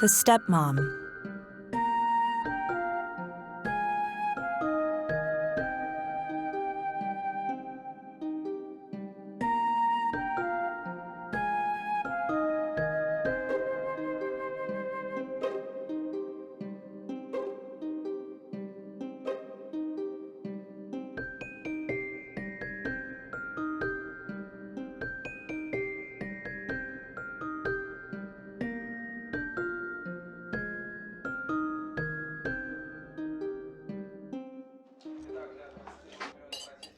The stepmom.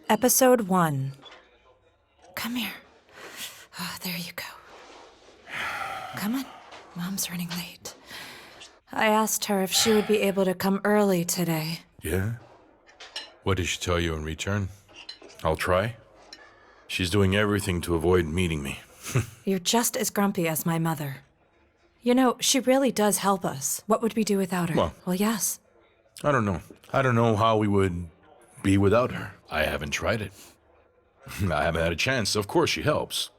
Episode 1. Come here. Oh, there you go. Come on. Mom's running late. I asked her if she would be able to come early today. Yeah? What did she tell you in return? I'll try. She's doing everything to avoid meeting me. You're just as grumpy as my mother. You know, she really does help us. What would we do without her? Well, yes. I don't know. I don't know how we would be without her. I haven't tried it. I haven't had a chance. Of course she helps.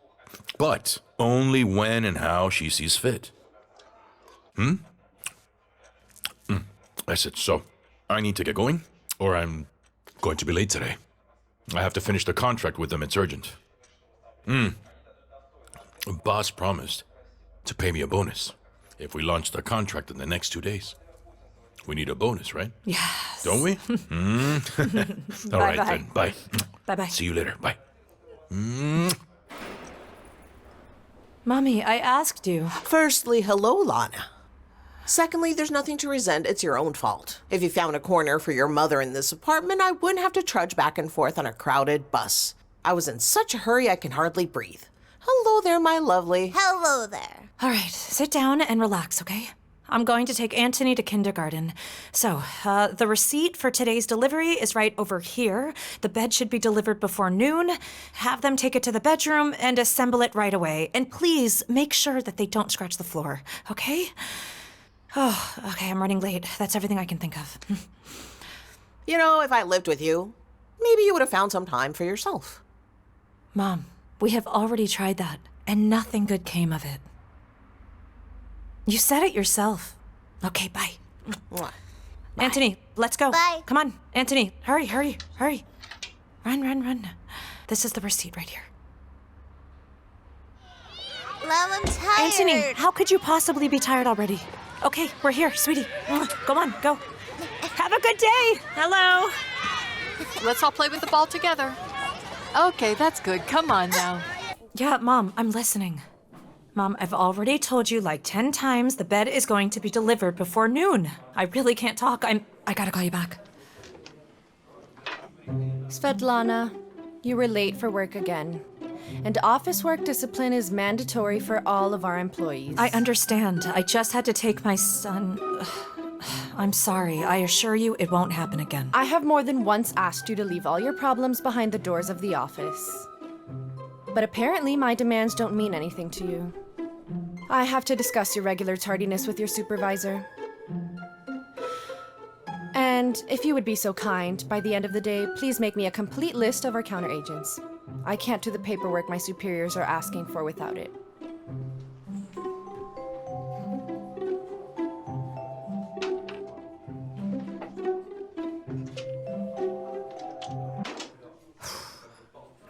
But only when and how she sees fit. I said, so, I need to get going, or I'm going to be late today. I have to finish the contract with them. It's urgent. Boss promised to pay me a bonus if we launch the contract in the next 2 days. We need a bonus, right? Yes. Don't we? All right, Bye-bye. then. Bye. Bye-bye. See you later. Bye. Mommy, I asked you. Firstly, hello, Lana. Secondly, there's nothing to resent. It's your own fault. If you found a corner for your mother in this apartment, I wouldn't have to trudge back and forth on a crowded bus. I was in such a hurry I can hardly breathe. Hello there, my lovely. Hello there. All right, sit down and relax, okay? I'm going to take Anthony to kindergarten. So, the receipt for today's delivery is right over here. The bed should be delivered before noon. Have them take it to the bedroom and assemble it right away. And please, make sure that they don't scratch the floor, okay? Oh, okay, I'm running late. That's everything I can think of. You know, if I lived with you, maybe you would have found some time for yourself. Mom, we have already tried that, and nothing good came of it. You said it yourself. Okay, bye. Mwah. Anthony, let's go. Bye. Come on, Anthony, hurry. Run. This is the receipt right here. Love, I'm tired. Anthony, how could you possibly be tired already? Okay, we're here, sweetie. Go on, go. Have a good day. Hello. Let's all play with the ball together. Okay, that's good. Come on now. Yeah, Mom, I'm listening. Mom, I've already told you like 10 times the bed is going to be delivered before noon. I really can't talk. I gotta call you back. Svetlana, you were late for work again. And office work discipline is mandatory for all of our employees. I understand. I just had to take my son. I'm sorry. I assure you it won't happen again. I have more than once asked you to leave all your problems behind the doors of the office. But apparently my demands don't mean anything to you. I have to discuss your regular tardiness with your supervisor. And if you would be so kind, by the end of the day, please make me a complete list of our counteragents. I can't do the paperwork my superiors are asking for without it.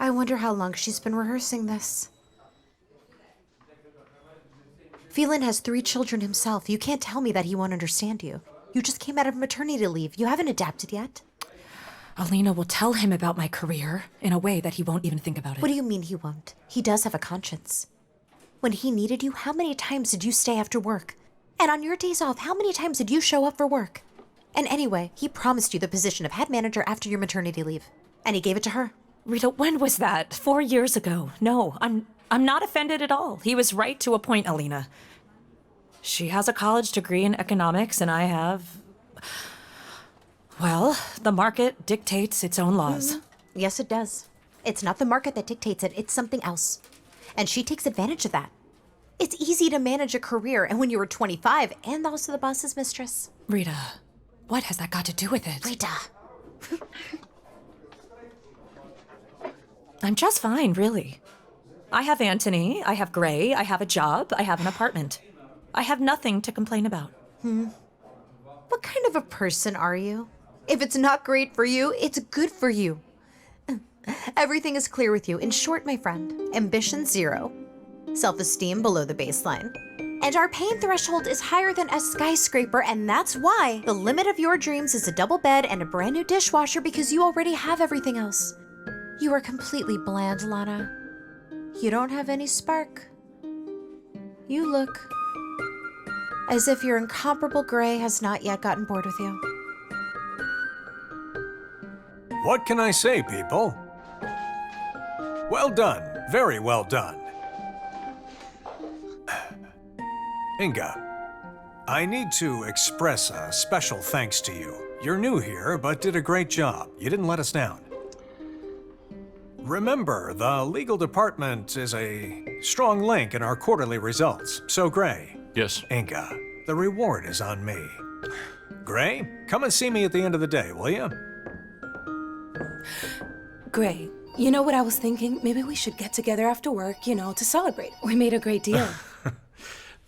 I wonder how long she's been rehearsing this. Phelan has 3 children himself. You can't tell me that he won't understand you. You just came out of maternity leave. You haven't adapted yet. Alina will tell him about my career in a way that he won't even think about it. What do you mean he won't? He does have a conscience. When he needed you, how many times did you stay after work? And on your days off, how many times did you show up for work? And anyway, he promised you the position of head manager after your maternity leave. And he gave it to her. Rita, when was that? 4 years ago. No, I'm not offended at all. He was right to appoint Alina. She has a college degree in economics, and I have... Well, the market dictates its own laws. Yes, it does. It's not the market that dictates it, it's something else. And she takes advantage of that. It's easy to manage a career, and when you were 25, and also the boss's mistress. Rita, what has that got to do with it? Rita. I'm just fine, really. I have Anthony, I have Gray, I have a job, I have an apartment. I have nothing to complain about. What kind of a person are you? If it's not great for you, it's good for you. Everything is clear with you. In short, my friend, ambition 0. Self-esteem below the baseline. And our pain threshold is higher than a skyscraper, and that's why the limit of your dreams is a double bed and a brand new dishwasher, because you already have everything else. You are completely bland, Lana. You don't have any spark. You look as if your incomparable gray has not yet gotten bored with you. What can I say, people? Well done. Very well done. Inga, I need to express a special thanks to you. You're new here, but did a great job. You didn't let us down. Remember, the legal department is a strong link in our quarterly results. So, Gray. Yes. Inga, the reward is on me. Gray, come and see me at the end of the day, will you? Great. You know what I was thinking? Maybe we should get together after work, to celebrate. We made a great deal.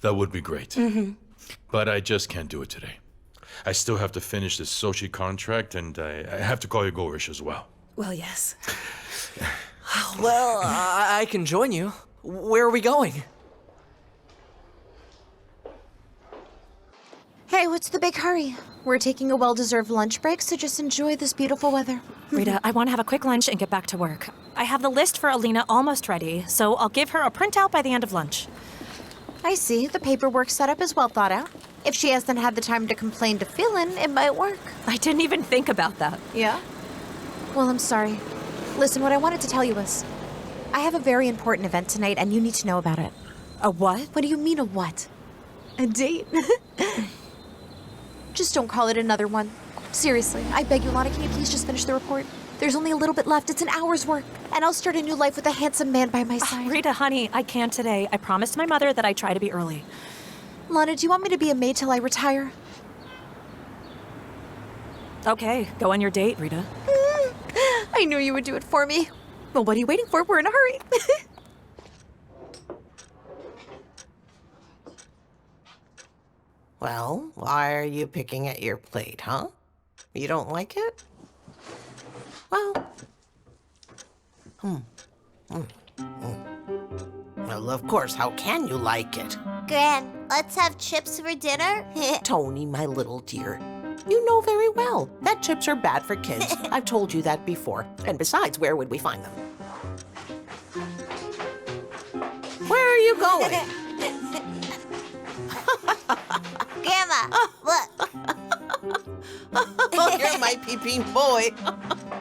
That would be great. But I just can't do it today. I still have to finish this Sochi contract, and I have to call you Gorish as well. Well, yes. Well, I can join you. Where are we going? Hey, what's the big hurry? We're taking a well-deserved lunch break, so just enjoy this beautiful weather. Rita, I want to have a quick lunch and get back to work. I have the list for Alina almost ready, so I'll give her a printout by the end of lunch. I see. The paperwork setup is well thought out. If she hasn't had the time to complain to Phelan, it might work. I didn't even think about that. Yeah? Well, I'm sorry. Listen, what I wanted to tell you was, I have a very important event tonight, and you need to know about it. A what? What do you mean, a what? A date? Just don't call it another one. Seriously, I beg you, Lana, can you please just finish the report? There's only a little bit left. It's an hour's work. And I'll start a new life with a handsome man by my side. Rita, honey, I can't today. I promised my mother that I'd try to be early. Lana, do you want me to be a maid till I retire? Okay, go on your date, Rita. I knew you would do it for me. Well, what are you waiting for? We're in a hurry. Well, why are you picking at your plate, huh? You don't like it? Well, Well, of course, how can you like it? Gran, let's have chips for dinner? Tony, my little dear, you know very well that chips are bad for kids. I've told you that before. And besides, where would we find them? Where are you going? Grandma, look. Oh, you're my peeping boy.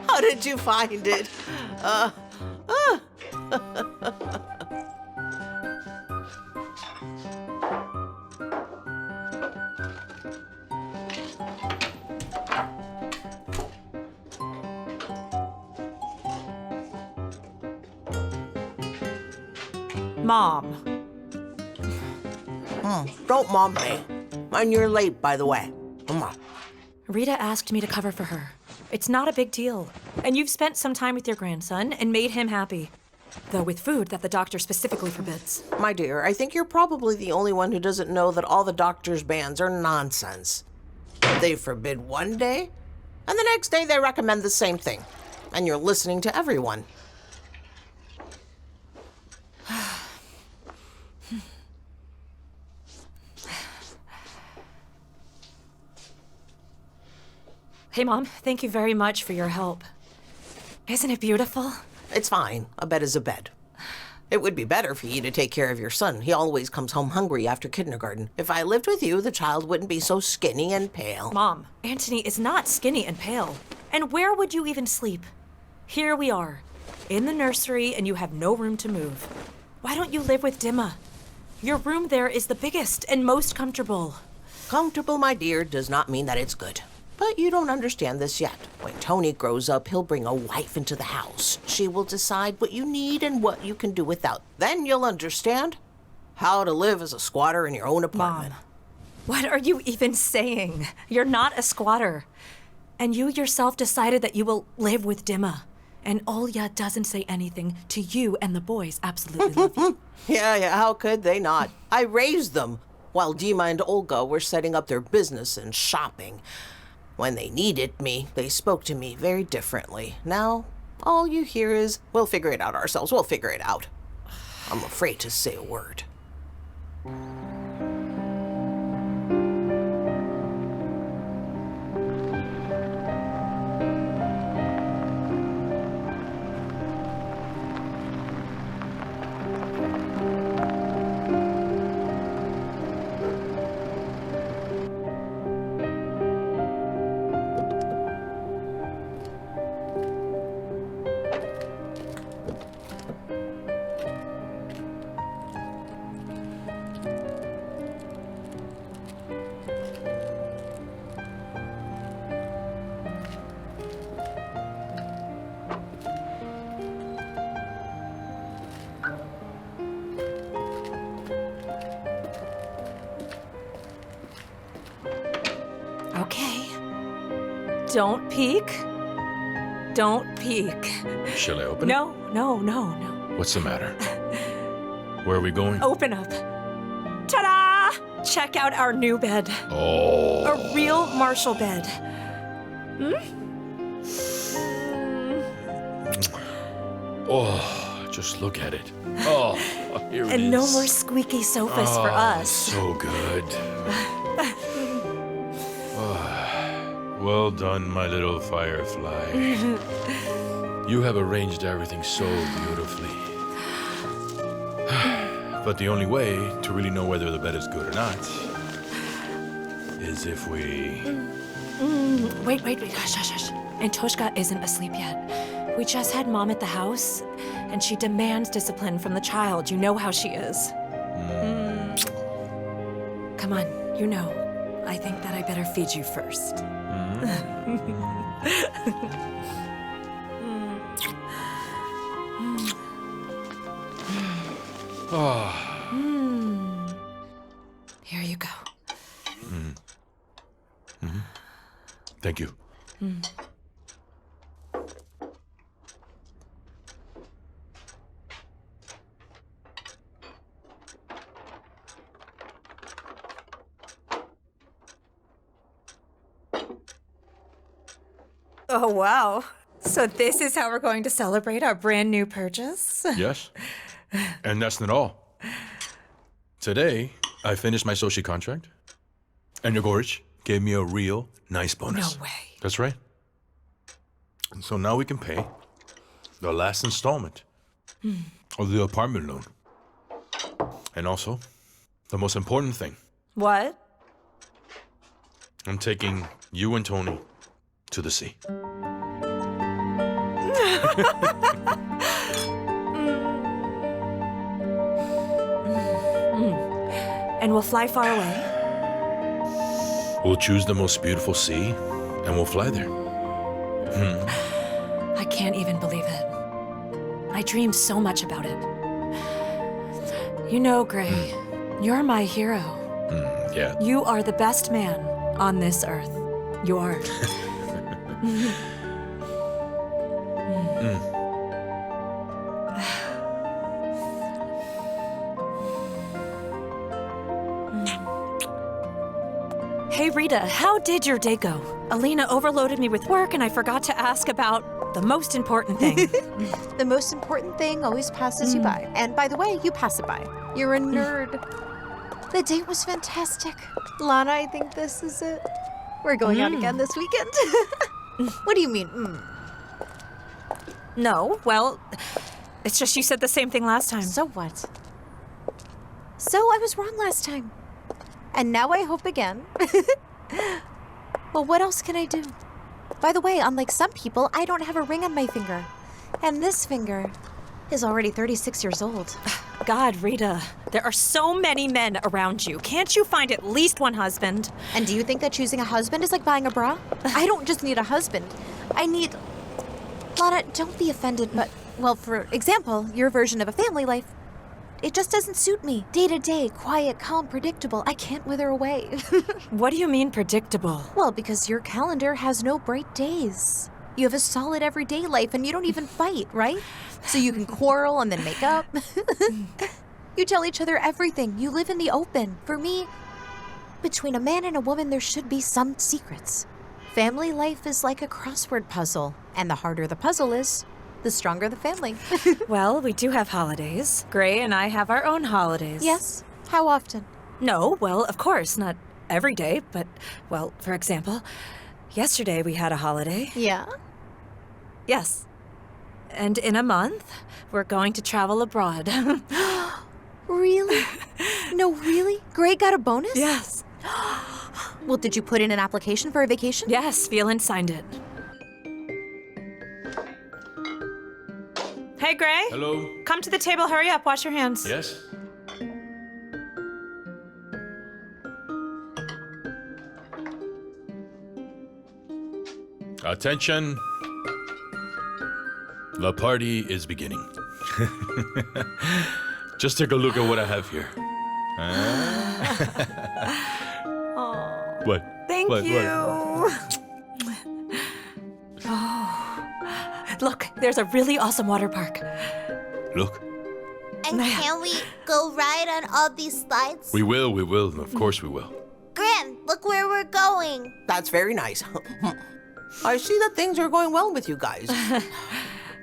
How did you find it? Mom. Don't mom me. And you're late, by the way. Come on. Rita asked me to cover for her. It's not a big deal. And you've spent some time with your grandson and made him happy. Though with food that the doctor specifically forbids. My dear, I think you're probably the only one who doesn't know that all the doctor's bans are nonsense. They forbid one day, and the next day they recommend the same thing. And you're listening to everyone. Hey, Mom, thank you very much for your help. Isn't it beautiful? It's fine. A bed is a bed. It would be better for you to take care of your son. He always comes home hungry after kindergarten. If I lived with you, the child wouldn't be so skinny and pale. Mom, Anthony is not skinny and pale. And where would you even sleep? Here we are, in the nursery, and you have no room to move. Why don't you live with Dimma? Your room there is the biggest and most comfortable. Comfortable, my dear, does not mean that it's good. But you don't understand this yet. When Tony grows up, he'll bring a wife into the house. She will decide what you need and what you can do without. Then you'll understand how to live as a squatter in your own apartment. Mom, what are you even saying? You're not a squatter. And you yourself decided that you will live with Dimma. And Olya doesn't say anything to you, and the boys absolutely love you. Yeah, how could they not? I raised them. while Dima and Olga were setting up their business and shopping. When they needed me, they spoke to me very differently. Now, all you hear is, we'll figure it out ourselves, we'll figure it out. I'm afraid to say a word. Okay. Don't peek. Don't peek. Shall I open No. it? What's the matter? Where are we going? Open up. Ta-da! Check out our new bed. Oh. A real Marshall bed. Oh, just look at it. Oh, here it is. And no more squeaky sofas for us. So good. Well done, my little firefly. You have arranged everything so beautifully. But the only way to really know whether the bed is good or not is if we... Wait. Hush. Antoshka isn't asleep yet. We just had Mom at the house, and she demands discipline from the child. You know how she is. Come on, you know. I think that I better feed you first. Here you go. Thank you. Oh, wow. So this is how we're going to celebrate our brand new purchase? Yes. And that's not all. Today, I finished my Sochi contract, and Yegorich gave me a real nice bonus. No way. That's right. And so now we can pay the last installment of the apartment loan. And also, the most important thing, What? I'm taking you and Tony to the sea. And we'll fly far away? We'll choose the most beautiful sea, and we'll fly there. I can't even believe it. I dreamed so much about it. You know, Gray, you're my hero. Yeah. You are the best man on this earth. You are. Hey, Rita, how did your day go? Alina overloaded me with work and I forgot to ask about the most important thing. The most important thing always passes you by. And by the way, you pass it by. You're a nerd. The date was fantastic. Lana, I think this is it. We're going out again this weekend. What do you mean, No, well, it's just you said the same thing last time. So what? So I was wrong last time. And now I hope again. Well, what else can I do? By the way, unlike some people, I don't have a ring on my finger. And this finger is already 36 years old. God, Rita, there are so many men around you. Can't you find at least one husband? And do you think that choosing a husband is like buying a bra? I don't just need a husband. I need... Lana, don't be offended, but, well, for example, your version of a family life, it just doesn't suit me. Day to day, quiet, calm, predictable. I can't wither away. What do you mean predictable? Well, because your calendar has no bright days. You have a solid everyday life and you don't even fight, right? So you can quarrel and then make up. You tell each other everything. You live in the open. For me, between a man and a woman, there should be some secrets. Family life is like a crossword puzzle, and the harder the puzzle is, the stronger the family. Well, we do have holidays. Gray and I have our own holidays. Yes? How often? No, well, of course, not every day, but, well, for example, yesterday we had a holiday. Yeah? Yes. And in a month, we're going to travel abroad. Really? No, really? Gray got a bonus? Yes. Well, did you put in an application for a vacation? Yes, Phelan signed it. Hey, Gray. Hello? Come to the table, hurry up, wash your hands. Yes? Attention. The party is beginning. Just take a look at what I have here. What? Thank What? you. What? Oh. Look, there's a really awesome water park. Look. And can we go ride on all these slides? We will. Of course we will. Grim, look where we're going. That's very nice. I see that things are going well with you guys.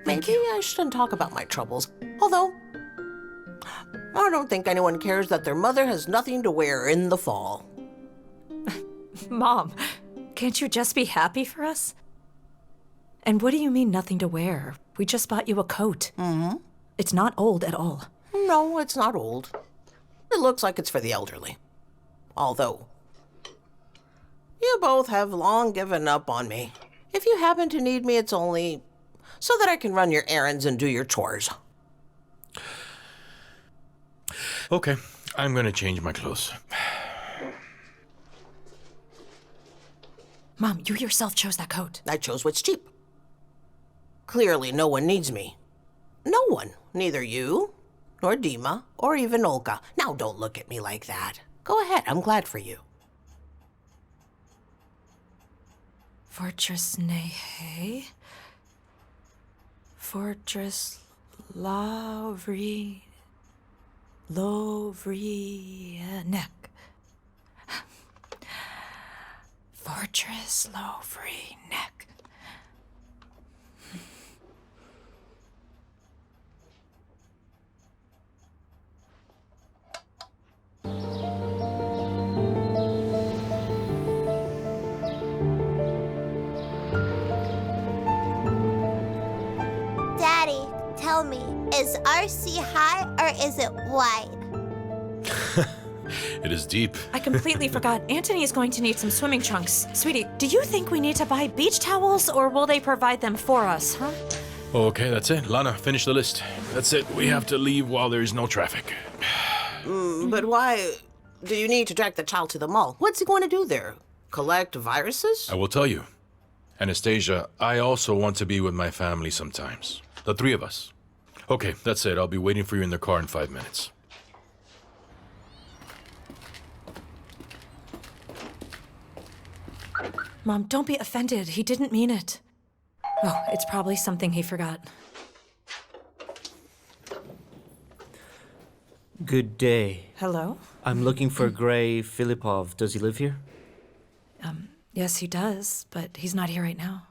Maybe I shouldn't talk about my troubles. Although, I don't think anyone cares that their mother has nothing to wear in the fall. Mom, can't you just be happy for us? And what do you mean nothing to wear? We just bought you a coat. Mm-hmm. It's not old at all. No, it's not old. It looks like it's for the elderly. Although, you both have long given up on me. If you happen to need me, it's only so that I can run your errands and do your chores. Okay, I'm gonna change my clothes. Mom, you yourself chose that coat. I chose what's cheap. Clearly, no one needs me. No one. Neither you, nor Dima, or even Olga. Now, don't look at me like that. Go ahead, I'm glad for you. Fortress Nehe. Fortress Lovrinek. Fortress Lovrinek. Daddy, tell me, is our sea high or is it wide? It is deep. I completely forgot. Anthony is going to need some swimming trunks. Sweetie, do you think we need to buy beach towels or will they provide them for us, huh? Okay, that's it. Lana, finish the list. That's it. We have to leave while there's no traffic. But why do you need to drag the child to the mall? What's he going to do there? Collect viruses? I will tell you. Anastasia, I also want to be with my family sometimes. The three of us. Okay, that's it. I'll be waiting for you in the car in 5 minutes. Mom, don't be offended. He didn't mean it. Oh, it's probably something he forgot. Good day. Hello? I'm looking for Gray Filipov. Does he live here? Yes, he does, but he's not here right now.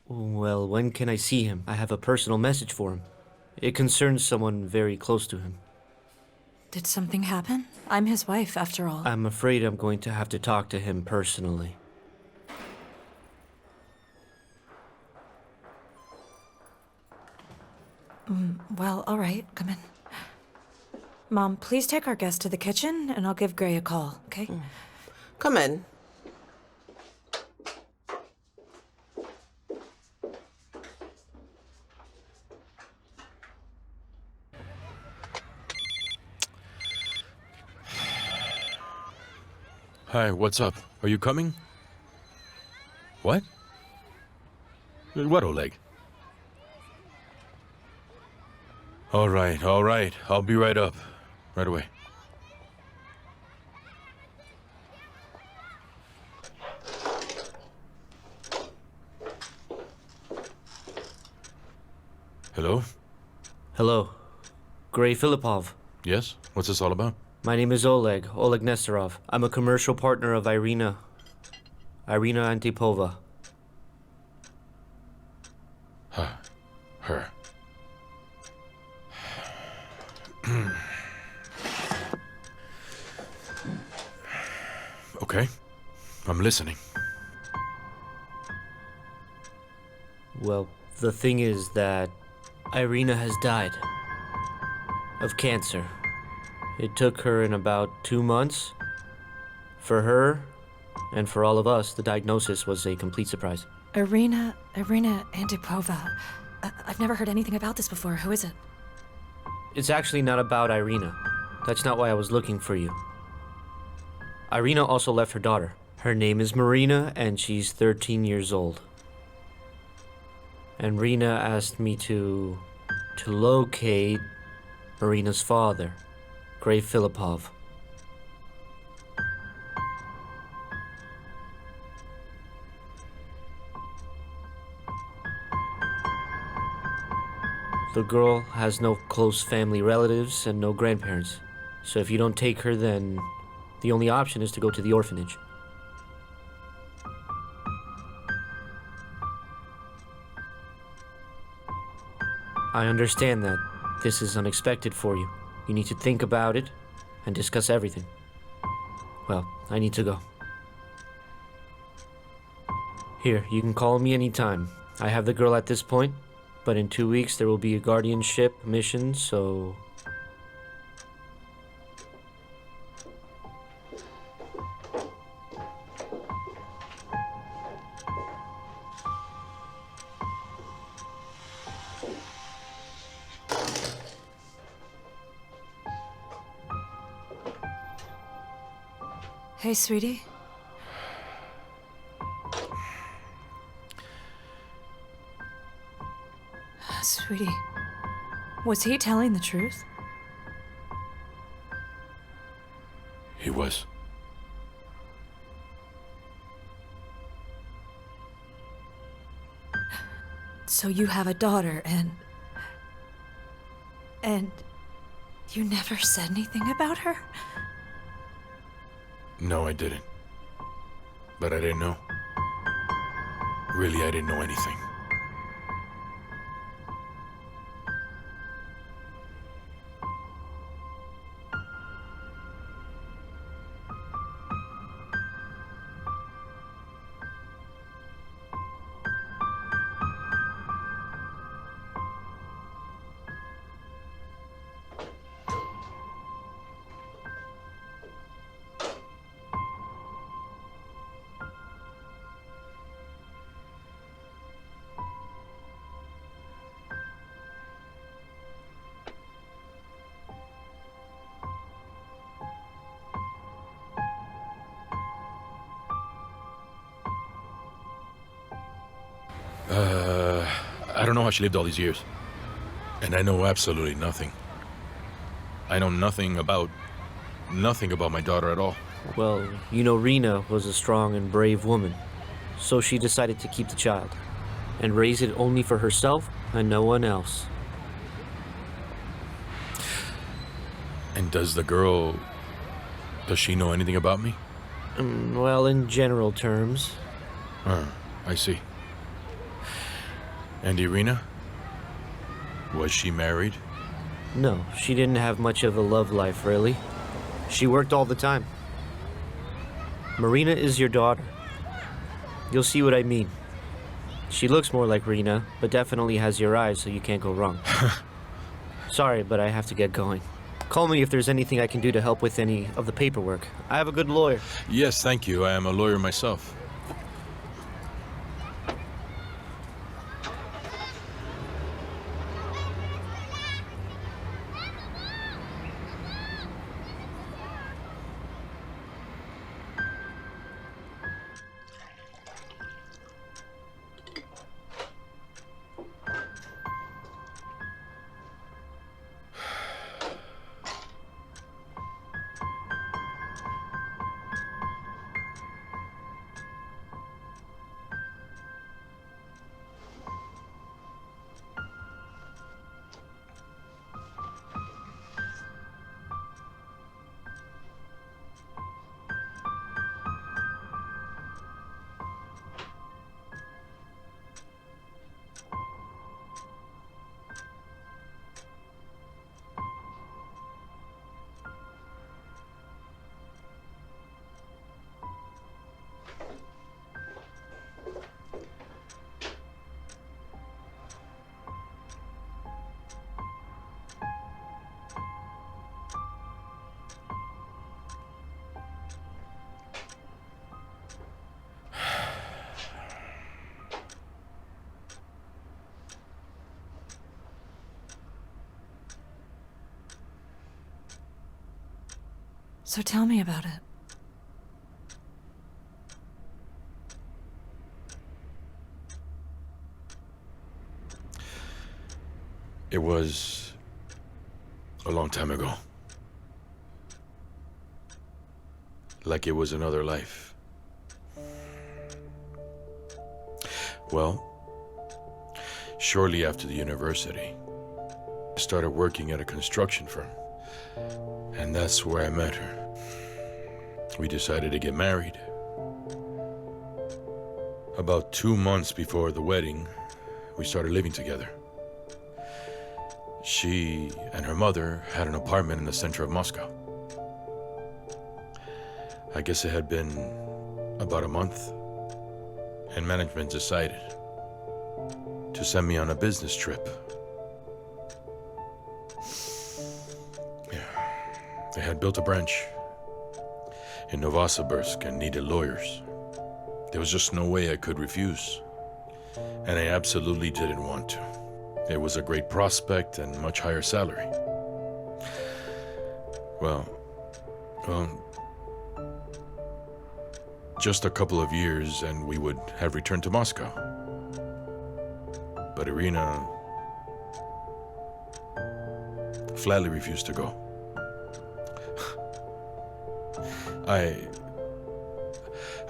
Well, when can I see him? I have a personal message for him. It concerns someone very close to him. Did something happen? I'm his wife, after all. I'm afraid I'm going to have to talk to him personally. Well, all right, come in. Mom, please take our guest to the kitchen, and I'll give Gray a call, okay? Come in. Hi, what's up? Are you coming? What? What, Oleg? All right. I'll be right up. Right away. Hello? Hello. Gray Filipov. Yes? What's this all about? My name is Oleg Nesterov. I'm a commercial partner of Irina Antipova. Her. Okay, I'm listening. Well, the thing is that Irina has died of cancer. It took her in about 2 months. For her, and for all of us, the diagnosis was a complete surprise. Irina Antipova. I've never heard anything about this before. Who is it? It's actually not about Irina. That's not why I was looking for you. Irina also left her daughter. Her name is Marina, and she's 13 years old. And Rena asked me to locate Marina's father, Grey Filipov. The girl has no close family relatives and no grandparents. So if you don't take her, then the only option is to go to the orphanage. I understand that this is unexpected for you. You need to think about it and discuss everything. Well, I need to go. Here, you can call me anytime. I have the girl at this point, but in 2 weeks there will be a guardianship mission, so... Hey, sweetie. Sweetie, was he telling the truth? He was. So you have a daughter, and you never said anything about her? No, I didn't. But I didn't know. Really, I didn't know anything. I don't know how she lived all these years. And I know absolutely nothing. I know nothing about my daughter at all. Well, you know, Rena was a strong and brave woman, so she decided to keep the child and raise it only for herself and no one else. And does she know anything about me? Well, in general terms. I see. And Irina? Was she married? No, she didn't have much of a love life, really. She worked all the time. Marina is your daughter. You'll see what I mean. She looks more like Rena, but definitely has your eyes, so you can't go wrong. Sorry, but I have to get going. Call me if there's anything I can do to help with any of the paperwork. I have a good lawyer. Yes, thank you. I am a lawyer myself. So tell me about it. It was a long time ago. Like it was another life. Well, shortly after the university, I started working at a construction firm. And that's where I met her. We decided to get married. About 2 months before the wedding, we started living together. She and her mother had an apartment in the center of Moscow. I guess it had been about a month, and management decided to send me on a business trip. They had built a branch in Novosibirsk and needed lawyers. There was just no way I could refuse, and I absolutely didn't want to. It was a great prospect and much higher salary. Well, just a couple of years and we would have returned to Moscow. But Irina flatly refused to go.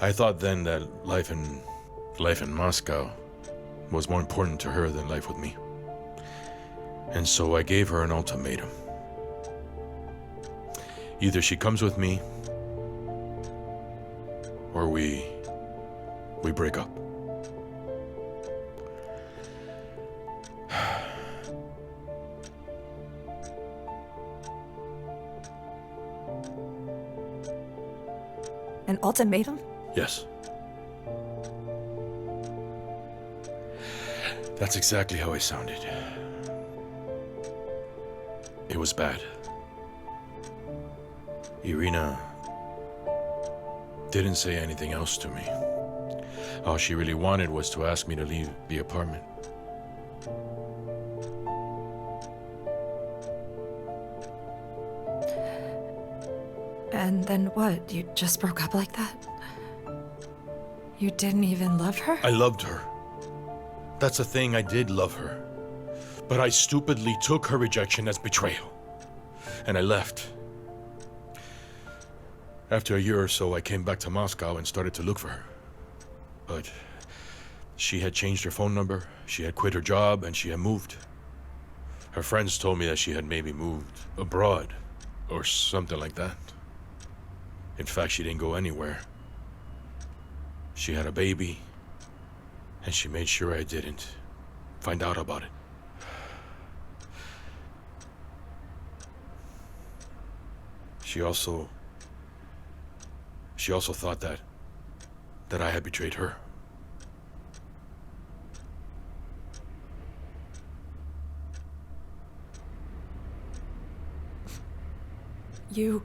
I thought then that life in Moscow was more important to her than life with me. And so I gave her an ultimatum. Either she comes with me, or we break up. An ultimatum? Yes. That's exactly how I sounded. It was bad. Irina didn't say anything else to me. All she really wanted was to ask me to leave the apartment. And then what? You just broke up like that? You didn't even love her? I loved her. That's the thing, I did love her. But I stupidly took her rejection as betrayal. And I left. After a year or so, I came back to Moscow and started to look for her. But she had changed her phone number, she had quit her job, and she had moved. Her friends told me that she had maybe moved abroad, or something like that. In fact, she didn't go anywhere. She had a baby, and she made sure I didn't find out about it. She also thought that I had betrayed her. You...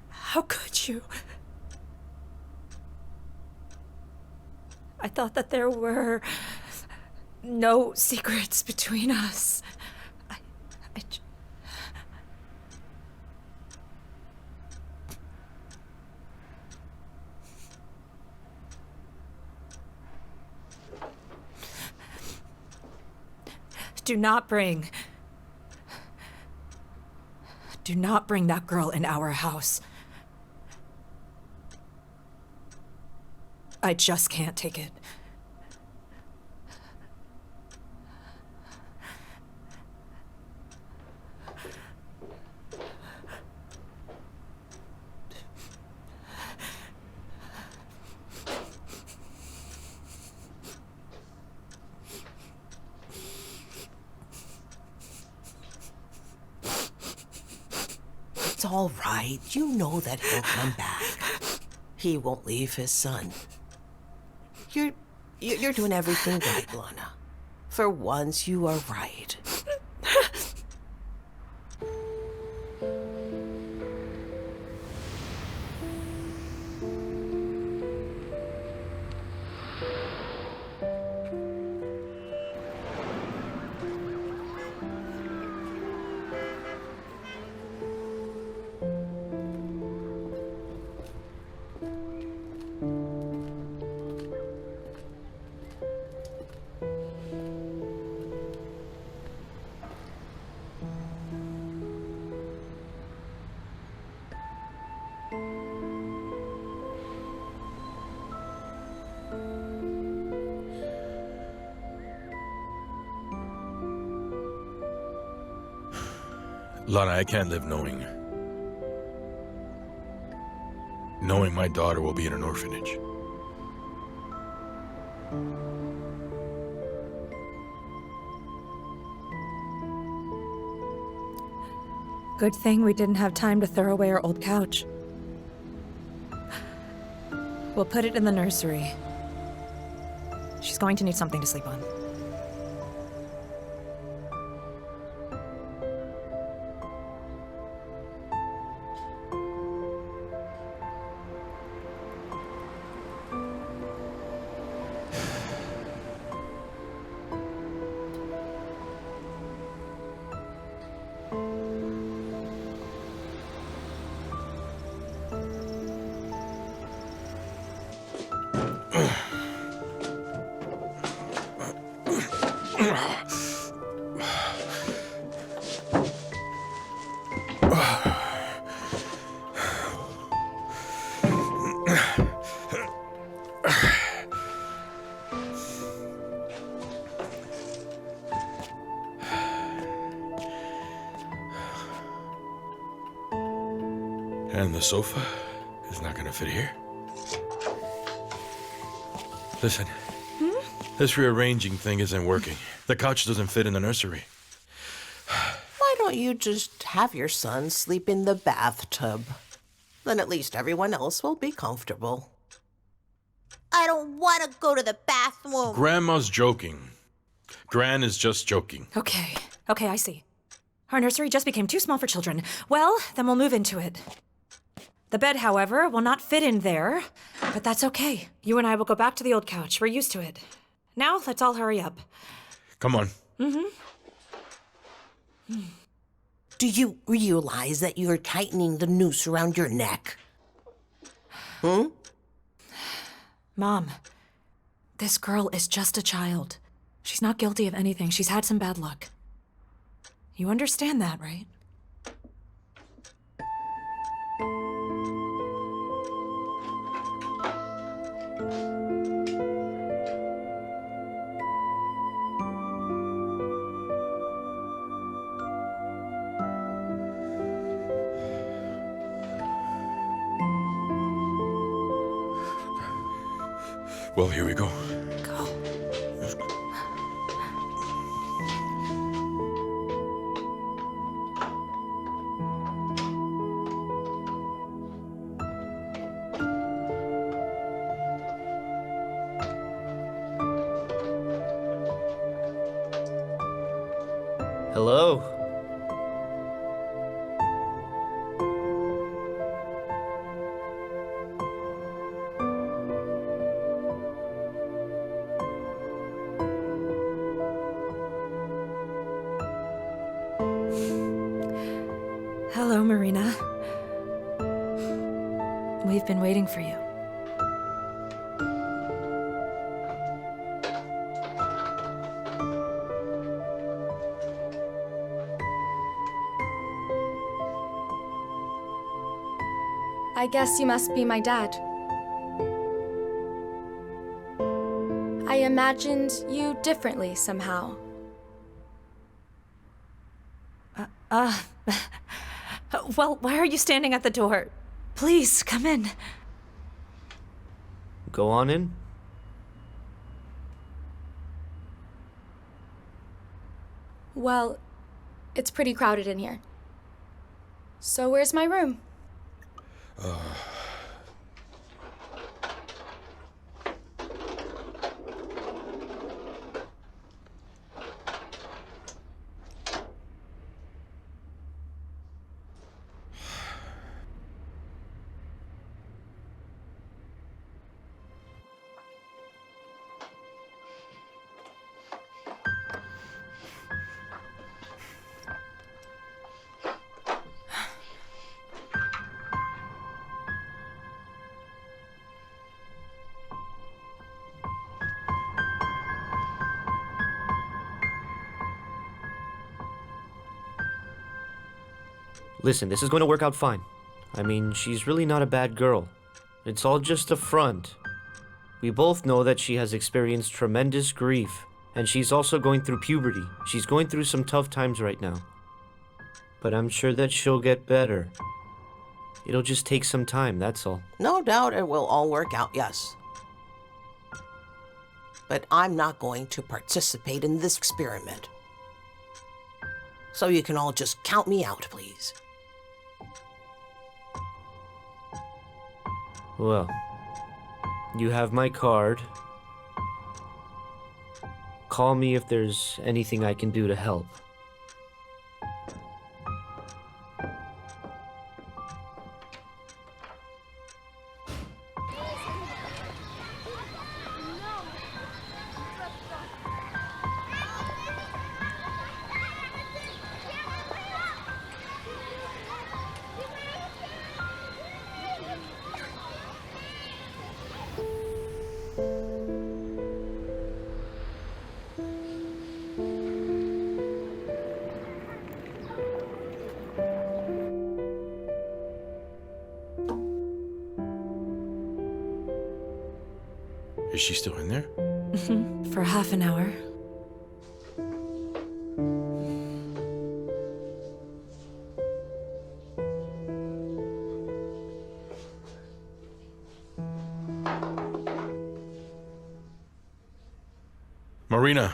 How could you? I thought that there were no secrets between us. Do not bring that girl in our house. I just can't take it. It's all right. You know that he'll come back. He won't leave his son. You're doing everything right, Lana. For once, you are right. Lana, I can't live knowing my daughter will be in an orphanage. Good thing we didn't have time to throw away our old couch. We'll put it in the nursery. She's going to need something to sleep on. And the sofa is not gonna fit here. Listen, this rearranging thing isn't working. The couch doesn't fit in the nursery. Why don't you just have your son sleep in the bathtub? Then at least everyone else will be comfortable. I don't want to go to the bathroom. Grandma's joking. Gran is just joking. Okay, I see. Our nursery just became too small for children. Well, then we'll move into it. The bed, however, will not fit in there, but that's okay. You and I will go back to the old couch. We're used to it. Now, let's all hurry up. Come on. Do you realize that you're tightening the noose around your neck? Mom, this girl is just a child. She's not guilty of anything. She's had some bad luck. You understand that, right? Well, here we go. Go. Hello? Hello, Marina. We've been waiting for you. I guess you must be my dad. I imagined you differently somehow. Well, why are you standing at the door? Please, come in. Go on in. Well, it's pretty crowded in here. So where's my room? Listen, this is going to work out fine. I mean, she's really not a bad girl. It's all just a front. We both know that she has experienced tremendous grief, and she's also going through puberty. She's going through some tough times right now. but I'm sure that she'll get better. It'll just take some time, that's all. No doubt it will all work out, yes. But I'm not going to participate in this experiment. So you can all just count me out, please. Well, you have my card. Call me if there's anything I can do to help. Is she still in there? For half an hour. Marina,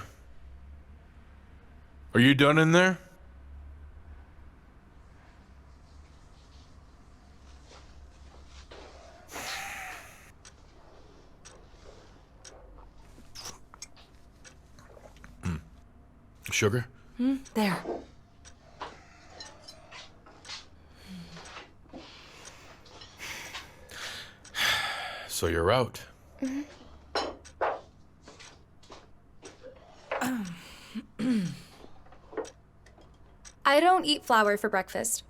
are you done in there? Sugar? There. So you're out. I don't eat flour for breakfast.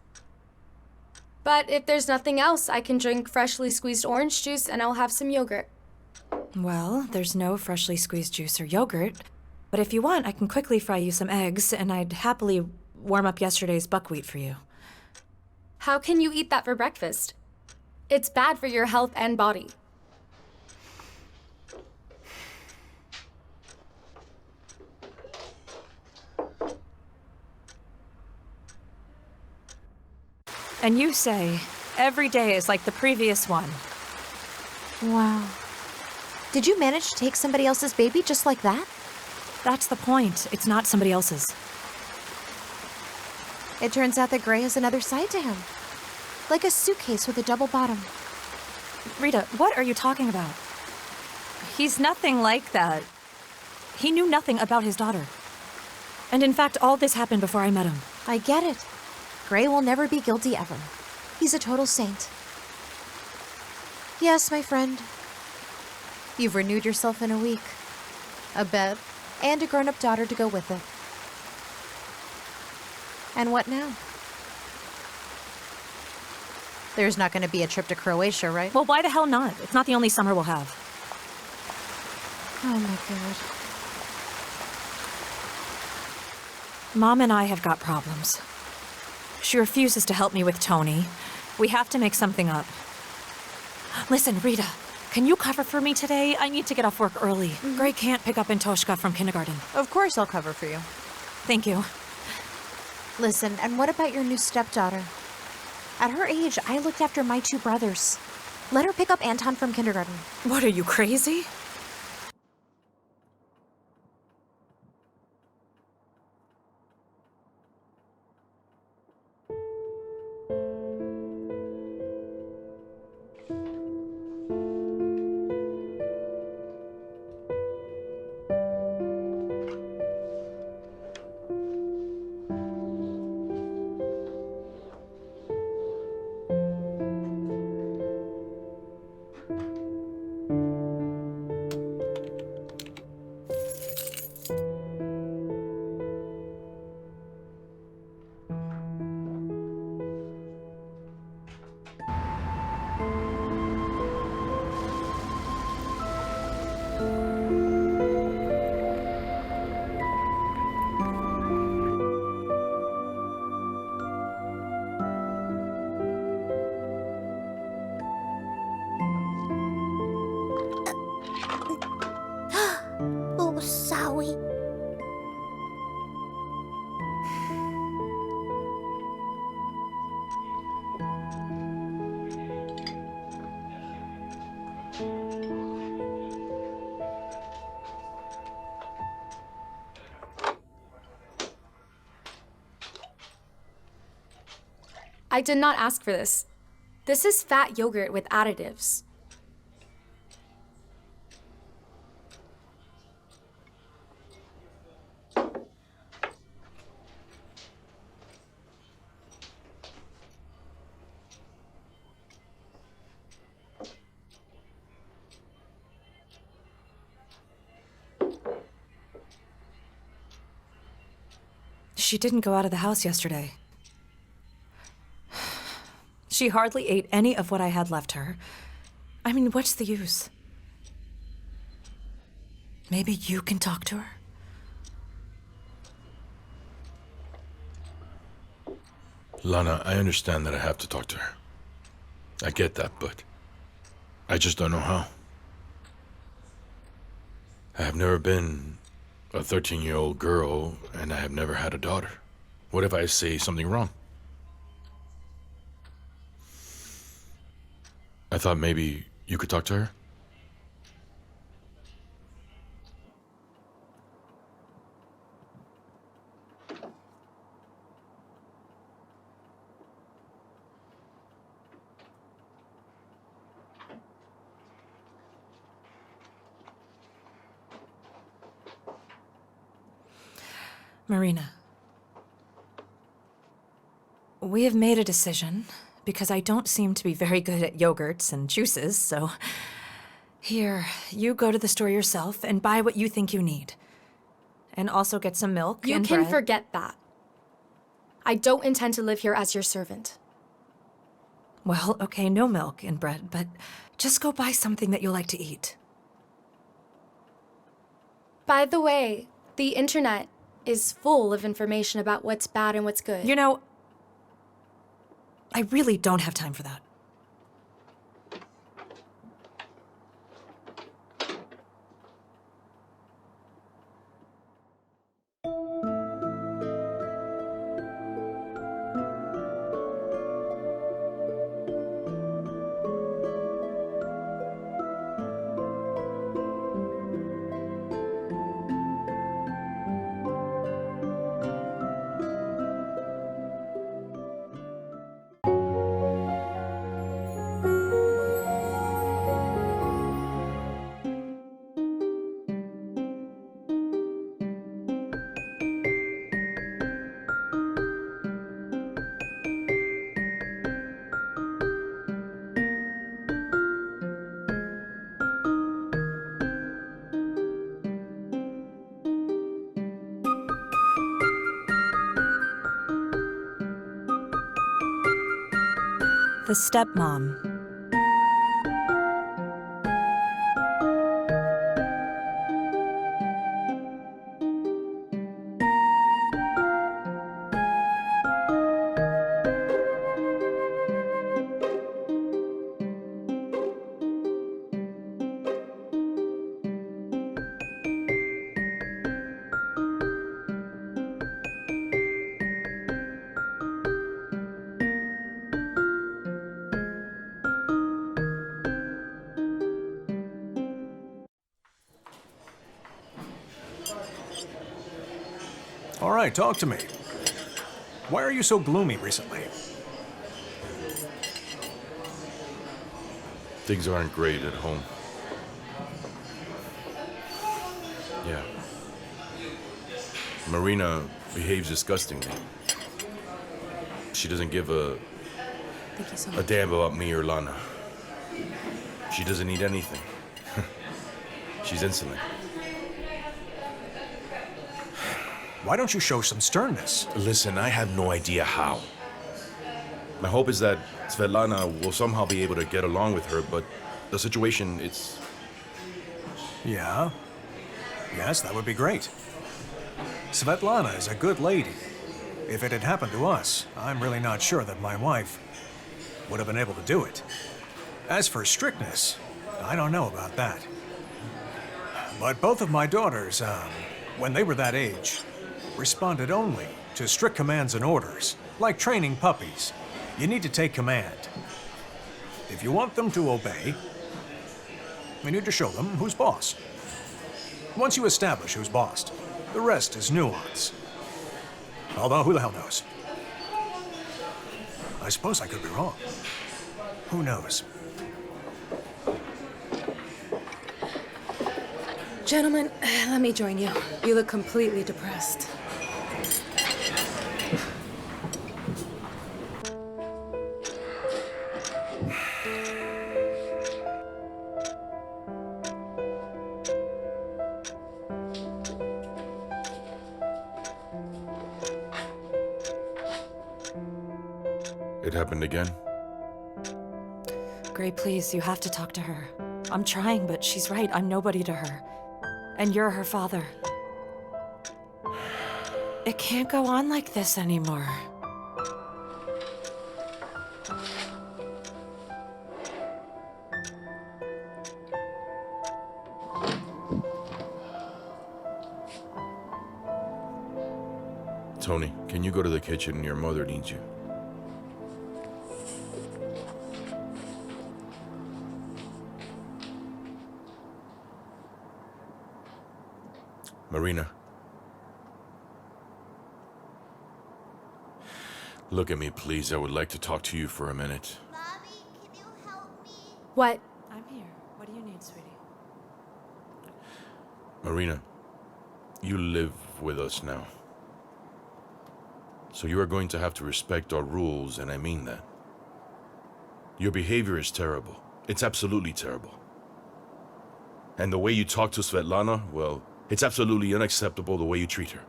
But if there's nothing else, I can drink freshly squeezed orange juice and I'll have some yogurt. Well, there's no freshly squeezed juice or yogurt. But if you want, I can quickly fry you some eggs, and I'd happily warm up yesterday's buckwheat for you. How can you eat that for breakfast? It's bad for your health and body. And you say, every day is like the previous one. Wow. Did you manage to take somebody else's baby just like that? That's the point. It's not somebody else's. It turns out that Gray has another side to him. Like a suitcase with a double bottom. Rita, what are you talking about? He's nothing like that. He knew nothing about his daughter. And in fact, all this happened before I met him. I get it. Gray will never be guilty ever. He's a total saint. Yes, my friend. You've renewed yourself in a week. A bed, and a grown-up daughter to go with it. And what now? There's not going to be a trip to Croatia, right? Well, why the hell not? It's not the only summer we'll have. Oh my god. Mom and I have got problems. She refuses to help me with Tony. We have to make something up. Listen, Rita, can you cover for me today? I need to get off work early. Gray can't pick up Antoshka from kindergarten. Of course I'll cover for you. Thank you. Listen, and what about your new stepdaughter? At her age, I looked after my two brothers. Let her pick up Anton from kindergarten. What, are you crazy? I did not ask for this. This is fat yogurt with additives. She didn't go out of the house yesterday. She hardly ate any of what I had left her. I mean, what's the use? Maybe you can talk to her? Lana, I understand that I have to talk to her. I get that, but I just don't know how. I have never been a 13-year-old girl, and I have never had a daughter. What if I say something wrong? I thought maybe you could talk to her? Marina, we have made a decision because I don't seem to be very good at yogurts and juices, so here, you go to the store yourself and buy what you think you need. And also get some milk You and can bread. forget that. I don't intend to live here as your servant. Well, okay, no milk and bread, but just go buy something that you'll like to eat. By the way, the internet is full of information about what's bad and what's good. You know, I really don't have time for that. The stepmom. All right, talk to me. Why are you so gloomy recently? Things aren't great at home. Yeah. Marina behaves disgustingly. She doesn't give a Thank you so a much. damn about me or Lana. She doesn't need anything. She's insolent. Why don't you show some sternness? Listen, I have no idea how. My hope is that Svetlana will somehow be able to get along with her, but the situation, it's... Yeah? Yes, that would be great. Svetlana is a good lady. If it had happened to us, I'm really not sure that my wife would have been able to do it. As for strictness, I don't know about that. But both of my daughters, when they were that age, responded only to strict commands and orders, like training puppies. You need to take command. If you want them to obey, you need to show them who's boss. Once you establish who's boss, the rest is nuance. Although, who the hell knows? I suppose I could be wrong. Who knows? Gentlemen, let me join you. You look completely depressed. It happened again? Gray, please, you have to talk to her. I'm trying, but she's right. I'm nobody to her. And you're her father. It can't go on like this anymore. Tony, can you go to the kitchen? Your mother needs you. Marina. Look at me, please. I would like to talk to you for a minute. Mommy, can you help me? What? I'm here. What do you need, sweetie? Marina, you live with us now. So you are going to have to respect our rules, and I mean that. Your behavior is terrible. It's absolutely terrible. And the way you talk to Svetlana, well, it's absolutely unacceptable the way you treat her.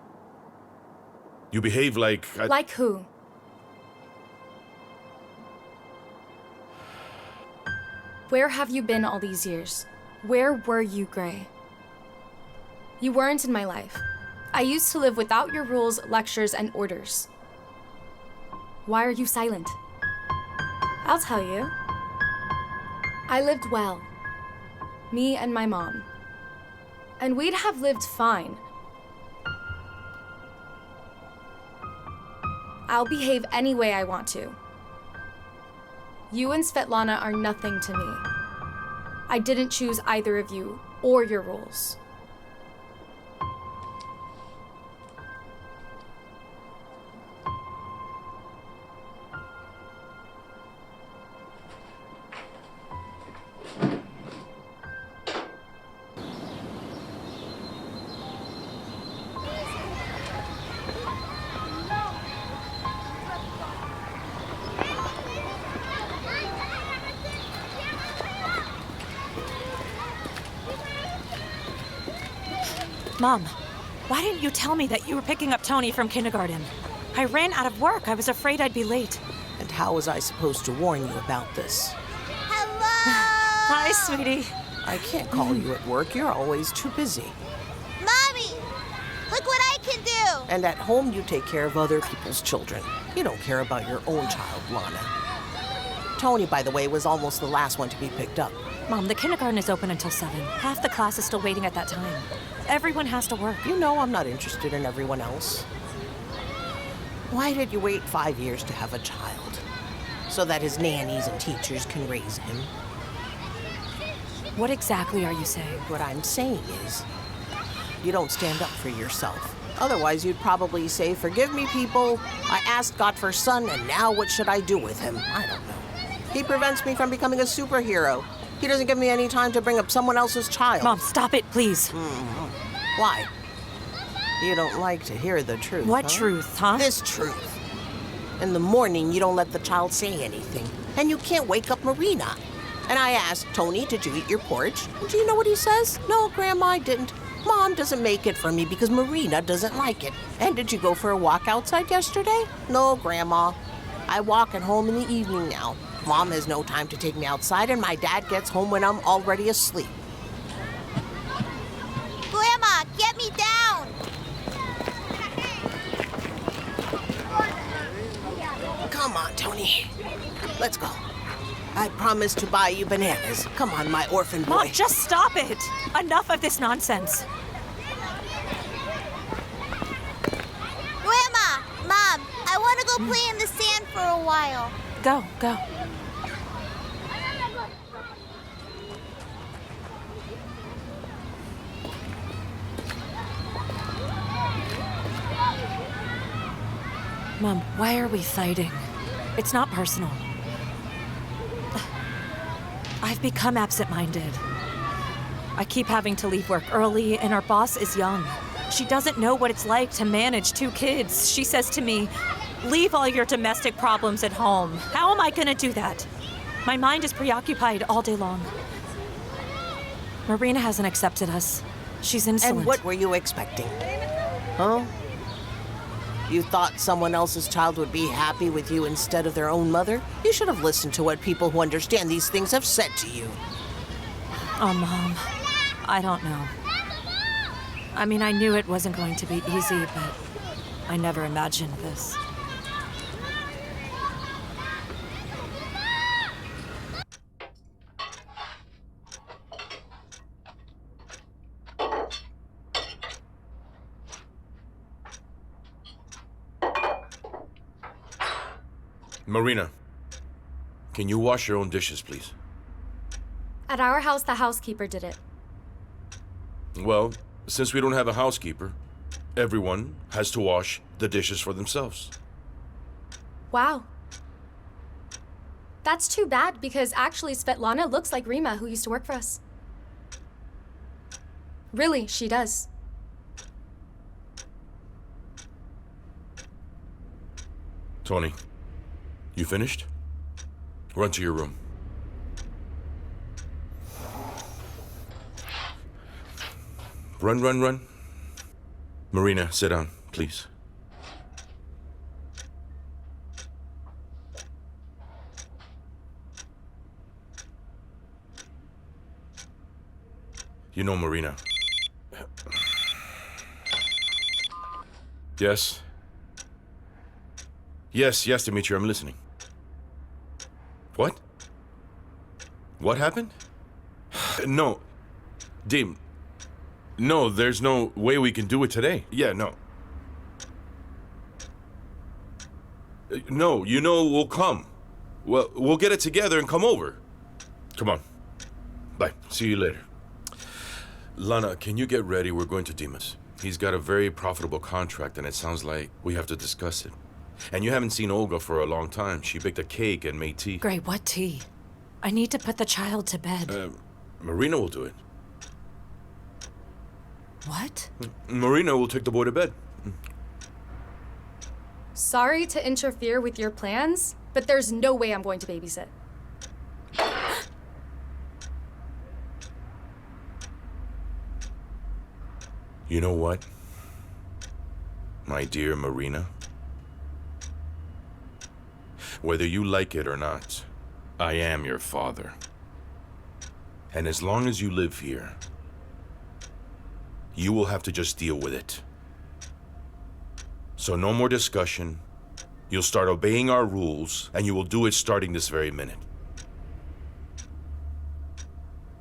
You behave like... Like who? Where have you been all these years? Where were you, Gray? You weren't in my life. I used to live without your rules, lectures, and orders. Why are you silent? I'll tell you. I lived well. Me and my mom. And we'd have lived fine. I'll behave any way I want to. You and Svetlana are nothing to me. I didn't choose either of you or your rules. Mom, why didn't you tell me that you were picking up Tony from kindergarten? I ran out of work. I was afraid I'd be late. And how was I supposed to warn you about this? Hello? Hi, sweetie. I can't call you at work. You're always too busy. Mommy, look what I can do. And at home, you take care of other people's children. You don't care about your own child, Lana. Tony, by the way, was almost the last one to be picked up. Mom, the kindergarten is open until 7. Half the class is still waiting at that time. Everyone has to work. You know I'm not interested in everyone else. Why did you wait 5 years to have a child? So that his nannies and teachers can raise him? What exactly are you saying? What I'm saying is, you don't stand up for yourself. Otherwise, you'd probably say, forgive me, people. I asked God for a son, and now what should I do with him? I don't know. He prevents me from becoming a superhero. He doesn't give me any time to bring up someone else's child. Mom, stop it, please. Why? You don't like to hear the truth, What huh? truth, huh? This truth. In the morning, you don't let the child say anything. And you can't wake up Marina. And I asked, Tony, did you eat your porridge? And do you know what he says? No, Grandma, I didn't. Mom doesn't make it for me because Marina doesn't like it. And did you go for a walk outside yesterday? No, Grandma. I walk at home in the evening now. Mom has no time to take me outside, and my dad gets home when I'm already asleep. Grandma, get me down. Come on, Tony. Let's go. I promised to buy you bananas. Come on, my orphan boy. Mom, just stop it! Enough of this nonsense. Grandma, Mom, I want to go play in the sand for a while. Go, go. Mom, why are we fighting? It's not personal. I've become absent-minded. I keep having to leave work early, and our boss is young. She doesn't know what it's like to manage 2 kids. She says to me, "Leave all your domestic problems at home." How am I gonna do that? My mind is preoccupied all day long. Marina hasn't accepted us. She's insolent. And what were you expecting? Huh? You thought someone else's child would be happy with you instead of their own mother? You should have listened to what people who understand these things have said to you. Oh, Mom. I don't know. I mean, I knew it wasn't going to be easy, but I never imagined this. Marina, can you wash your own dishes, please? At our house, the housekeeper did it. Well, since we don't have a housekeeper, everyone has to wash the dishes for themselves. Wow. That's too bad because actually Svetlana looks like Rima, who used to work for us. Really, she does. Tony, you finished? Run to your room. Run, run, run. Marina, sit down, please. You know, Marina. Yes? Yes, Dimitri, I'm listening. What? What happened? No. Deem. No, there's no way we can do it today. Yeah, no. No, you know we'll come. Well, we'll get it together and come over. Come on. Bye. See you later. Lana, can you get ready? We're going to Dimas. He's got a very profitable contract, and it sounds like we have to discuss it. And you haven't seen Olga for a long time. She baked a cake and made tea. Gray, what tea? I need to put the child to bed. Marina will do it. What? Marina will take the boy to bed. Sorry to interfere with your plans, but there's no way I'm going to babysit. You know what? My dear Marina, whether you like it or not, I am your father. And as long as you live here, you will have to just deal with it. So no more discussion. You'll start obeying our rules, and you will do it starting this very minute.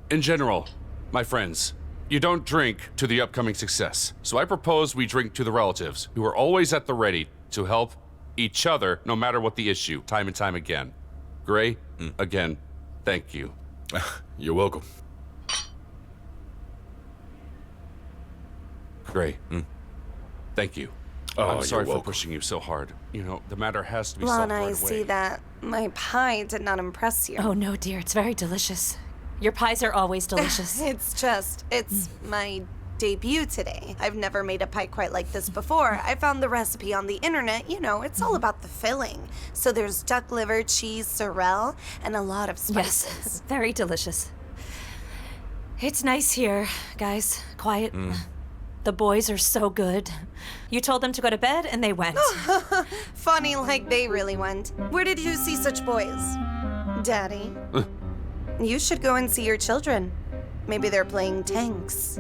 In general, my friends, you don't drink to the upcoming success. So I propose we drink to the relatives who are always at the ready to help each other no matter what the issue, time and time again. Gray, again, thank you. You're welcome. Gray, thank you. Oh, I'm sorry you're for welcome. pushing you so hard. You know, the matter has to be Lana, solved right I away. see that my pie did not impress you. Oh, no, dear. It's very delicious. Your pies are always delicious. It's my debut today. I've never made a pie quite like this before. I found the recipe on the internet. You know, it's all about the filling. So there's duck liver, cheese, sorrel, and a lot of spices. Yes, very delicious. It's nice here, guys. Quiet. The boys are so good. You told them to go to bed, and they went. Funny like they really went. Where did you see such boys? Daddy? You should go and see your children. Maybe they're playing tanks.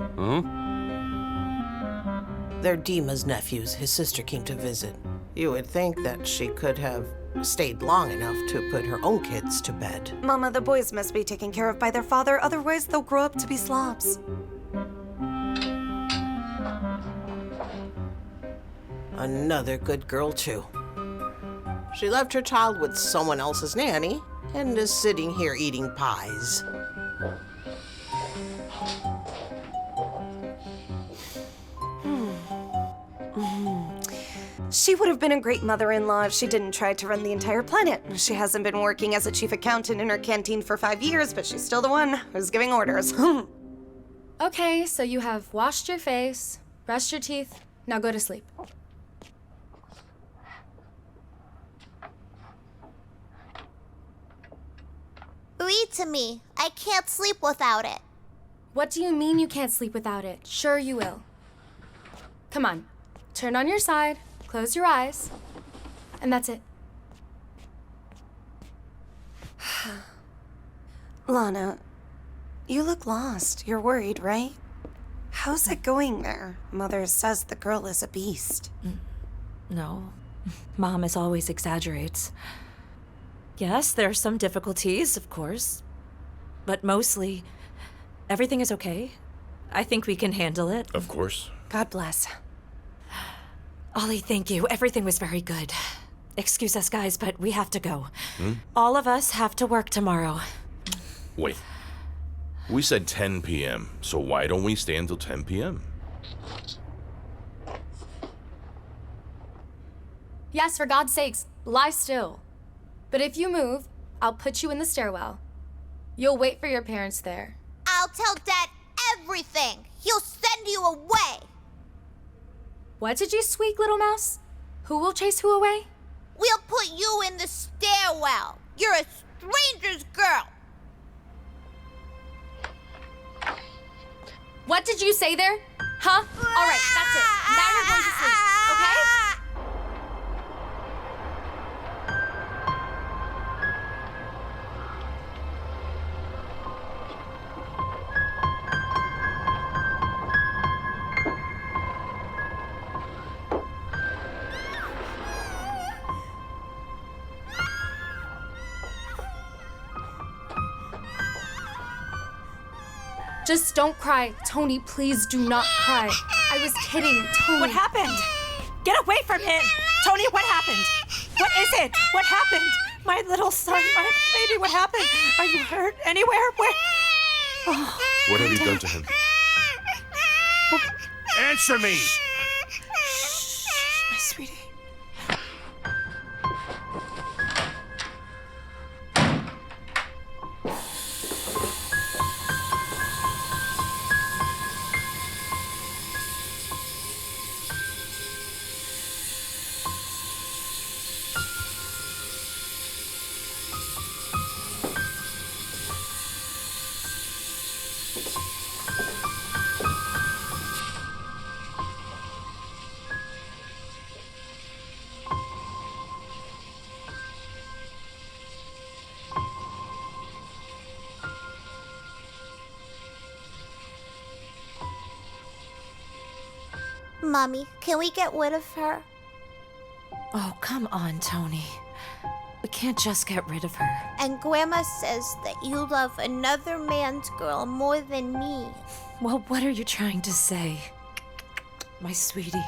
They're Dima's nephews. His sister came to visit. You would think that she could have stayed long enough to put her own kids to bed. Mama, the boys must be taken care of by their father, otherwise they'll grow up to be slobs. Another good girl, too. She left her child with someone else's nanny and is sitting here eating pies. She would have been a great mother-in-law if she didn't try to run the entire planet. She hasn't been working as a chief accountant in her canteen for 5 years, but she's still the one who's giving orders. Okay, so you have washed your face, brushed your teeth, now go to sleep. Read to me. I can't sleep without it. What do you mean you can't sleep without it? Sure you will. Come on, turn on your side, close your eyes, and that's it. Lana, you look lost. You're worried, right? How's it going there? Mother says the girl is a beast. No. Mom as always exaggerates. Yes, there are some difficulties, of course. But mostly, everything is okay. I think we can handle it. Of course. God bless. Ollie, thank you. Everything was very good. Excuse us, guys, but we have to go. All of us have to work tomorrow. Wait. We said 10 p.m., so why don't we stay until 10 p.m.? Yes, for God's sakes, lie still. But if you move, I'll put you in the stairwell. You'll wait for your parents there. I'll tell Dad everything. He'll send you away. What did you squeak, little mouse? Who will chase who away? We'll put you in the stairwell. You're a stranger's girl. What did you say there? Huh? All right, that's it. Now you're going to sleep, okay? Just don't cry. Tony, please do not cry. I was kidding, Tony. What happened? Get away from him! Tony, what happened? What is it? What happened? My little son, my baby, what happened? Are you hurt anywhere? Where? Oh, What have you done to him? Answer me! my sweetie. Mommy, can we get rid of her? Oh, come on, Tony. We can't just get rid of her. And Grandma says that you love another man's girl more than me. Well, what are you trying to say? My sweetie,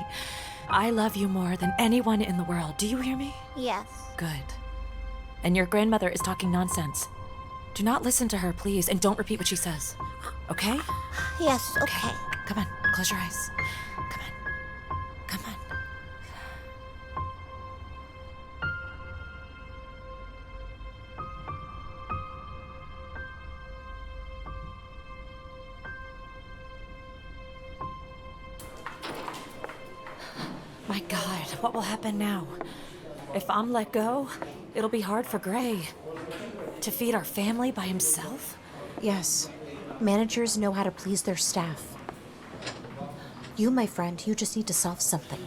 I love you more than anyone in the world. Do you hear me? Yes. Good. And your grandmother is talking nonsense. Do not listen to her, please, and don't repeat what she says. Okay? Yes, okay. Come on, close your eyes. Come on. Come on. My God, what will happen now? If I'm let go, it'll be hard for Gray. To feed our family by himself? Yes. Managers know how to please their staff. You, my friend, you just need to solve something.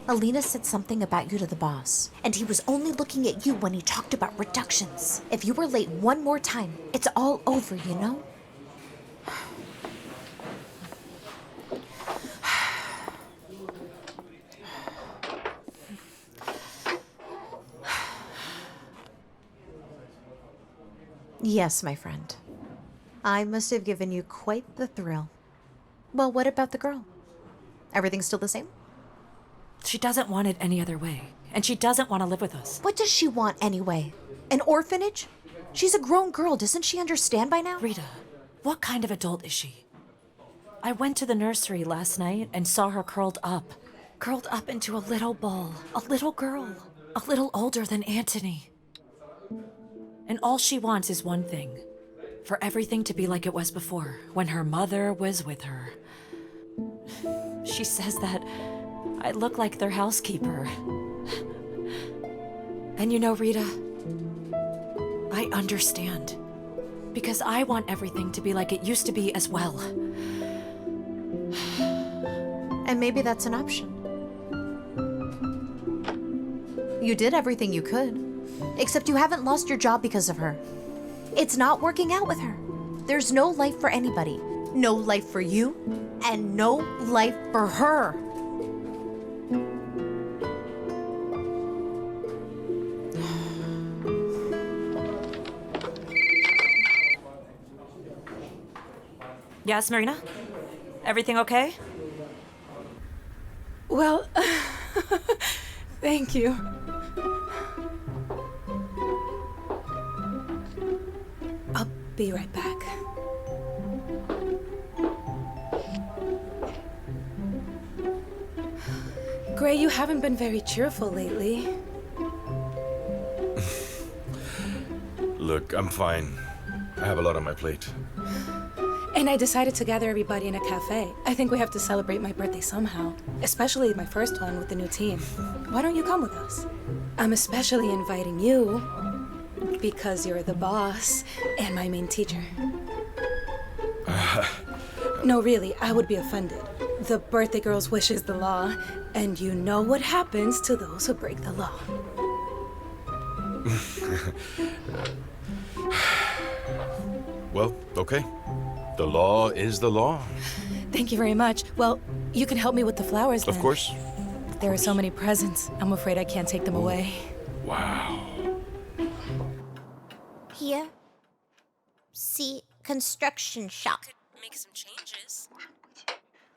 Alina said something about you to the boss, and he was only looking at you when he talked about reductions. If you were late one more time, it's all over, you know? Yes, my friend. I must have given you quite the thrill. Well, what about the girl? Everything still the same? She doesn't want it any other way, and she doesn't want to live with us. What does she want anyway? An orphanage? She's a grown girl. Doesn't she understand by now? Rita, what kind of adult is she? I went to the nursery last night and saw her curled up, curled up into a little ball, a little girl, a little older than Antony. And all she wants is one thing, for everything to be like it was before, when her mother was with her. She says that I look like their housekeeper. And you know, Rita, I understand. Because I want everything to be like it used to be as well. And maybe that's an option. You did everything you could. Except you haven't lost your job because of her. It's not working out with her. There's no life for anybody. No life for you, and no life for her. Yes, Marina? Everything okay? Well, thank you. I'll be right back. Gray, you haven't been very cheerful lately. Look, I'm fine. I have a lot on my plate. And I decided to gather everybody in a cafe. I think we have to celebrate my birthday somehow, especially my first one with the new team. Why don't you come with us? I'm especially inviting you because you're the boss and my main teacher. No, really, I would be offended. The birthday girl's wish is the law, and you know what happens to those who break the law. Well, okay. The law is the law. Thank you very much. Well, you can help me with the flowers then. Of course. There are so many presents. I'm afraid I can't take them away. Wow. Here. See, construction shop. Make some changes.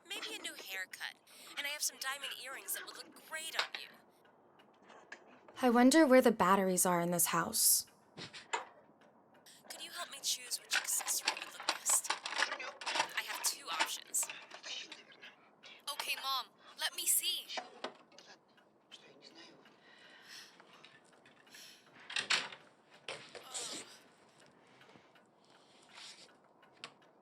Maybe a new haircut. And I have some diamond earrings that would look great on you. I wonder where the batteries are in this house. Could you help me choose which accessory would look best? I have two options. Okay, Mom, let me see.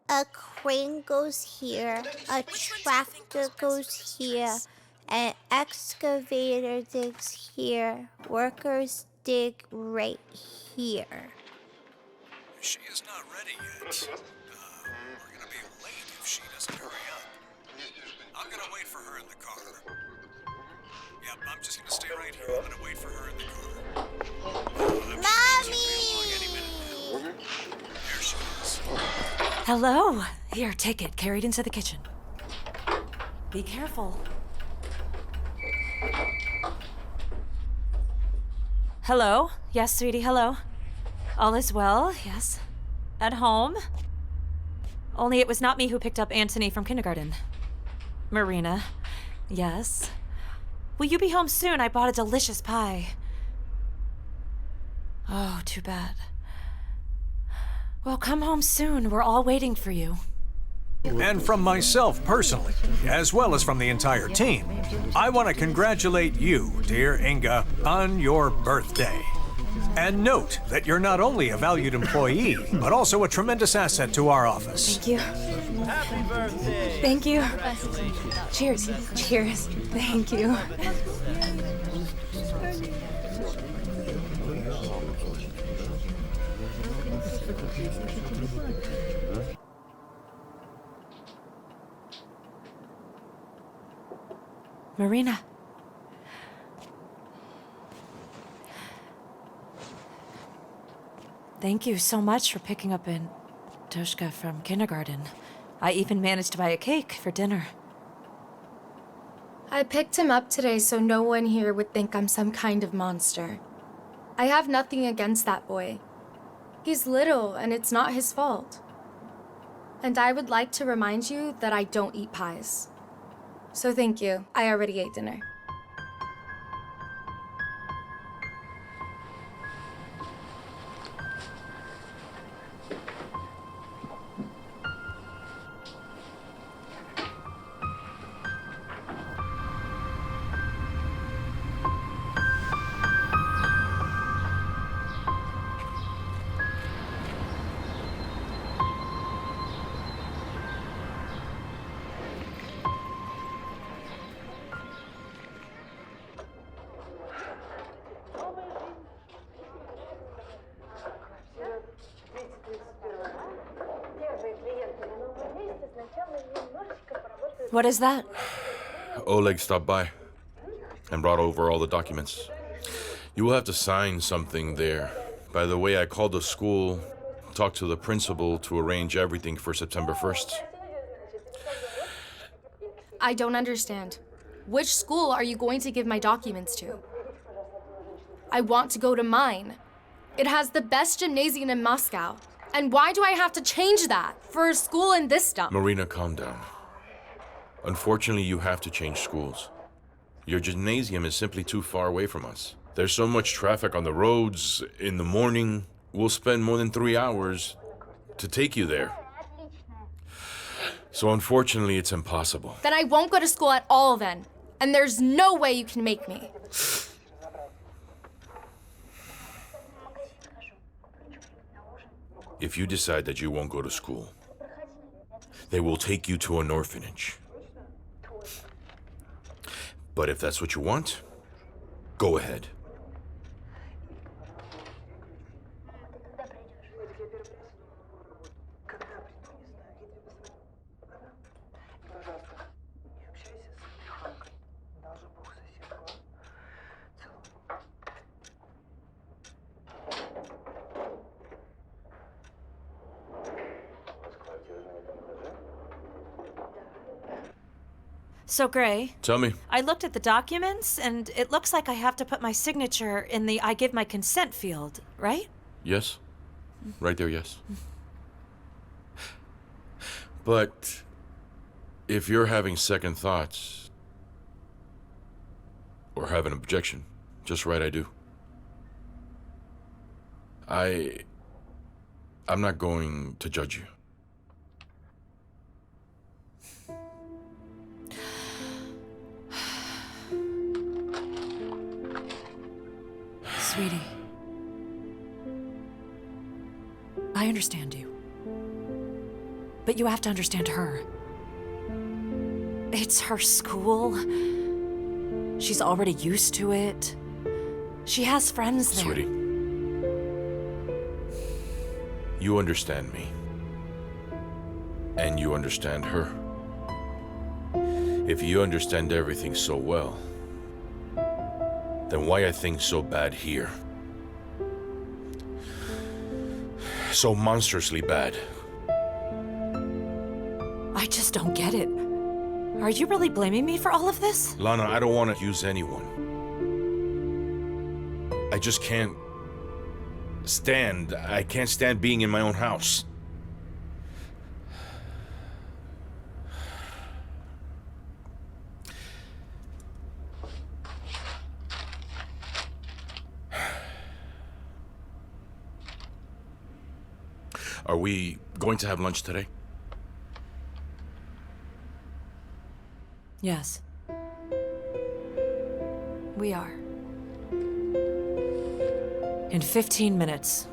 A crane goes here, a tractor goes here, an excavator digs here, workers dig right here. She is not ready yet. We're gonna be late if she doesn't hurry up. I'm gonna wait for her in the car. Yep, I'm just gonna stay right here. I'm gonna wait for her in the car. Mommy! There she is. Hello. Here, take it. Carried into the kitchen. Be careful. Hello? Yes, sweetie, hello. All is well, yes. At home? Only it was not me who picked up Antony from kindergarten. Marina. Yes. Will you be home soon? I bought a delicious pie. Oh, too bad. Well, come home soon. We're all waiting for you. And from myself personally, as well as from the entire team, I want to congratulate you, dear Inga, on your birthday. And note that you're not only a valued employee, but also a tremendous asset to our office. Thank you. Happy birthday! Thank you. Cheers. Cheers. Thank you. Marina. Thank you so much for picking up Toshka from kindergarten. I even managed to buy a cake for dinner. I picked him up today so no one here would think I'm some kind of monster. I have nothing against that boy. He's little and it's not his fault. And I would like to remind you that I don't eat pies. So thank you. I already ate dinner. What is that? Oleg stopped by and brought over all the documents. You will have to sign something there. By the way, I called the school, talked to the principal to arrange everything for September 1st. I don't understand. Which school are you going to give my documents to? I want to go to mine. It has the best gymnasium in Moscow. And why do I have to change that for a school in this dump? Marina, calm down. Unfortunately, you have to change schools. Your gymnasium is simply too far away from us. There's so much traffic on the roads. In the morning, we'll spend more than 3 hours to take you there. So unfortunately, it's impossible. Then I won't go to school at all then. And there's no way you can make me. If you decide that you won't go to school, they will take you to an orphanage. But if that's what you want, go ahead. So, Gray, Tell me. I looked at the documents, and it looks like I have to put my signature in the I give my consent field, right? Yes. Right there, yes. But if you're having second thoughts or have an objection, just write I do. I'm not going to judge you. Sweetie, I understand you. But you have to understand her. It's her school. She's already used to it. She has friends there. Sweetie, you understand me. And you understand her. If you understand everything so well, then why are things so bad here? So monstrously bad. I just don't get it. Are you really blaming me for all of this? Lana, I don't want to accuse anyone. I just can't stand. I can't stand being in my own house. Are we going to have lunch today? Yes. We are. In 15 minutes.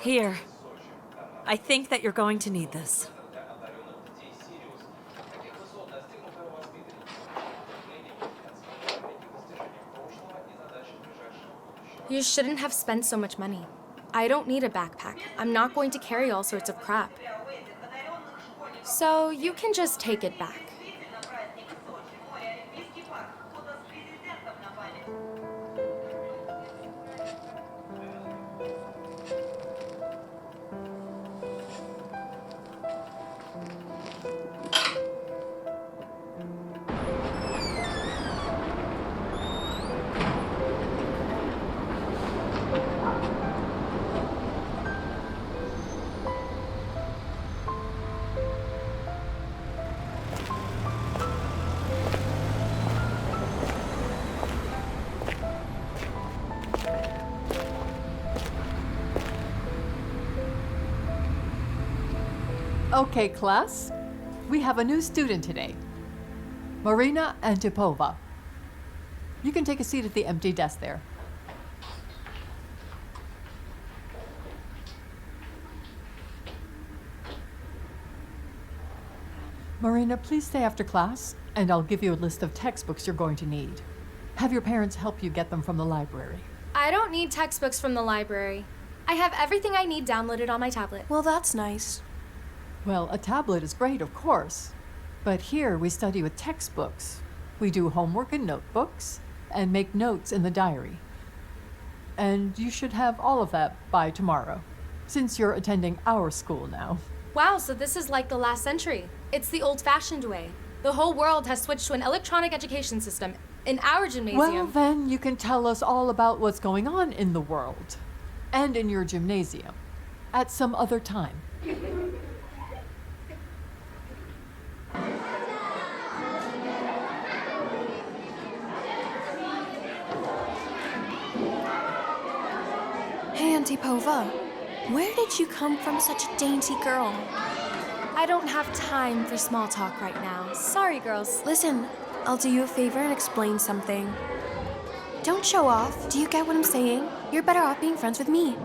Here. I think that you're going to need this. You shouldn't have spent so much money. I don't need a backpack. I'm not going to carry all sorts of crap. So you can just take it back. Okay, class. We have a new student today. Marina Antipova. You can take a seat at the empty desk there. Marina, please stay after class, and I'll give you a list of textbooks you're going to need. Have your parents help you get them from the library. I don't need textbooks from the library. I have everything I need downloaded on my tablet. Well, that's nice. Well, a tablet is great, of course. But here we study with textbooks. We do homework in notebooks and make notes in the diary. And you should have all of that by tomorrow, since you're attending our school now. Wow, so this is like the last century. It's the old-fashioned way. The whole world has switched to an electronic education system. In our gymnasium... Well, then you can tell us all about what's going on in the world and in your gymnasium at some other time. Hey, Antipova. Where did you come from, such a dainty girl? I don't have time for small talk right now. Sorry, girls. Listen, I'll do you a favor and explain something. Don't show off. Do you get what I'm saying? You're better off being friends with me.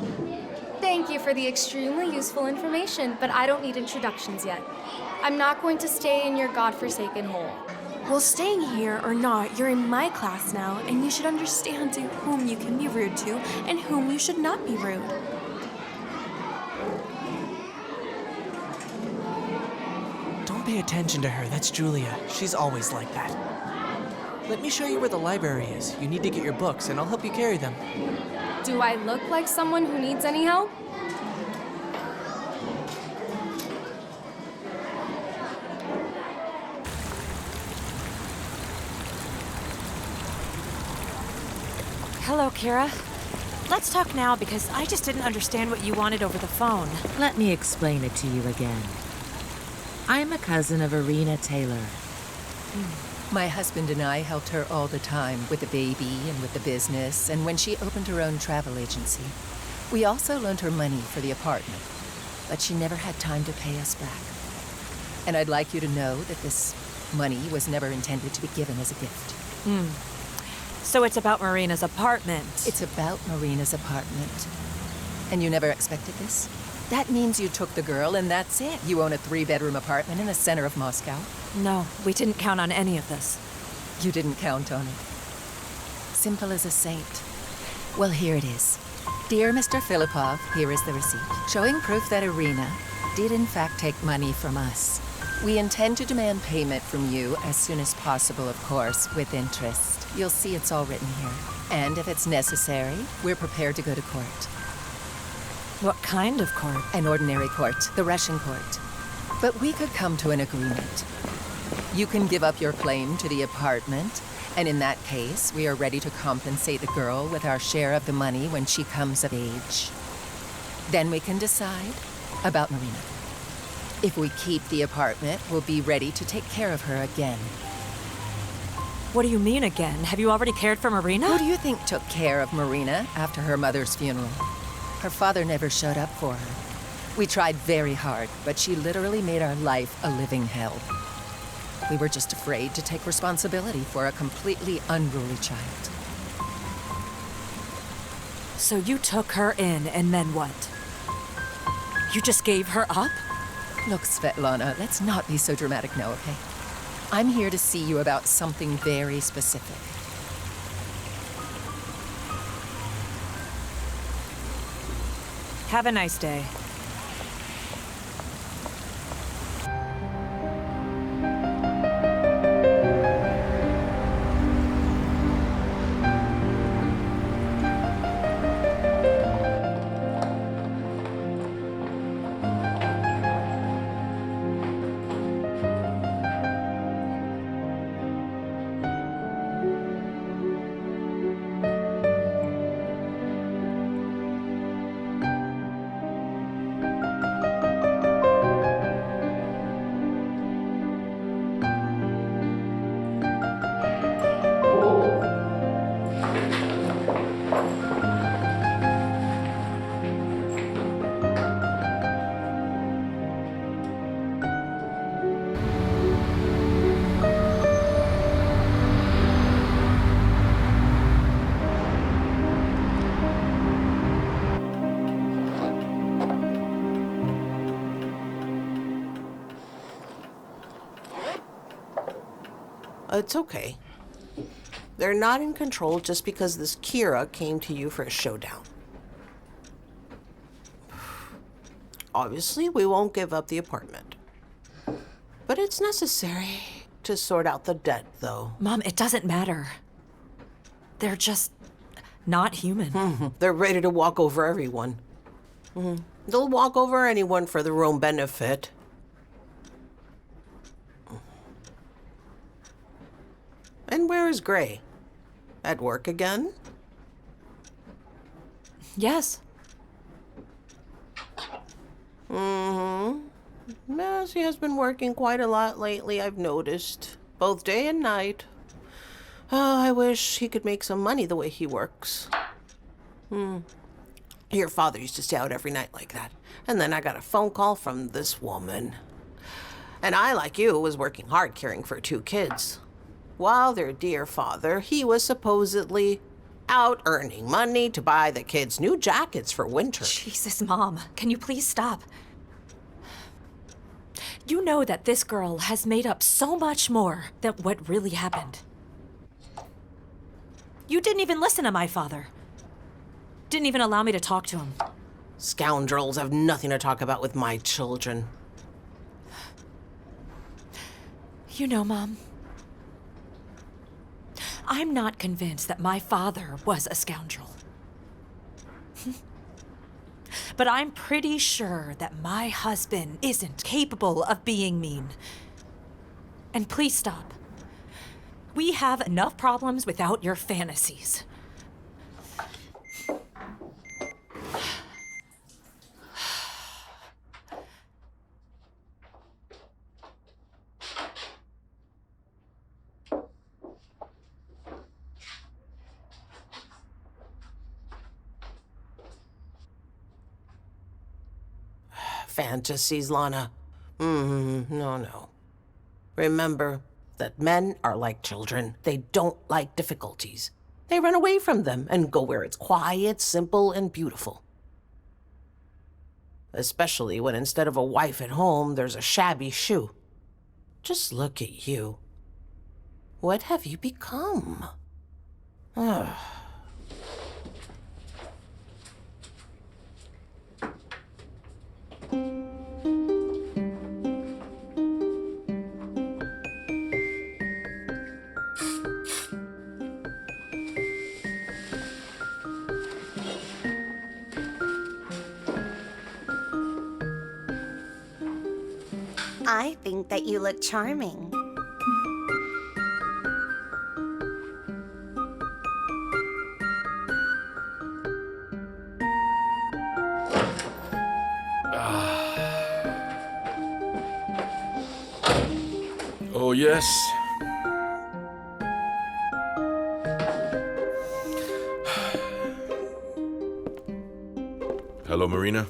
Thank you for the extremely useful information, but I don't need introductions yet. I'm not going to stay in your godforsaken hole. Well, staying here or not, you're in my class now, and you should understand to whom you can be rude to and whom you should not be rude. Don't pay attention to her. That's Julia. She's always like that. Let me show you where the library is. You need to get your books, and I'll help you carry them. Do I look like someone who needs any help? Hello, Kira. Let's talk now because I just didn't understand what you wanted over the phone. Let me explain it to you again. I'm a cousin of Marina Taylor. My husband and I helped her all the time with the baby and with the business, and when she opened her own travel agency. We also loaned her money for the apartment, but she never had time to pay us back. And I'd like you to know that this money was never intended to be given as a gift. So it's about Marina's apartment. It's about Marina's apartment. And you never expected this? That means you took the girl and that's it. You own a 3-bedroom apartment in the center of Moscow. No, we didn't count on any of this. You didn't count on it. Simple as a saint. Well, here it is. Dear Mr. Filipov, here is the receipt, showing proof that Irina did in fact take money from us. We intend to demand payment from you as soon as possible, of course, with interest. You'll see it's all written here. And if it's necessary, we're prepared to go to court. What kind of court? An ordinary court, the Russian court. But we could come to an agreement. You can give up your claim to the apartment, and in that case, we are ready to compensate the girl with our share of the money when she comes of age. Then we can decide about Marina. If we keep the apartment, we'll be ready to take care of her again. What do you mean again? Have you already cared for Marina? Who do you think took care of Marina after her mother's funeral? Her father never showed up for her. We tried very hard, but she literally made our life a living hell. We were just afraid to take responsibility for a completely unruly child. So you took her in, and then what? You just gave her up? Look, Svetlana, let's not be so dramatic now, okay? I'm here to see you about something very specific. Have a nice day. It's okay. They're not in control just because this Kira came to you for a showdown. Obviously, we won't give up the apartment. But it's necessary to sort out the debt, though. Mom, it doesn't matter. They're just not human. They're ready to walk over everyone. They'll walk over anyone for their own benefit. And where is Gray? At work again? Yes. Yes, he has been working quite a lot lately, I've noticed. Both day and night. Oh, I wish he could make some money the way he works. Your father used to stay out every night like that. And then I got a phone call from this woman. And I, like you, was working hard caring for 2 kids. While their dear father, he was supposedly out earning money to buy the kids new jackets for winter. Jesus, Mom, can you please stop? You know that this girl has made up so much more than what really happened. You didn't even listen to my father. Didn't even allow me to talk to him. Scoundrels have nothing to talk about with my children. You know, Mom, I'm not convinced that my father was a scoundrel. But I'm pretty sure that my husband isn't capable of being mean. And please stop. We have enough problems without your fantasies. Fantasies, Lana. No. Remember that men are like children. They don't like difficulties. They run away from them and go where it's quiet, simple, and beautiful. Especially when instead of a wife at home, there's a shabby shoe. Just look at you. What have you become? I think that you look charming. Oh, yes. Hello, Marina.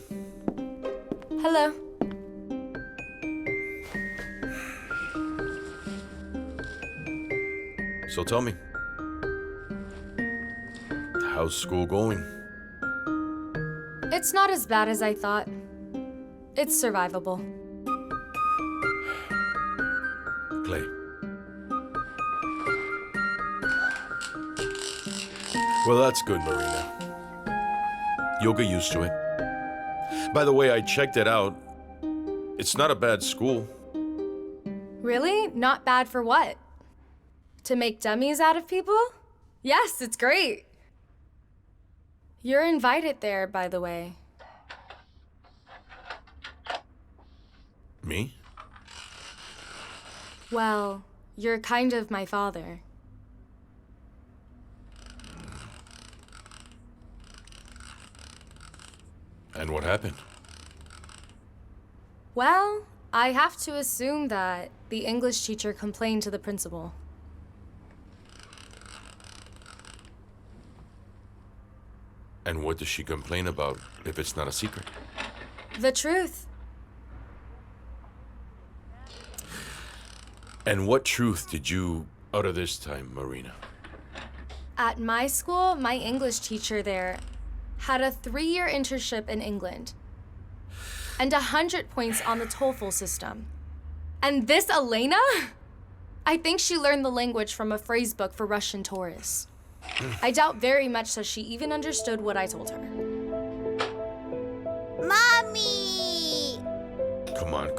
Hello. So tell me, how's school going? It's not as bad as I thought. It's survivable. Clay. Well, that's good, Marina. You'll get used to it. By the way, I checked it out. It's not a bad school. Really? Not bad for what? To make dummies out of people? Yes, it's great. You're invited there, by the way. Me? Well, you're kind of my father. And what happened? Well, I have to assume that the English teacher complained to the principal. And what does she complain about if it's not a secret? The truth. And what truth did you utter this time, Marina? At my school, my English teacher there had a 3-year internship in England and 100 points on the TOEFL system. And this Elena? I think she learned the language from a phrase book for Russian tourists. I doubt very much that she even understood what I told her. Mommy! Come on.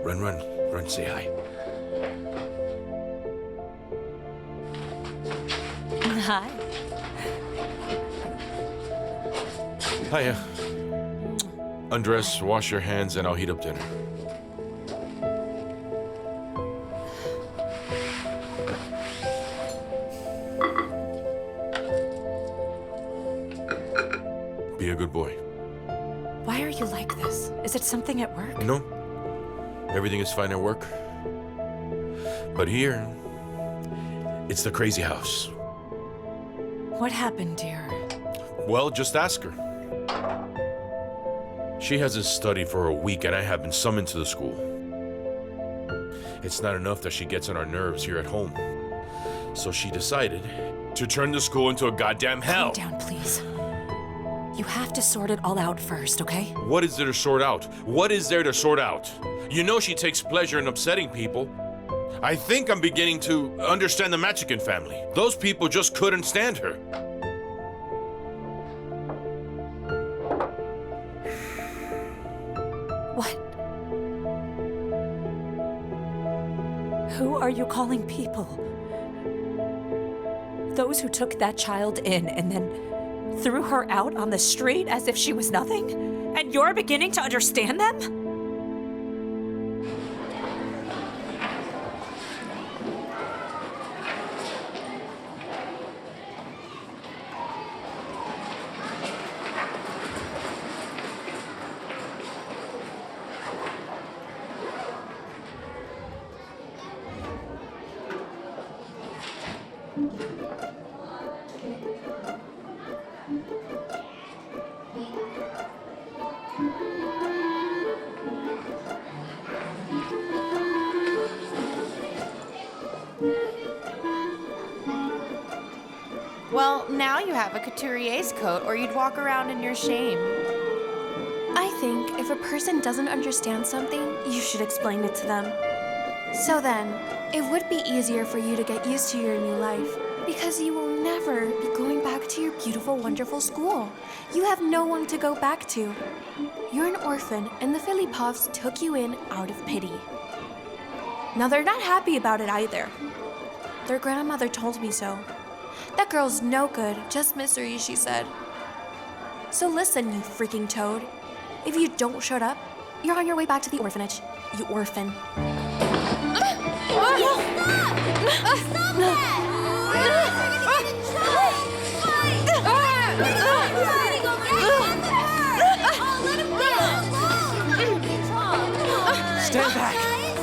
Run, say hi. Hi. Hiya. Undress, wash your hands, and I'll heat up dinner. Be a good boy. Why are you like this? Is it something at work? No. Everything is fine at work. But here, it's the crazy house. What happened, dear? Well, just ask her. She hasn't studied for a week, and I have been summoned to the school. It's not enough that she gets on our nerves here at home. So she decided to turn the school into a goddamn hell. Calm down, please. You have to sort it all out first, okay? What is there to sort out? What is there to sort out? You know she takes pleasure in upsetting people. I think I'm beginning to understand the Machikin family. Those people just couldn't stand her. What? Who are you calling people? Those who took that child in and then threw her out on the street as if she was nothing? And you're beginning to understand them? Well, now you have a couturier's coat, or you'd walk around in your shame. I think if a person doesn't understand something, you should explain it to them. So then, it would be easier for you to get used to your new life, because you will never be going back to your beautiful, wonderful school. You have no one to go back to. You're an orphan, and the Filipovs took you in out of pity. Now, they're not happy about it either. Their grandmother told me so. That girl's no good, just misery, she said. So listen, you freaking toad. If you don't shut up, you're on your way back to the orphanage, you orphan. Stand back!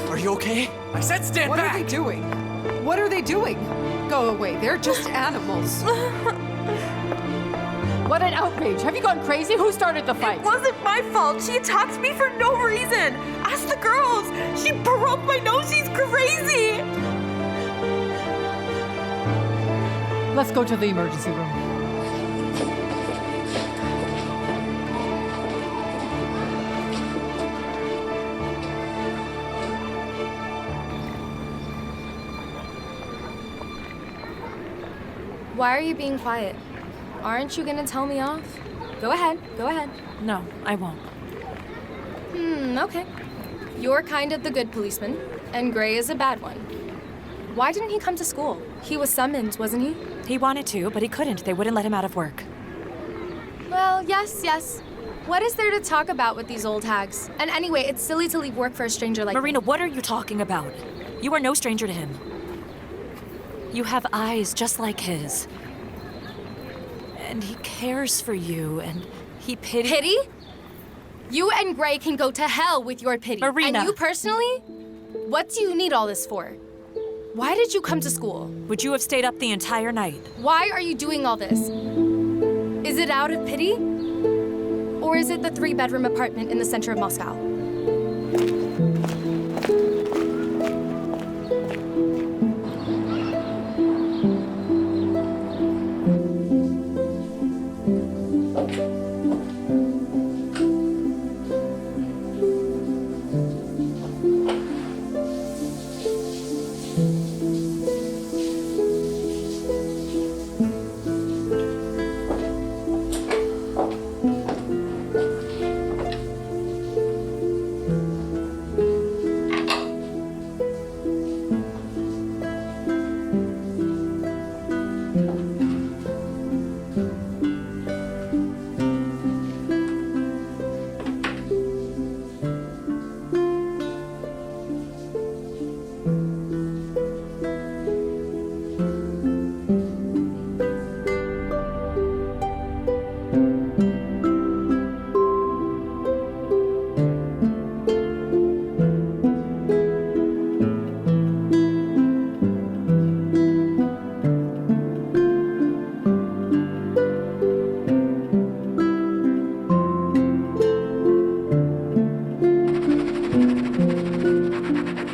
Are you okay? I said stand back! What are they doing? What are they doing? Go away, they're just animals. What an outrage! Have you gone crazy? Who started the fight? It wasn't my fault. She attacked me for no reason. Ask the girls. She broke my nose. She's crazy. Let's go to the emergency room. Why are you being quiet? Aren't you gonna tell me off? Go ahead, go ahead. No, I won't. Okay. You're kind of the good policeman, and Gray is a bad one. Why didn't he come to school? He was summoned, wasn't he? He wanted to, but he couldn't. They wouldn't let him out of work. Well, yes. What is there to talk about with these old hags? And anyway, it's silly to leave work for a stranger like Marina, me. what are you talking about? You are no stranger to him. You have eyes just like his. And he cares for you, and he pities... Pity? You and Gray can go to hell with your pity. Marina! And you personally? What do you need all this for? Why did you come to school? Would you have stayed up the entire night? Why are you doing all this? Is it out of pity? Or is it the 3-bedroom apartment in the center of Moscow?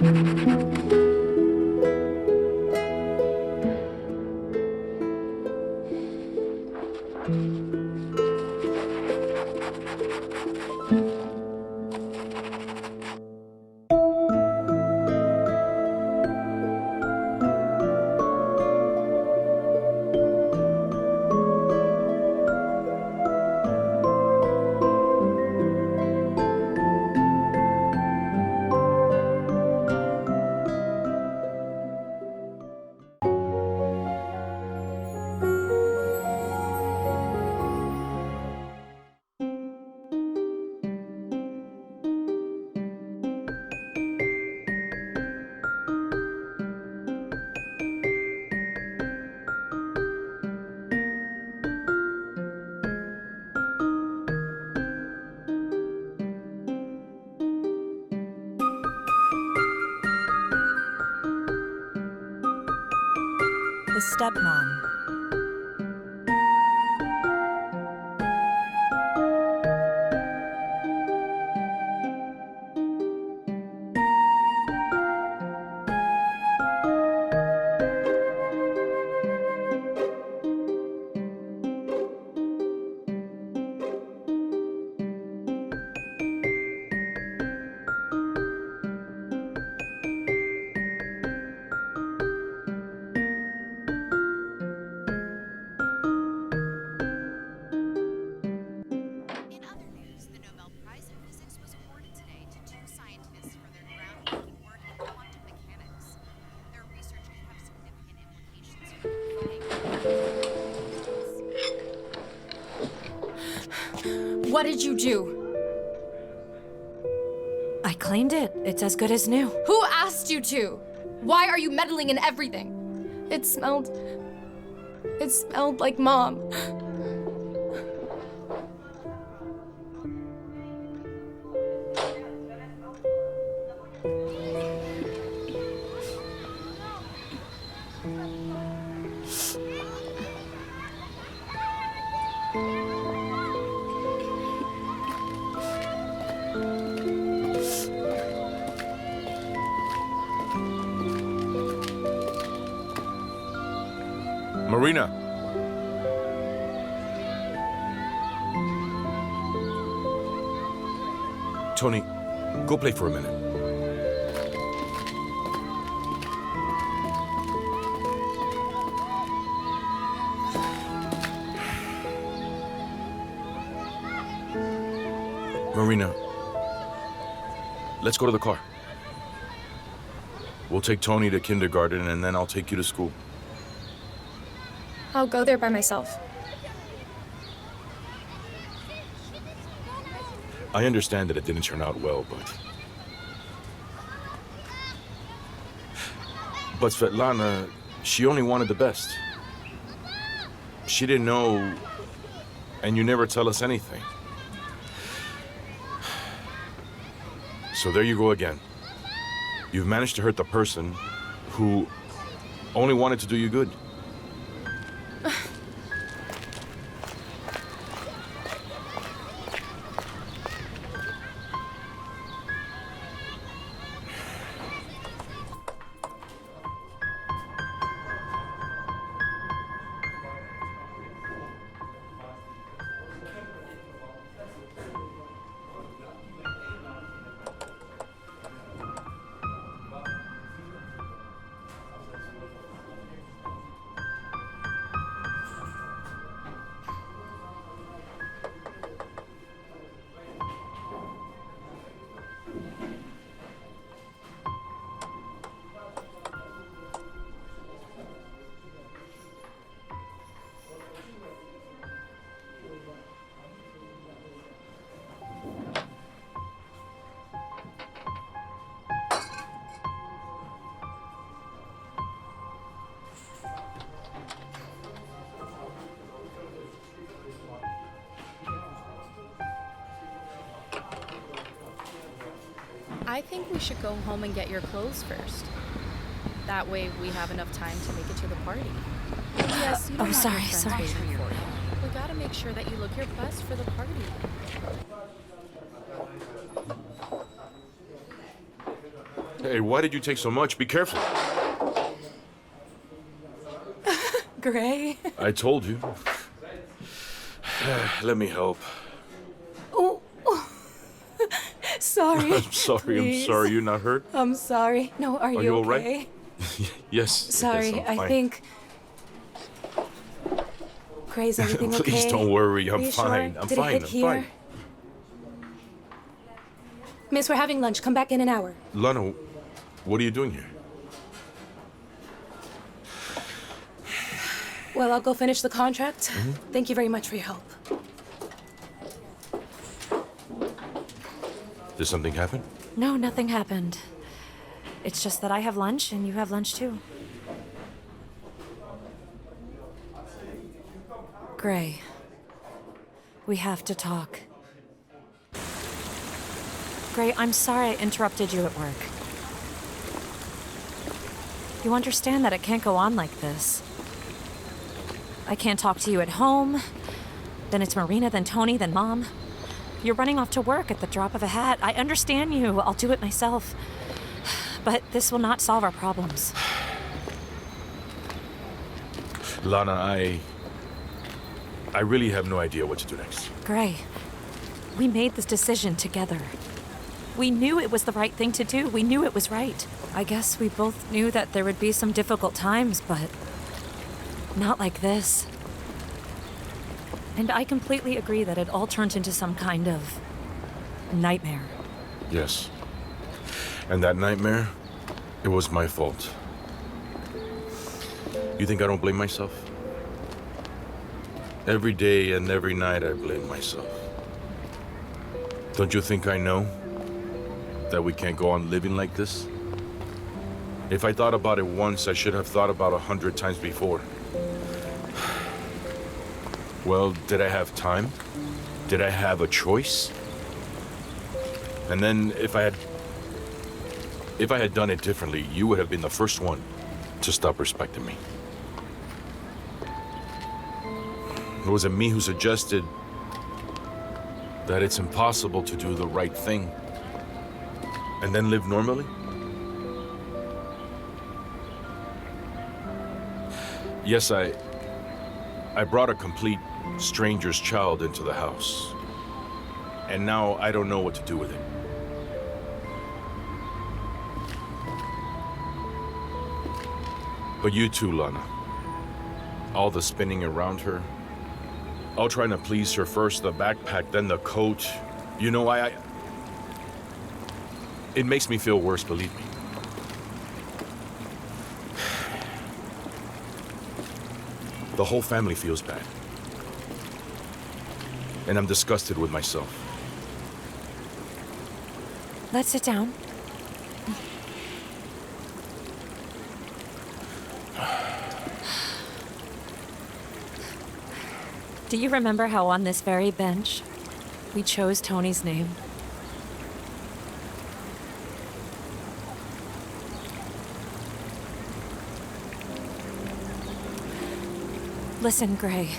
The stepmom. What did you do? I cleaned it. It's as good as new. Who asked you to? Why are you meddling in everything? It smelled like Mom. Marina. Tony, go play for a minute. Marina, let's go to the car. We'll take Tony to kindergarten and then I'll take you to school. I'll go there by myself. I understand that it didn't turn out well, but Svetlana, she only wanted the best. She didn't know, and you never tell us anything. So there you go again. You've managed to hurt the person who only wanted to do you good. I think we should go home and get your clothes first. That way we have enough time to make it to the party. Yes, you don't want sorry, your friends sorry. waiting for you. We gotta make sure that you look your best for the party. Hey, why did you take so much? Be careful. Gray. I told you. Let me help. Oh. Sorry. I'm sorry. Please. I'm sorry. You're not hurt? I'm sorry. No, are you all okay? right? Yes. Sorry, yes, I'm I fine. think. Gray, is everything okay? Please don't worry. Are I'm you fine. Sure? I'm Did fine. It hit I'm here? fine. Miss, we're having lunch. Come back in an hour. Lana, what are you doing here? Well, I'll go finish the contract. Thank you very much for your help. Did something happen? No, nothing happened. It's just that I have lunch and you have lunch too. Gray, we have to talk. Gray, I'm sorry I interrupted you at work. You understand that it can't go on like this. I can't talk to you at home. Then it's Marina, then Tony, then Mom. You're running off to work at the drop of a hat. I understand you. I'll do it myself. But this will not solve our problems. Lana, I really have no idea what to do next. Gray, we made this decision together. We knew it was the right thing to do. We knew it was right. I guess we both knew that there would be some difficult times, but not like this. And I completely agree that it all turned into some kind of nightmare. Yes. And that nightmare, it was my fault. You think I don't blame myself? Every day and every night I blame myself. Don't you think I know that we can't go on living like this? If I thought about it once, I should have thought about 100 times before. Well, did I have time? Did I have a choice? And then if I had done it differently, you would have been the first one to stop respecting me. Was it me who suggested that it's impossible to do the right thing and then live normally? Yes, I brought a complete stranger's child into the house. And now I don't know what to do with it. But you too, Lana. All the spinning around her. All trying to please her, first the backpack, then the coat. You know, it makes me feel worse, believe me. The whole family feels bad. And I'm disgusted with myself. Let's sit down. Do you remember how on this very bench, we chose Tony's name? Listen, Gray.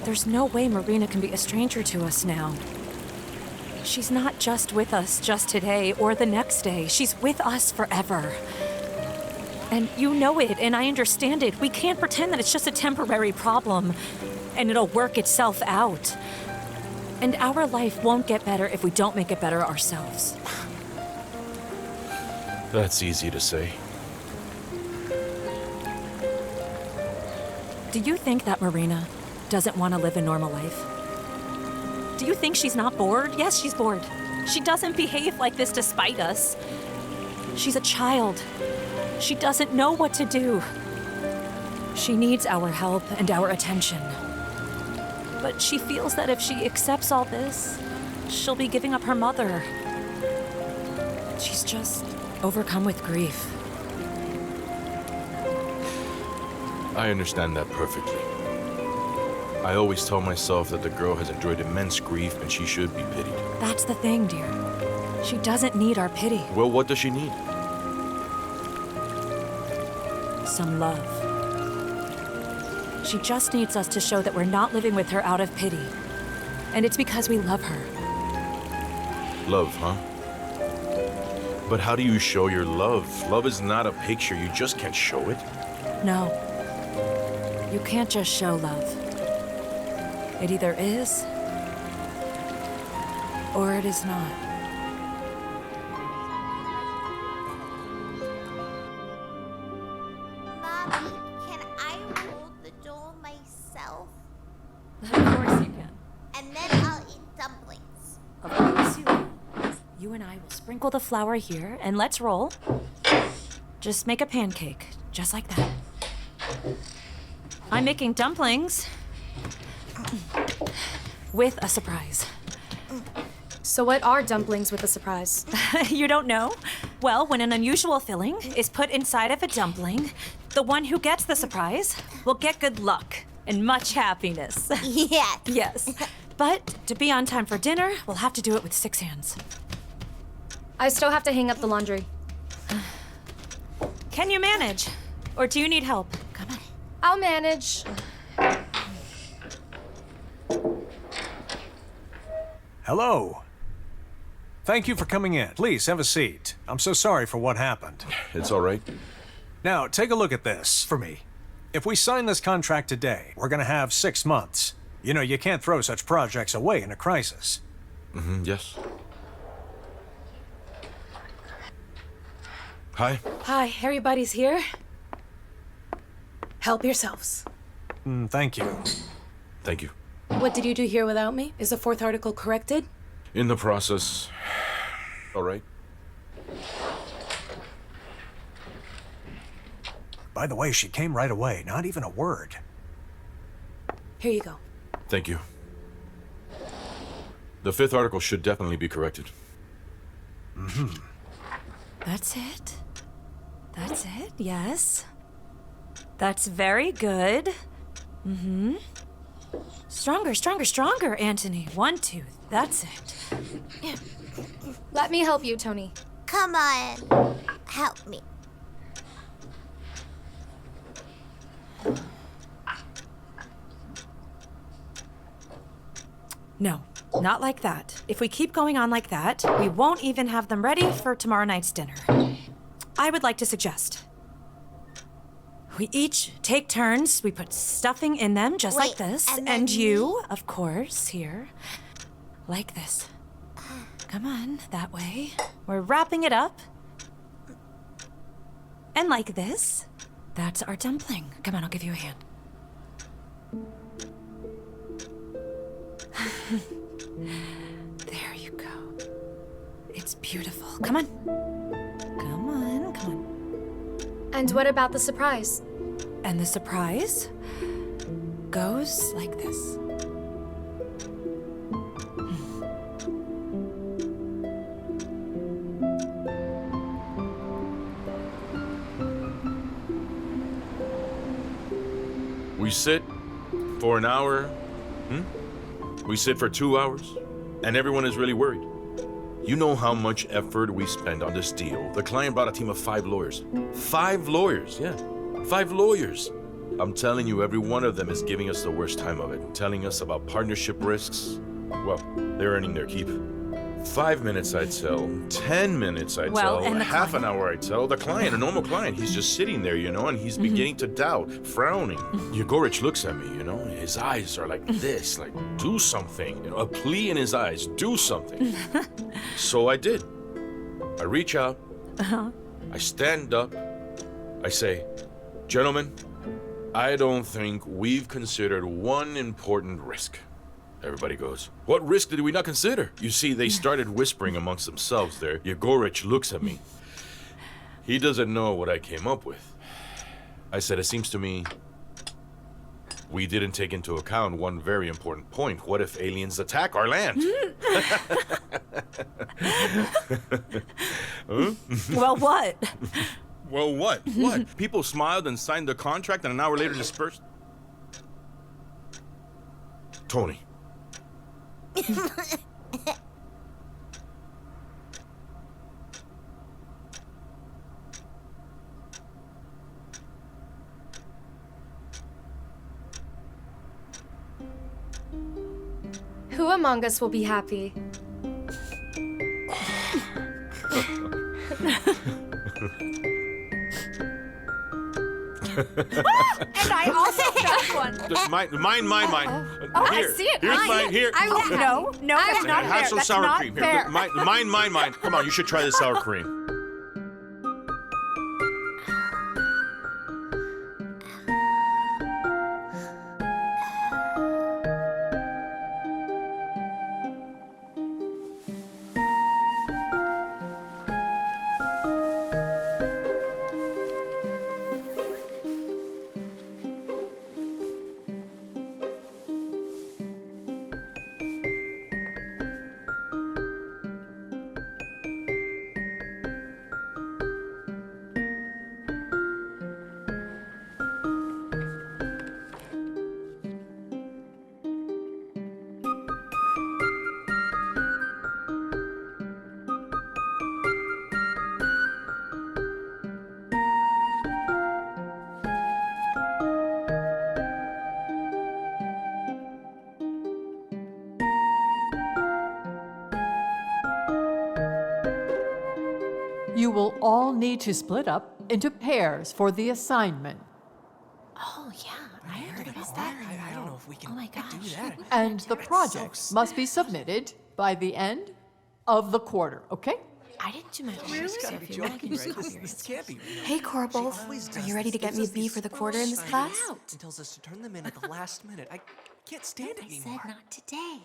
There's no way Marina can be a stranger to us now. She's not just with us just today or the next day. She's with us forever. And you know it, and I understand it. We can't pretend that it's just a temporary problem, and it'll work itself out. And our life won't get better if we don't make it better ourselves. That's easy to say. Do you think that Marina doesn't want to live a normal life? Do you think she's not bored? Yes, she's bored. She doesn't behave like this despite us. She's a child. She doesn't know what to do. She needs our help and our attention. But she feels that if she accepts all this, she'll be giving up her mother. She's just overcome with grief. I understand that perfectly. I always tell myself that the girl has enjoyed immense grief and she should be pitied. That's the thing, dear. She doesn't need our pity. Well, what does she need? Some love. She just needs us to show that we're not living with her out of pity. And it's because we love her. Love, huh? But how do you show your love? Love is not a picture. You just can't show it. No. You can't just show love. It either is, or it is not. Mommy, can I hold the dough myself? Of course you can. And then I'll eat dumplings. Of course you will. You and I will sprinkle the flour here, and let's roll. Just make a pancake, just like that. I'm making dumplings with a surprise. So what are dumplings with a surprise? You don't know? Well, when an unusual filling is put inside of a dumpling, the one who gets the surprise will get good luck and much happiness. Yes. Yes. But to be on time for dinner, we'll have to do it with 6 hands. I still have to hang up the laundry. Can you manage? Or do you need help? Come on. I'll manage. Hello. Thank you for coming in. Please have a seat. I'm so sorry for what happened. It's all right. Now, take a look at this for me. If we sign this contract today, we're going to have 6 months. You know, you can't throw such projects away in a crisis. Yes. Hi. Hi, everybody's here. Help yourselves. Thank you. Thank you. What did you do here without me? Is the 4th article corrected? In the process. All right. By the way, she came right away. Not even a word. Here you go. Thank you. The 5th article should definitely be corrected. That's it. That's it, yes. That's very good. Stronger, stronger, stronger, Anthony. 1, 2, that's it. Let me help you, Tony. Come on. Help me. No, not like that. If we keep going on like that, we won't even have them ready for tomorrow night's dinner. I would like to suggest we each take turns. We put stuffing in them just like this. And you, of course, here. Like this. Come on, that way. We're wrapping it up. And like this. That's our dumpling. Come on, I'll give you a hand. There you go. It's beautiful. Come on. Come on, come on. And what about the surprise? And the surprise goes like this. We sit for an hour. We sit for 2 hours. And everyone is really worried. You know how much effort we spend on this deal. The client brought a team of 5 lawyers. 5 lawyers, yeah. 5 lawyers. I'm telling you, every one of them is giving us the worst time of it. Telling us about partnership risks. Well, they're earning their keep. 5 minutes I'd tell, 10 minutes I'd Well, tell, and the half an client? hour I'd tell. The client, a normal client, he's just sitting there, you know, and he's beginning to doubt, frowning. Yegorich looks at me, you know, his eyes are like this, like, do something. You know, a plea in his eyes, do something. So I did. I reach out, I stand up, I say, gentlemen, I don't think we've considered one important risk. Everybody goes, what risk did we not consider? You see, they started whispering amongst themselves there. Yegorich looks at me. He doesn't know what I came up with. I said, it seems to me we didn't take into account one very important point. What if aliens attack our land? Well, what? Well, what? What? People smiled and signed the contract and an hour later dispersed? Tony. Who among us will be happy? And I also found one. Mine. Oh, Here. I see it. Here's mine. Here. No, that's not fair. Have some That's sour not cream. fair. Here. Mine. Come on, you should try the sour cream. You will all need to split up into pairs for the assignment. Oh, yeah. I heard about that. I don't know if we can do that. And the project must be submitted by the end of the quarter, okay? I didn't do my homework. She's gotta be joking, right? This can't be real. Hey, Corbel. Are you ready to get me a B for the quarter in this class? And tells us to turn them in at the last minute. I can't stand it anymore. Said not today.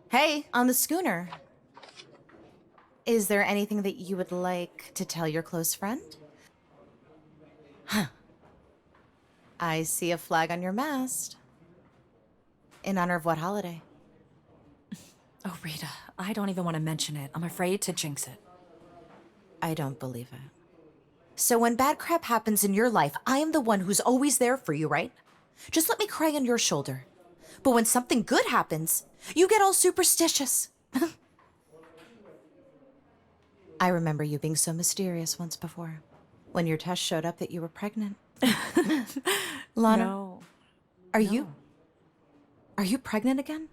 Hey, on the schooner. Is there anything that you would like to tell your close friend? Huh. I see a flag on your mast. In honor of what holiday? Oh, Rita, I don't even want to mention it. I'm afraid to jinx it. I don't believe it. So when bad crap happens in your life, I am the one who's always there for you, right? Just let me cry on your shoulder. But when something good happens, you get all superstitious. I remember you being so mysterious once before, when your test showed up that you were pregnant. Lana, No. Are you pregnant again?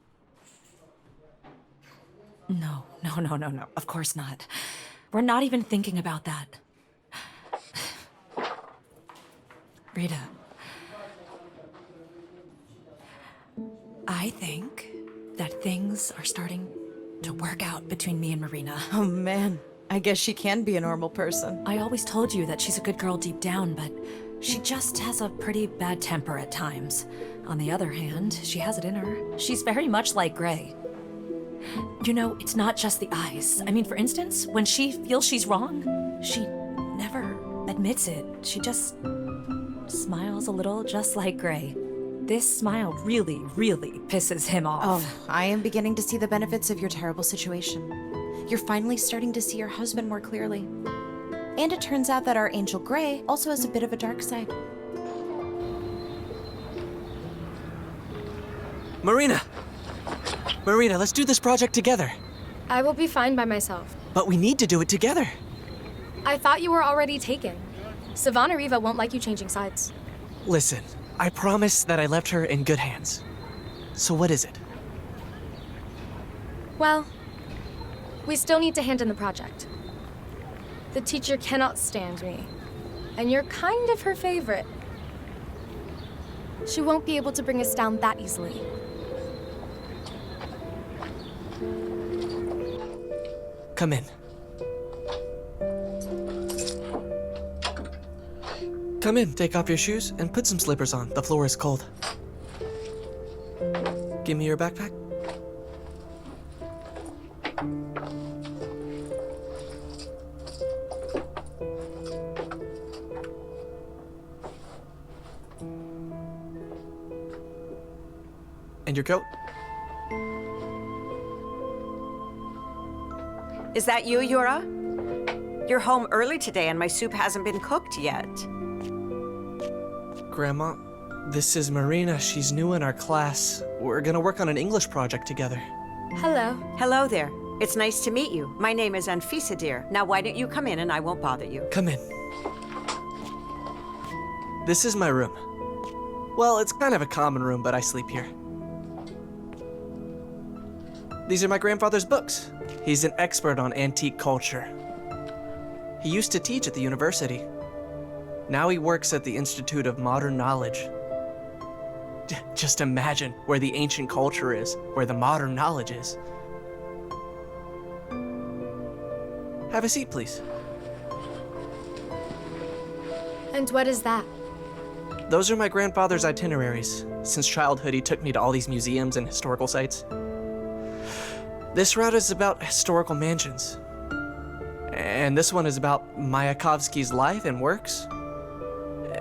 No. Of course not. We're not even thinking about that. Rita, I think that things are starting to work out between me and Marina. Oh man, I guess she can be a normal person. I always told you that she's a good girl deep down, but she just has a pretty bad temper at times. On the other hand, she has it in her. She's very much like Gray. You know, it's not just the eyes. I mean, for instance, when she feels she's wrong, she never admits it. She just smiles a little, just like Gray. This smile really, really pisses him off. Oh, I am beginning to see the benefits of your terrible situation. You're finally starting to see your husband more clearly. And it turns out that our angel Gray also has a bit of a dark side. Marina, let's do this project together. I will be fine by myself. But we need to do it together. I thought you were already taken. Savannah Riva won't like you changing sides. Listen, I promise that I left her in good hands. So what is it? Well, we still need to hand in the project. The teacher cannot stand me, and you're kind of her favorite. She won't be able to bring us down that easily. Come in. Come in, take off your shoes, and put some slippers on. The floor is cold. Give me your backpack. And your coat. Is that you, Yura? You're home early today and my soup hasn't been cooked yet. Grandma, this is Marina. She's new in our class. We're gonna work on an English project together. Hello. Hello there. It's nice to meet you. My name is Anfisa, dear. Now why don't you come in and I won't bother you. Come in. This is my room. Well, it's kind of a common room, but I sleep here. These are my grandfather's books. He's an expert on antique culture. He used to teach at the university. Now he works at the Institute of Modern Knowledge. Just imagine where the ancient culture is, where the modern knowledge is. Have a seat, please. And what is that? Those are my grandfather's itineraries. Since childhood, he took me to all these museums and historical sites. This route is about historical mansions. And this one is about Mayakovsky's life and works.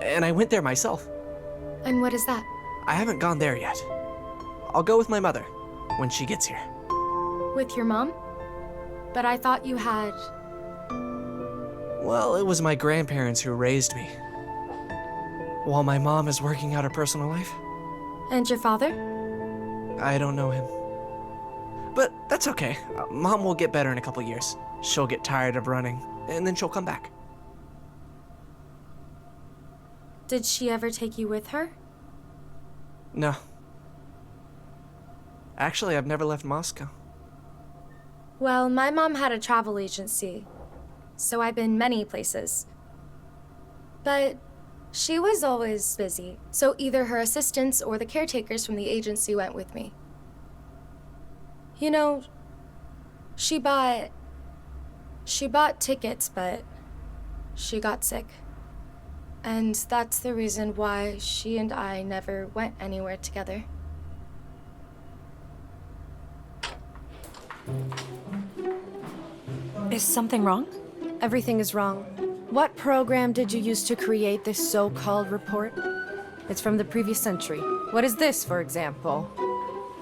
And I went there myself. And what is that? I haven't gone there yet. I'll go with my mother when she gets here. With your mom? But I thought you had... Well, it was my grandparents who raised me, while my mom is working out her personal life. And your father? I don't know him. But that's okay. Mom will get better in a couple years. She'll get tired of running, and then she'll come back. Did she ever take you with her? No. Actually, I've never left Moscow. Well, my mom had a travel agency, so I've been many places. But she was always busy, so either her assistants or the caretakers from the agency went with me. You know, she bought tickets, but she got sick. And that's the reason why she and I never went anywhere together. Is something wrong? Everything is wrong. What program did you use to create this so-called report? It's from the previous century. What is this, for example?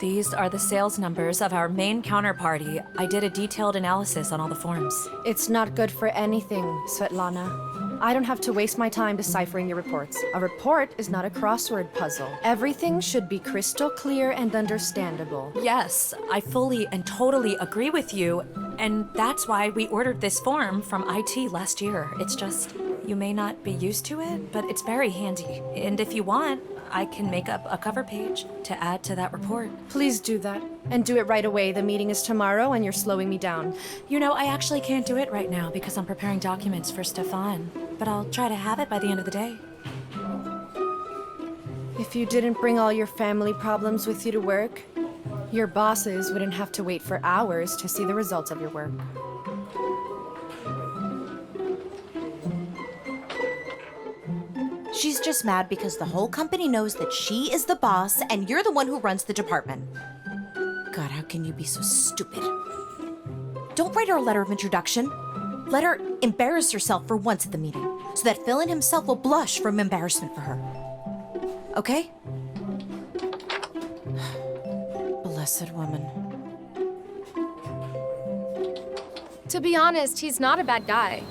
These are the sales numbers of our main counterparty. I did a detailed analysis on all the forms. It's not good for anything, Svetlana. I don't have to waste my time deciphering your reports. A report is not a crossword puzzle. Everything should be crystal clear and understandable. Yes, I fully and totally agree with you, and that's why we ordered this form from IT last year. It's just, you may not be used to it, but it's very handy. And if you want, I can make up a cover page to add to that report. Please do that. And do it right away. The meeting is tomorrow and you're slowing me down. You know, I actually can't do it right now because I'm preparing documents for Stefan. But I'll try to have it by the end of the day. If you didn't bring all your family problems with you to work, your bosses wouldn't have to wait for hours to see the results of your work. She's just mad because the whole company knows that she is the boss and you're the one who runs the department. God, how can you be so stupid? Don't write her a letter of introduction. Let her embarrass herself for once at the meeting, so that Philin himself will blush from embarrassment for her. Okay? Blessed woman. To be honest, he's not a bad guy.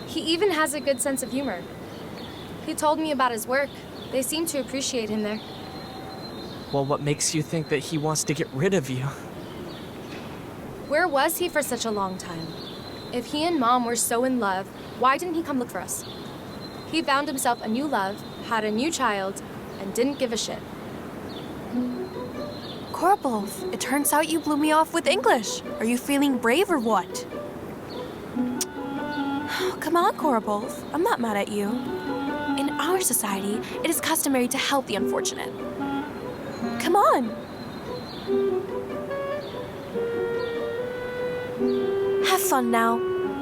He even has a good sense of humor. He told me about his work. They seem to appreciate him there. Well, what makes you think that he wants to get rid of you? Where was he for such a long time? If he and Mom were so in love, why didn't he come look for us? He found himself a new love, had a new child, and didn't give a shit. Korpov, it turns out you blew me off with English. Are you feeling brave or what? Come on, Korpov. I'm not mad at you. In our society, it is customary to help the unfortunate. Come on. Have fun now,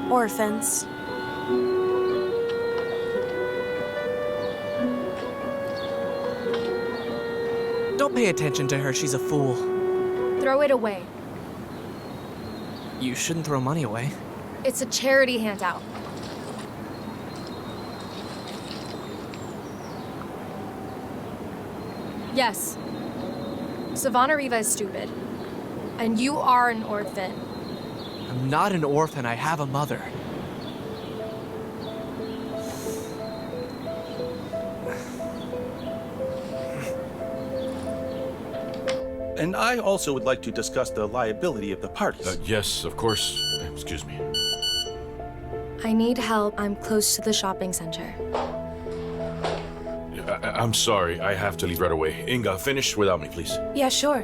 orphans. Don't pay attention to her, she's a fool. Throw it away. You shouldn't throw money away. It's a charity handout. Yes. Savannah Riva is stupid. And you are an orphan. I'm not an orphan, I have a mother. And I also would like to discuss the liability of the parties. Yes, of course. Excuse me. I need help. I'm close to the shopping center. I'm sorry, I have to leave right away. Inga, finish without me, please. Yeah, sure.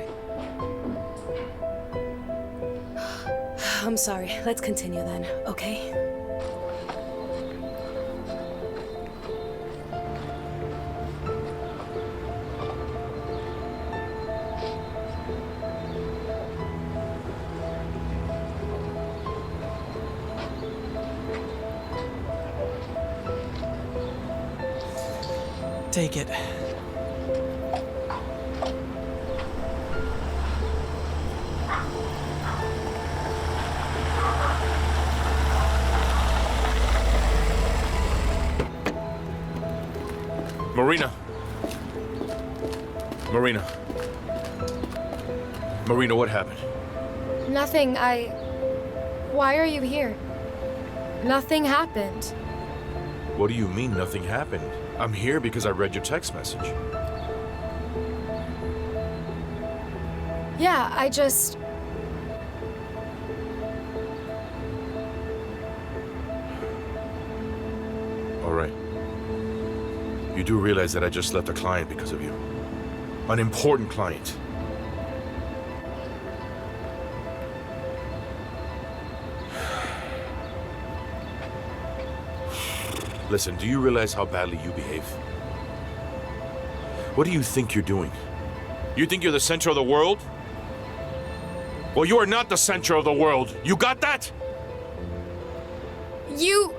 I'm sorry. Let's continue then, okay? Take it. Marina. Marina. Marina, what happened? Nothing, Why are you here? Nothing happened. What do you mean nothing happened? I'm here because I read your text message. Yeah, I just... All right. You do realize that I just left a client because of you. An important client. Listen, do you realize how badly you behave? What do you think you're doing? You think you're the center of the world? Well, you are not the center of the world. You got that? You...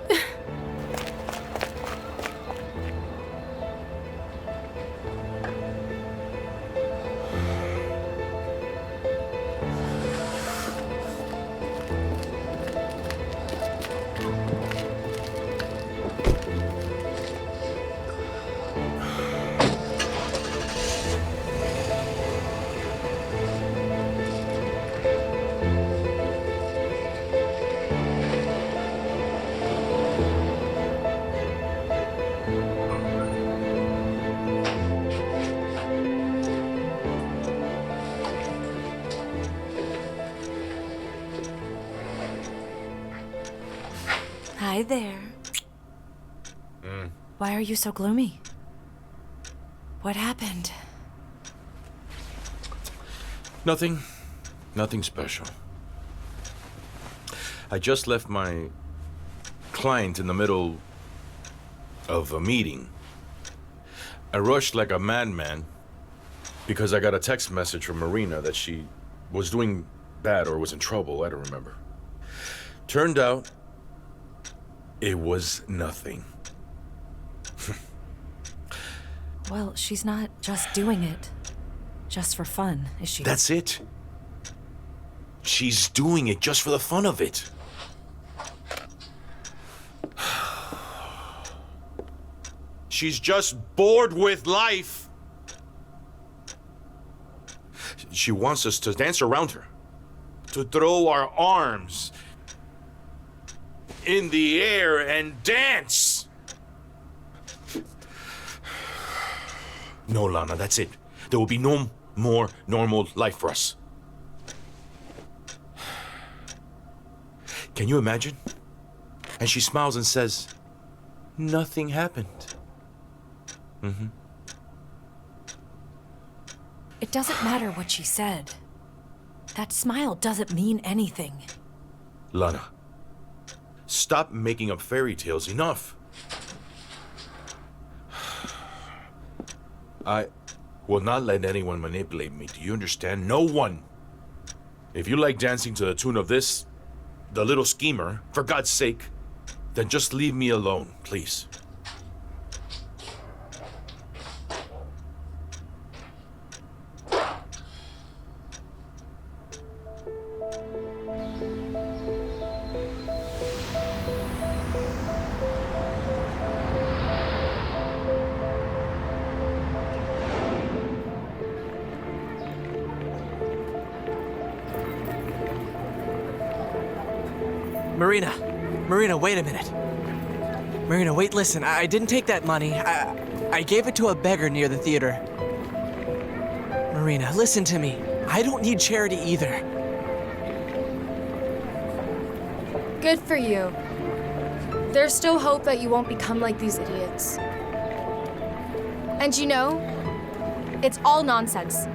Hi there. Why are you so gloomy? What happened? Nothing. Nothing special. I just left my client in the middle of a meeting. I rushed like a madman because I got a text message from Marina that she was doing bad or was in trouble. I don't remember. Turned out it was nothing. Well, she's not just doing it just for fun, is she? That's it. She's doing it just for the fun of it. She's just bored with life. She wants us to dance around her, to throw our arms in the air and dance. No, Lana, that's it. There will be no more normal life for us. Can you imagine? And she smiles and says, nothing happened. It doesn't matter what she said. That smile doesn't mean anything. Lana, stop making up fairy tales. Enough. I will not let anyone manipulate me. Do you understand? No one. If you like dancing to the tune of this, the little schemer, for God's sake, then just leave me alone, please. Marina, wait a minute. Marina, wait, listen. I didn't take that money. I gave it to a beggar near the theater. Marina, listen to me. I don't need charity either. Good for you. There's still hope that you won't become like these idiots. And you know, it's all nonsense.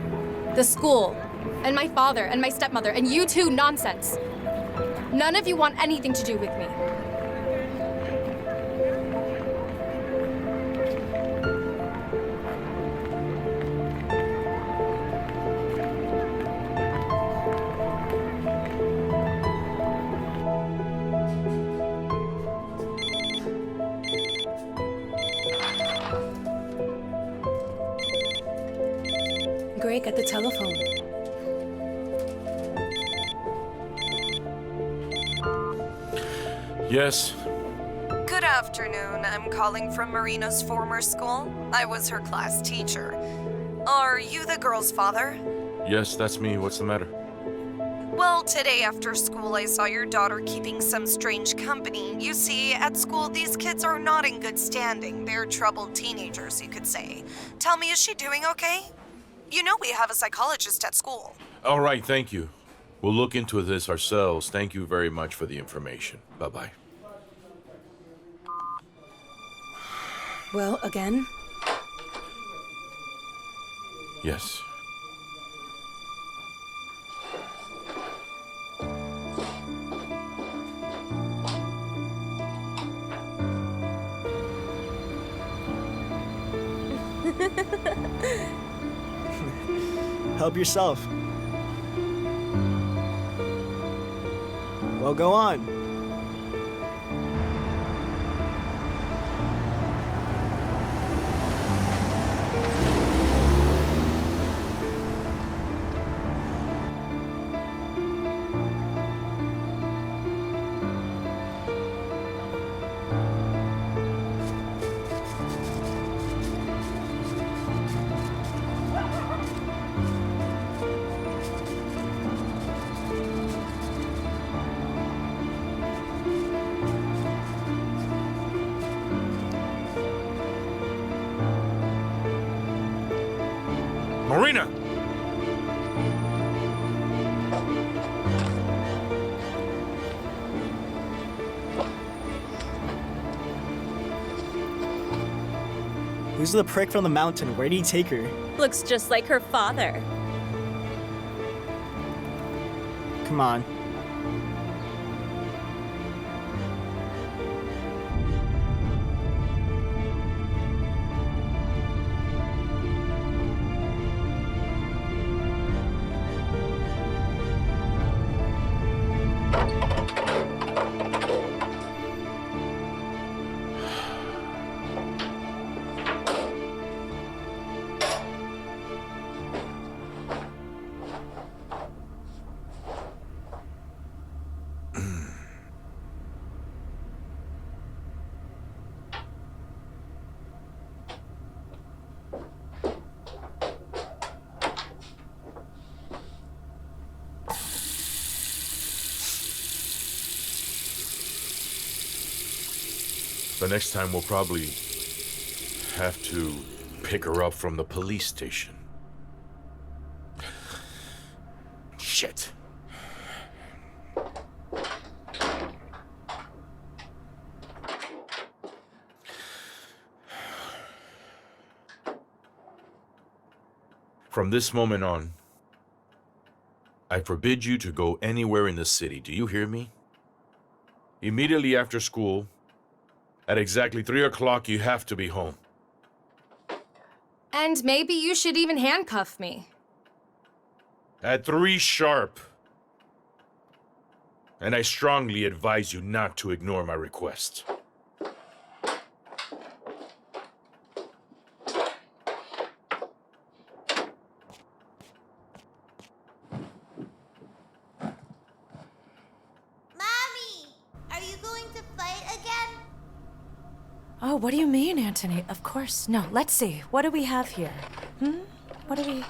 The school, and my father, and my stepmother, and you too, nonsense. None of you want anything to do with me. Greg at the telephone. Yes. Good afternoon. I'm calling from Marina's former school. I was her class teacher. Are you the girl's father? Yes, that's me. What's the matter? Well, today after school, I saw your daughter keeping some strange company. You see, at school, these kids are not in good standing. They're troubled teenagers, you could say. Tell me, is she doing okay? You know we have a psychologist at school. All right, thank you. We'll look into this ourselves. Thank you very much for the information. Bye-bye. Well, again? Yes. Help yourself. Well, go on. Marina! Who's the prick from the mountain? Where did he take her? Looks just like her father. Come on. The next time we'll probably have to pick her up from the police station. Shit. From this moment on, I forbid you to go anywhere in the city. Do you hear me? Immediately after school, at exactly 3 o'clock, you have to be home. And maybe you should even handcuff me. At 3 sharp. And I strongly advise you not to ignore my request. Oh, what do you mean, Anthony? Of course. No, let's see. What do we have here? What do we...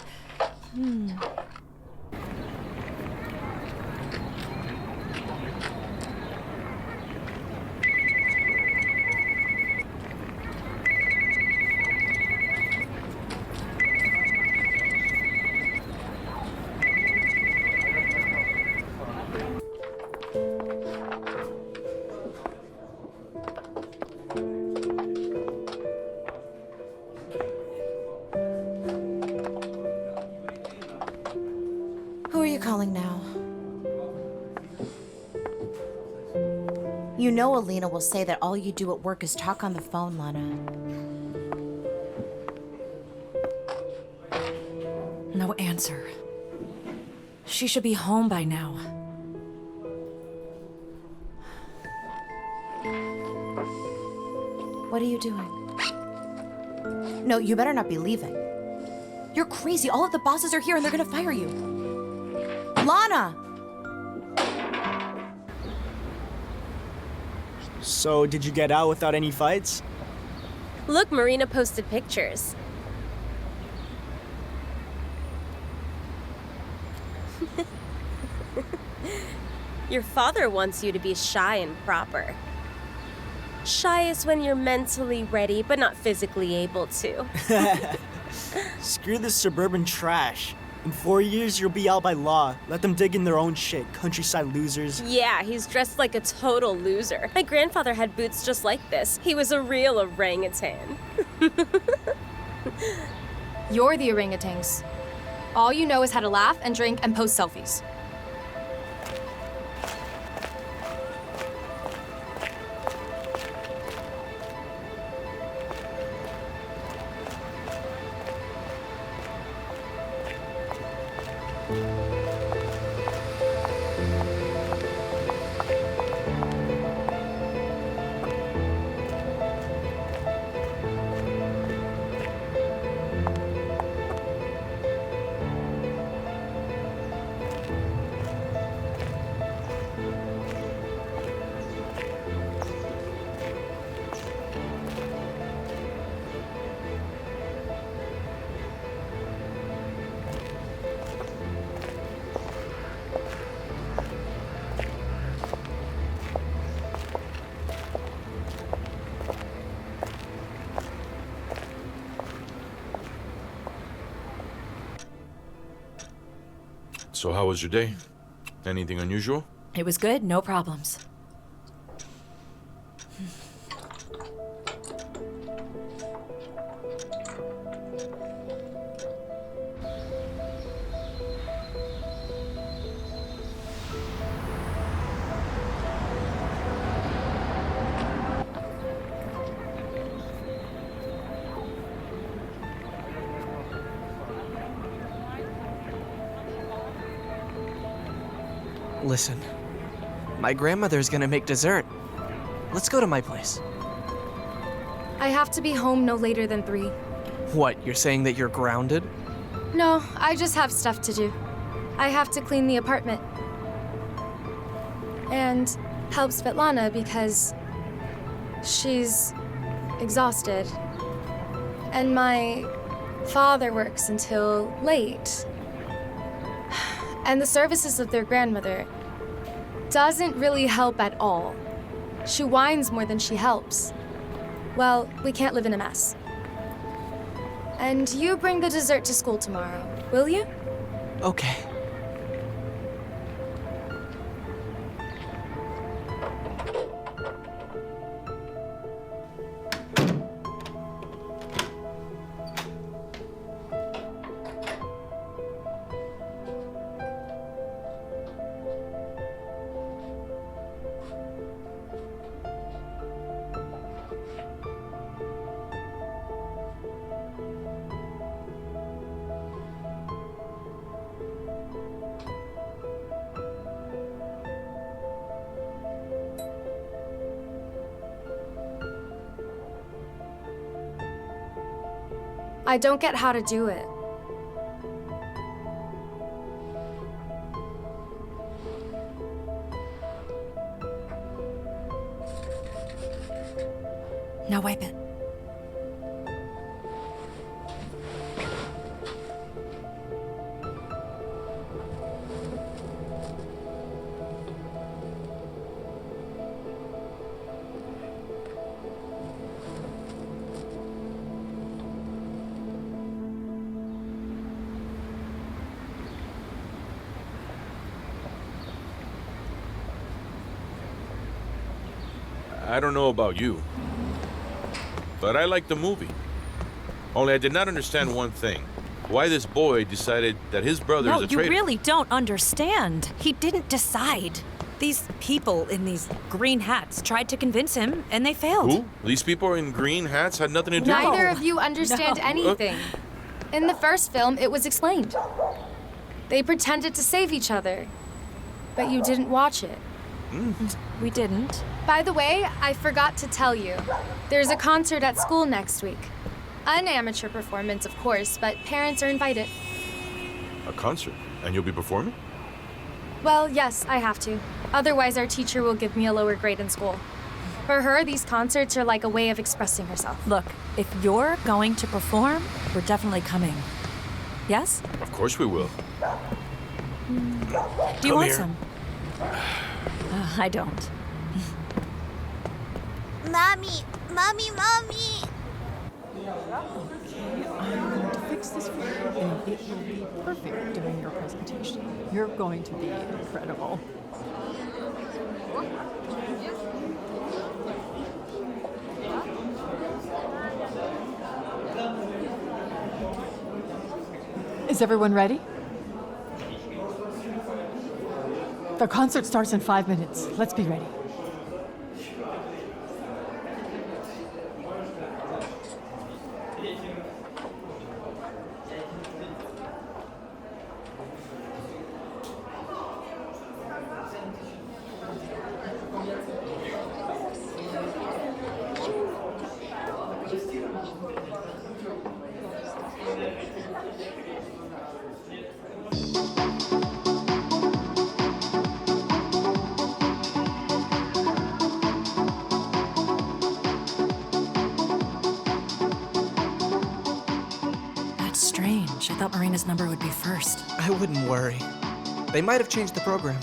You know Alina will say that all you do at work is talk on the phone, Lana. No answer. She should be home by now. What are you doing? No, you better not be leaving. You're crazy. All of the bosses are here and they're gonna fire you. Lana! So, did you get out without any fights? Look, Marina posted pictures. Your father wants you to be shy and proper. Shy is when you're mentally ready, but not physically able to. Screw this suburban trash. In 4 years, you'll be out by law. Let them dig in their own shit, countryside losers. Yeah, he's dressed like a total loser. My grandfather had boots just like this. He was a real orangutan. You're the orangutans. All you know is how to laugh and drink and post selfies. So how was your day? Anything unusual? It was good, no problems. Listen, my grandmother's gonna make dessert. Let's go to my place. I have to be home no later than 3. What, you're saying that you're grounded? No, I just have stuff to do. I have to clean the apartment. And help Svetlana because she's exhausted. And my father works until late. And the services of their grandmother doesn't really help at all. She whines more than she helps. Well, we can't live in a mess. And you bring the dessert to school tomorrow, will you? Okay. I don't get how to do it. Now wipe it. I don't know about you, but I liked the movie. Only I did not understand one thing. Why this boy decided that his brother is a traitor. You really don't understand. He didn't decide. These people in these green hats tried to convince him, and they failed. Who? These people in green hats had nothing to do Neither of you understand No. anything. In the first film, it was explained. They pretended to save each other, but you didn't watch it. We didn't. By the way, I forgot to tell you. There's a concert at school next week. An amateur performance, of course, but parents are invited. A concert? And you'll be performing? Well, yes, I have to. Otherwise, our teacher will give me a lower grade in school. For her, these concerts are like a way of expressing herself. Look, if you're going to perform, we're definitely coming. Yes? Of course we will. Do you Come want here. some? I don't. Mommy, mommy, mommy. Okay, I'm going to fix this for you, and it will be perfect during your presentation. You're going to be incredible. Is everyone ready? The concert starts in 5 minutes. Let's be ready. That's strange. I thought Marina's number would be first. I wouldn't worry. They might have changed the program.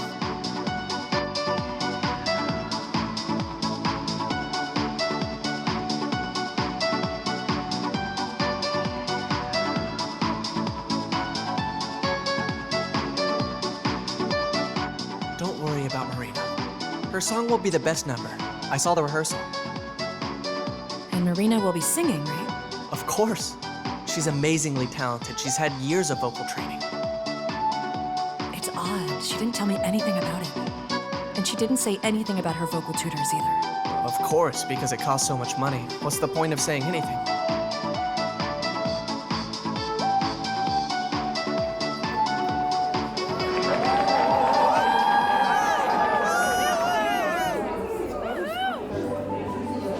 Don't worry about Marina. Her song will be the best number. I saw the rehearsal. And Marina will be singing, right? Of course. She's amazingly talented. She's had years of vocal training. It's odd. She didn't tell me anything about it. And she didn't say anything about her vocal tutors either. Of course, because it costs so much money. What's the point of saying anything?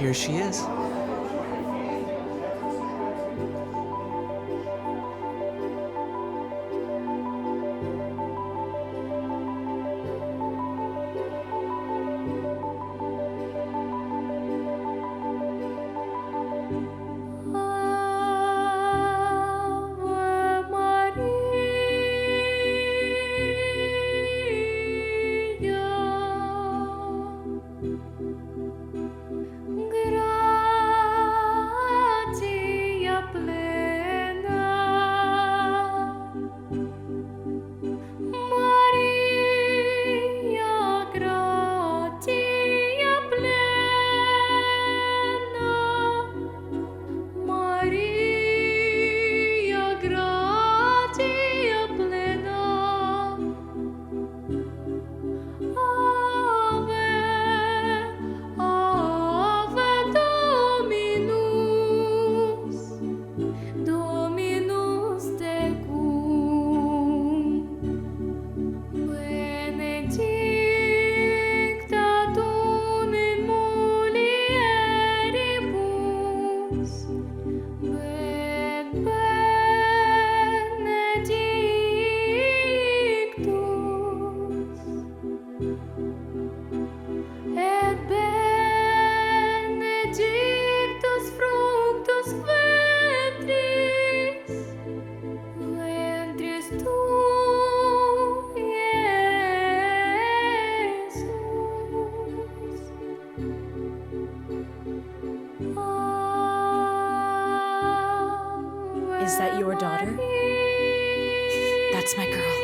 Here she is. Is that your daughter? That's my girl.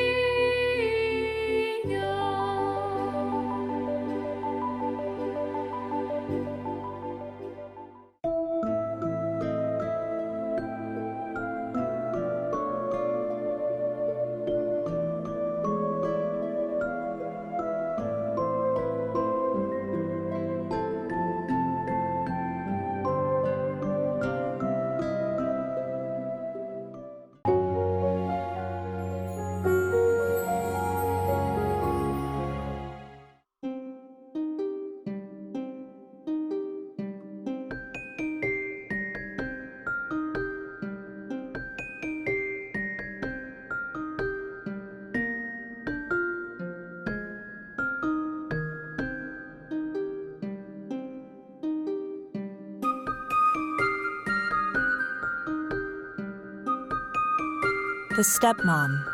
The stepmom.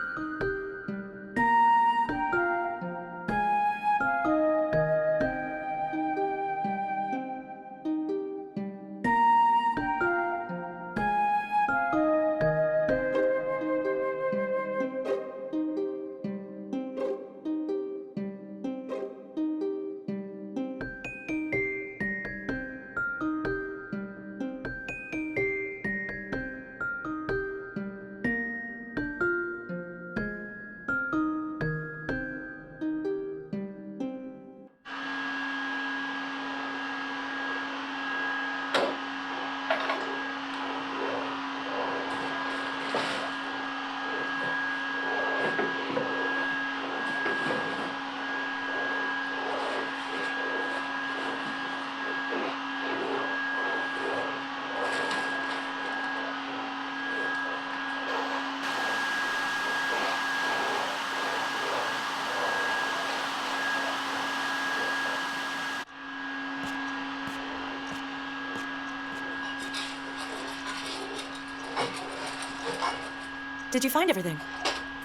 Did you find everything?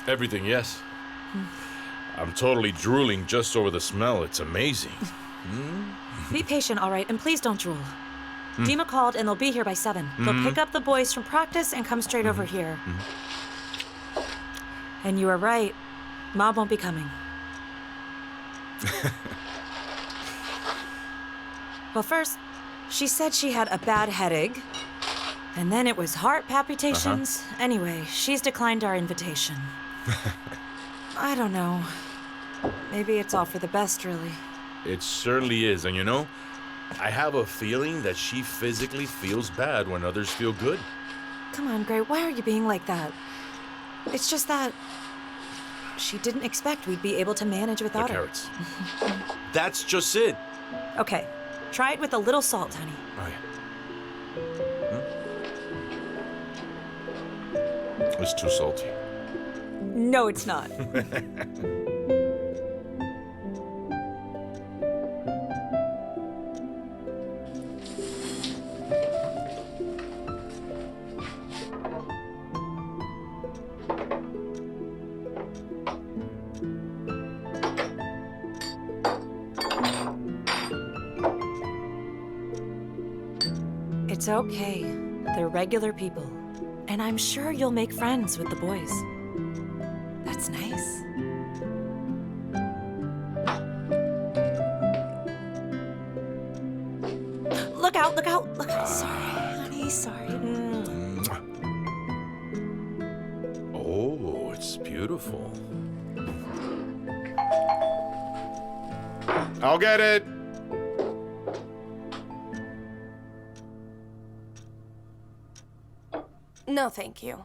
Everything, yes. I'm totally drooling just over the smell. It's amazing. Be patient, all right, and please don't drool. Dima called and they'll be here by 7. They'll pick up the boys from practice and come straight over here. And you were right. Mom won't be coming. Well, first, she said she had a bad headache. And then it was heart palpitations. Anyway, she's declined our invitation. I don't know. Maybe it's all for the best, really. It certainly is. And you know, I have a feeling that she physically feels bad when others feel good. Come on, Gray, why are you being like that? It's just that she didn't expect we'd be able to manage without The her. carrots. That's just it. Okay, try it with a little salt, honey. Oh, yeah. It's too salty. No, it's not. It's okay. They're regular people. And I'm sure you'll make friends with the boys. That's nice. Look out, look out, look out. Sorry, honey, sorry. Oh, it's beautiful. I'll get it. No, thank you.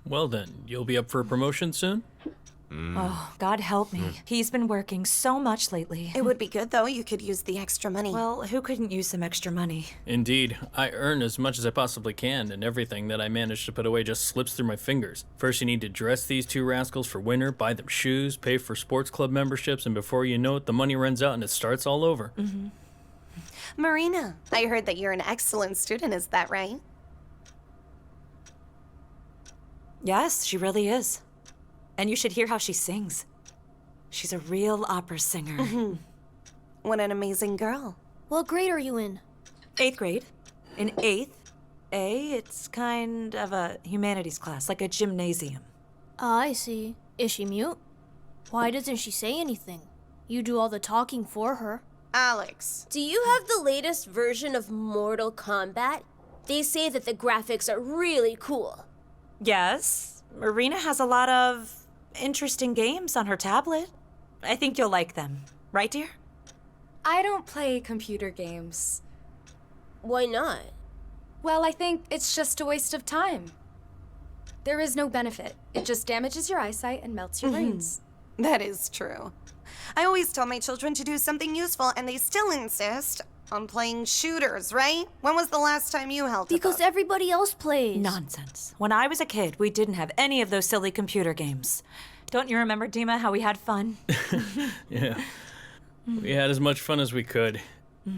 Well then, you'll be up for a promotion soon? Oh, God help me. He's been working so much lately. It would be good, though. You could use the extra money. Well, who couldn't use some extra money? Indeed. I earn as much as I possibly can, and everything that I manage to put away just slips through my fingers. First you need to dress these two rascals for winter, buy them shoes, pay for sports club memberships, and before you know it, the money runs out and it starts all over. Marina, I heard that you're an excellent student, is that right? Yes, she really is. And you should hear how she sings. She's a real opera singer. What an amazing girl. What grade are you in? 8th grade. In 8th A, it's kind of a humanities class, like a gymnasium. I see. Is she mute? Why doesn't she say anything? You do all the talking for her. Alex. Do you have the latest version of Mortal Kombat? They say that the graphics are really cool. Yes, Marina has a lot of interesting games on her tablet. I think you'll like them. Right, dear? I don't play computer games. Why not? Well, I think it's just a waste of time. There is no benefit. It just damages your eyesight and melts your brains. That is true. I always tell my children to do something useful, and they still insist on playing shooters, right? When was the last time you held Because everybody else plays. Nonsense. When I was a kid, we didn't have any of those silly computer games. Don't you remember, Dima, how we had fun? Yeah. We had as much fun as we could.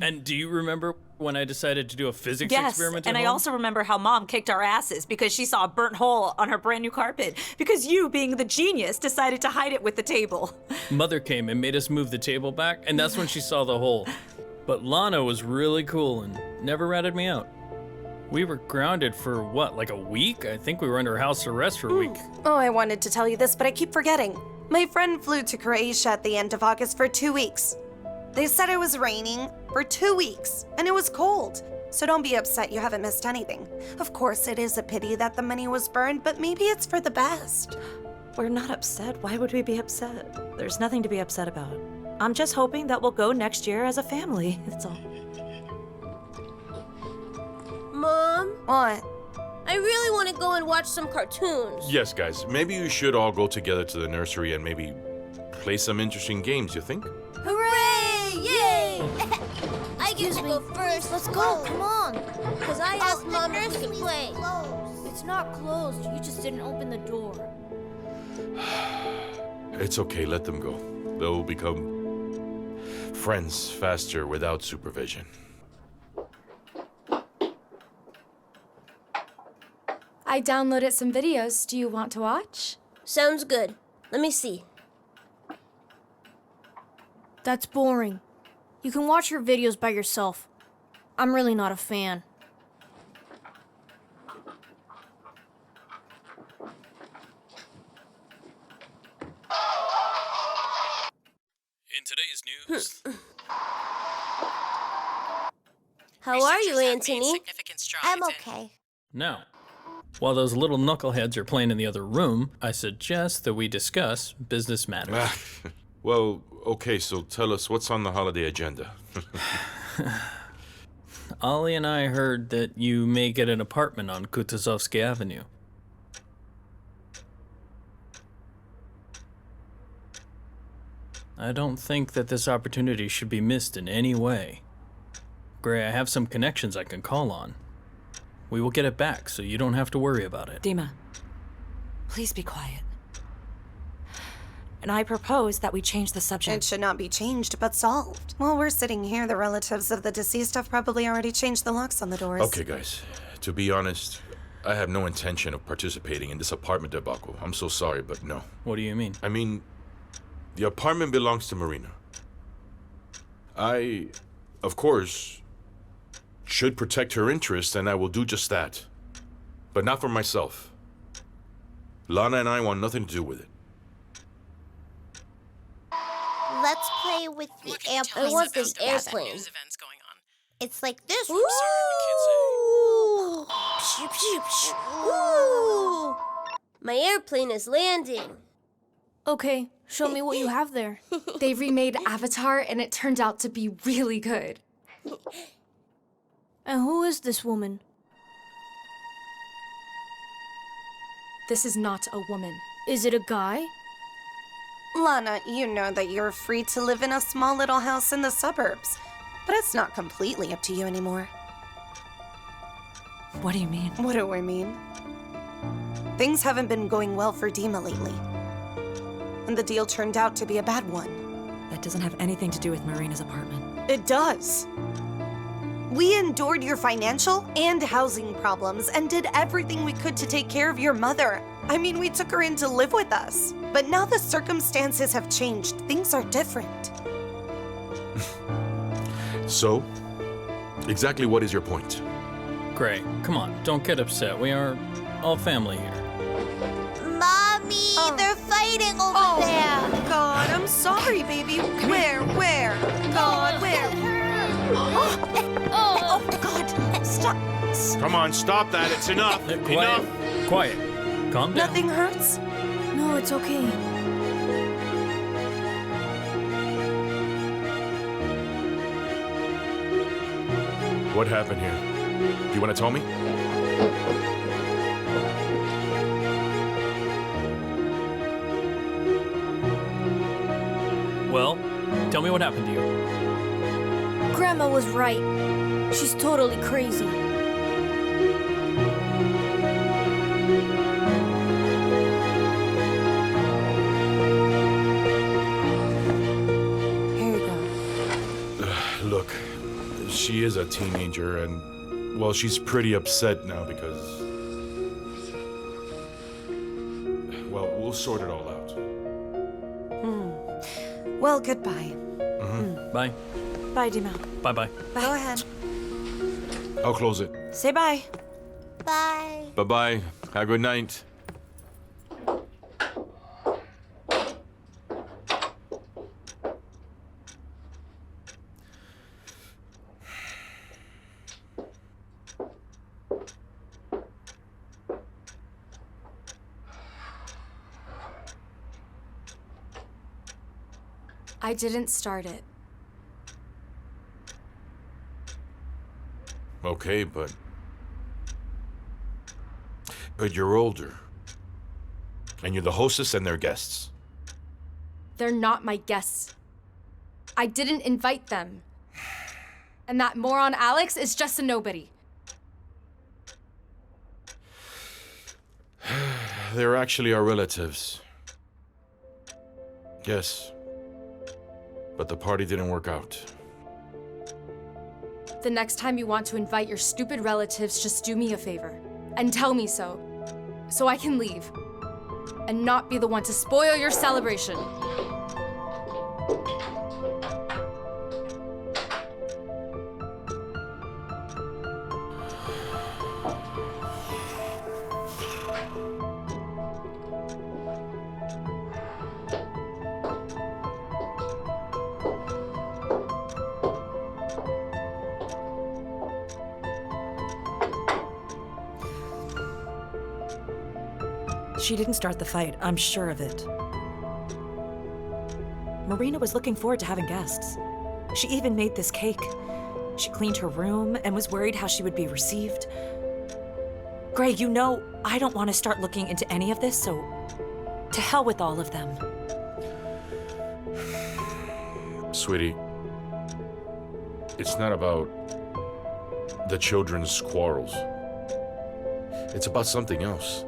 And do you remember when I decided to do a physics Yes, experiment at and I home? also remember how Mom kicked our asses because she saw a burnt hole on her brand new carpet because you, being the genius, decided to hide it with the table. Mother came and made us move the table back, and that's when she saw the hole. But Lana was really cool and never ratted me out. We were grounded for what, like a week? I think we were under house arrest for a week. Oh, I wanted to tell you this, but I keep forgetting. My friend flew to Croatia at the end of August for 2 weeks. They said it was raining for 2 weeks, and it was cold. So don't be upset you haven't missed anything. Of course, it is a pity that the money was burned, but maybe it's for the best. We're not upset. Why would we be upset? There's nothing to be upset about. I'm just hoping that we'll go next year as a family. That's all. Mom? What? I really want to go and watch some cartoons. Yes, guys, maybe you should all go together to the nursery and maybe play some interesting games, you think? Hooray! Yay! I get to go first. Let's go. Come on. Because I asked Mom if we could play. It's not closed. You just didn't open the door. It's okay, let them go. They'll become friends faster without supervision. I downloaded some videos. Do you want to watch? Sounds good. Let me see. That's boring. You can watch your videos by yourself. I'm really not a fan. In today's news... How are you, Anthony? I'm okay. Now, while those little knuckleheads are playing in the other room, I suggest that we discuss business matters. Well, okay, so tell us what's on the holiday agenda. Ollie and I heard that you may get an apartment on Kutuzovsky Avenue. I don't think that this opportunity should be missed in any way. Gray, I have some connections I can call on. We will get it back, so you don't have to worry about it. Dima, please be quiet. And I propose that we change the subject. It should not be changed, but solved. While we're sitting here, the relatives of the deceased have probably already changed the locks on the doors. Okay, guys, to be honest, I have no intention of participating in this apartment debacle. I'm so sorry, but no. What do you mean? I mean, the apartment belongs to Marina. I, of course, should protect her interests, and I will do just that. But not for myself. Lana and I want nothing to do with it. Let's play with the airplane. I want this airplane. It's like this. Ooh. Ooh. My airplane is landing. Okay, show me what you have there. They remade Avatar, and it turned out to be really good. And who is this woman? This is not a woman. Is it a guy? Lana, you know that you're free to live in a small little house in the suburbs, but it's not completely up to you anymore. What do you mean? What do I mean? Things haven't been going well for Dima lately, and the deal turned out to be a bad one. That doesn't have anything to do with Marina's apartment. It does. We endured your financial and housing problems and did everything we could to take care of your mother. I mean, we took her in to live with us. But now the circumstances have changed. Things are different. So, exactly what is your point? Gray, come on, don't get upset. We are all family here. Mommy, they're fighting over there. God, I'm sorry, baby. Where? God, where? Oh, God, stop. Come on, stop that. It's enough. Quiet. Quiet. Calm down. Nothing hurts? No, it's okay. What happened here? Do you want to tell me? Well, tell me what happened to you. Grandma was right. She's totally crazy. Here you go. Look, She is a teenager, and, well, she's pretty upset now because... Well, we'll sort it all out. Well, goodbye. Bye. Bye, Dima. Bye-bye. Go ahead. I'll close it. Say bye. Bye. Bye-bye. Have a good night. I didn't start it. Okay, but you're older. And you're the hostess and their guests. They're not my guests. I didn't invite them. And that moron Alex is just a nobody. They're actually our relatives. Yes. But the party didn't work out. The next time you want to invite your stupid relatives, just do me a favor and tell me so. So I can leave and not be the one to spoil your celebration. She didn't start the fight, I'm sure of it. Marina was looking forward to having guests. She even made this cake. She cleaned her room and was worried how she would be received. Gray, you know, I don't want to start looking into any of this, so to hell with all of them. Sweetie, it's not about the children's quarrels. It's about something else.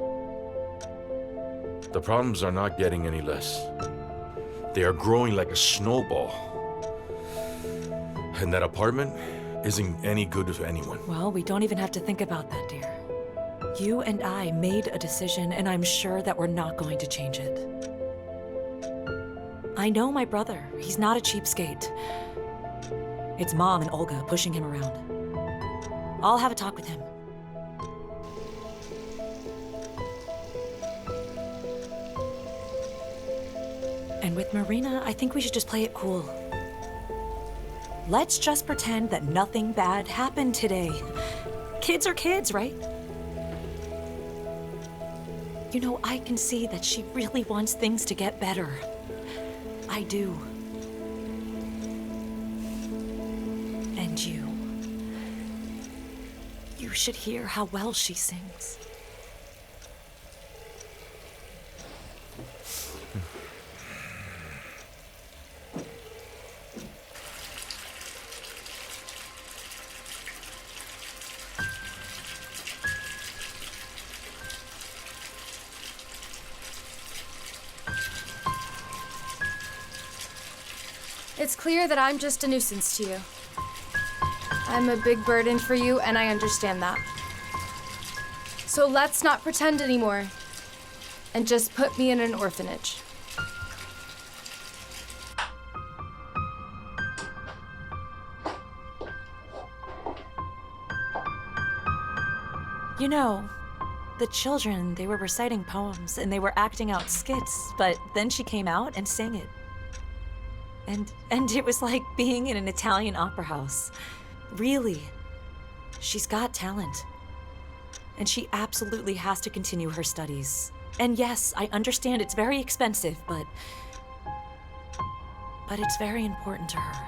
The problems are not getting any less. They are growing like a snowball. And that apartment isn't any good to anyone. Well, we don't even have to think about that, dear. You and I made a decision, and I'm sure that we're not going to change it. I know my brother. He's not a cheapskate. It's Mom and Olga pushing him around. I'll have a talk with him. And with Marina, I think we should just play it cool. Let's just pretend that nothing bad happened today. Kids are kids, right? You know, I can see that she really wants things to get better. I do. And you should hear how well she sings. It's clear that I'm just a nuisance to you. I'm a big burden for you, and I understand that. So let's not pretend anymore, and just put me in an orphanage. You know, the children, they were reciting poems, and they were acting out skits, but then she came out and sang it. And it was like being in an Italian opera house. Really. She's got talent. And she absolutely has to continue her studies. And yes, I understand it's very expensive, but it's very important to her.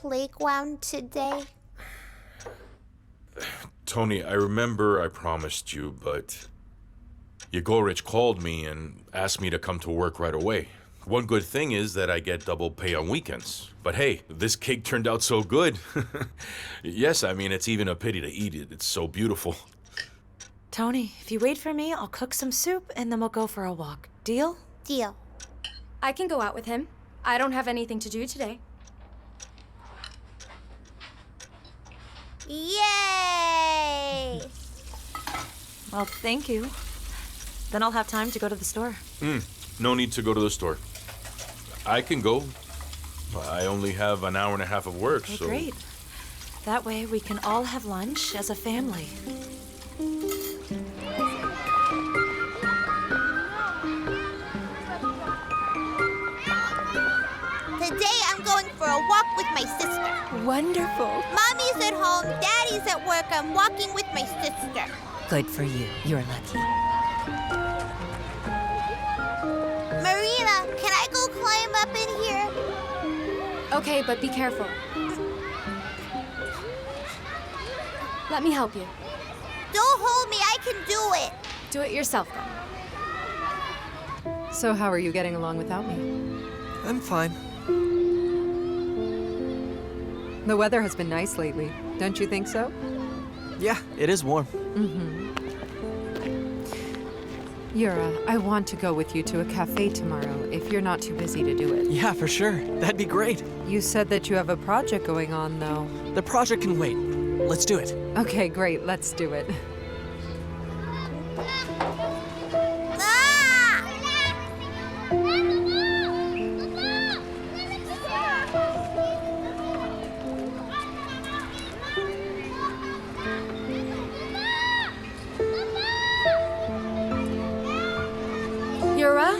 playground today? Tony, I remember I promised you, but Yegorich called me and asked me to come to work right away. One good thing is that I get double pay on weekends. But hey, this cake turned out so good. Yes, I mean, it's even a pity to eat it. It's so beautiful. Tony, if you wait for me, I'll cook some soup and then we'll go for a walk. Deal? Deal. I can go out with him. I don't have anything to do today. Yay! Well, thank you. Then I'll have time to go to the store. No need to go to the store. I can go. I only have an hour and a half of work, Okay, so... great. That way we can all have lunch as a family. Today I'm going for a walk with my sister. Wonderful. Mommy's at home, Daddy's at work. I'm walking with my sister. Good for you. You're lucky. Marina, can I go climb up in here? Okay, but be careful. Let me help you. Don't hold me, I can do it. Do it yourself then. So how are you getting along without me? I'm fine. The weather has been nice lately. Don't you think so? Yeah, it is warm. Yura, I want to go with you to a cafe tomorrow, if you're not too busy to do it. Yeah, for sure. That'd be great. You said that you have a project going on, though. The project can wait. Let's do it. Okay, great. Let's do it. Yura?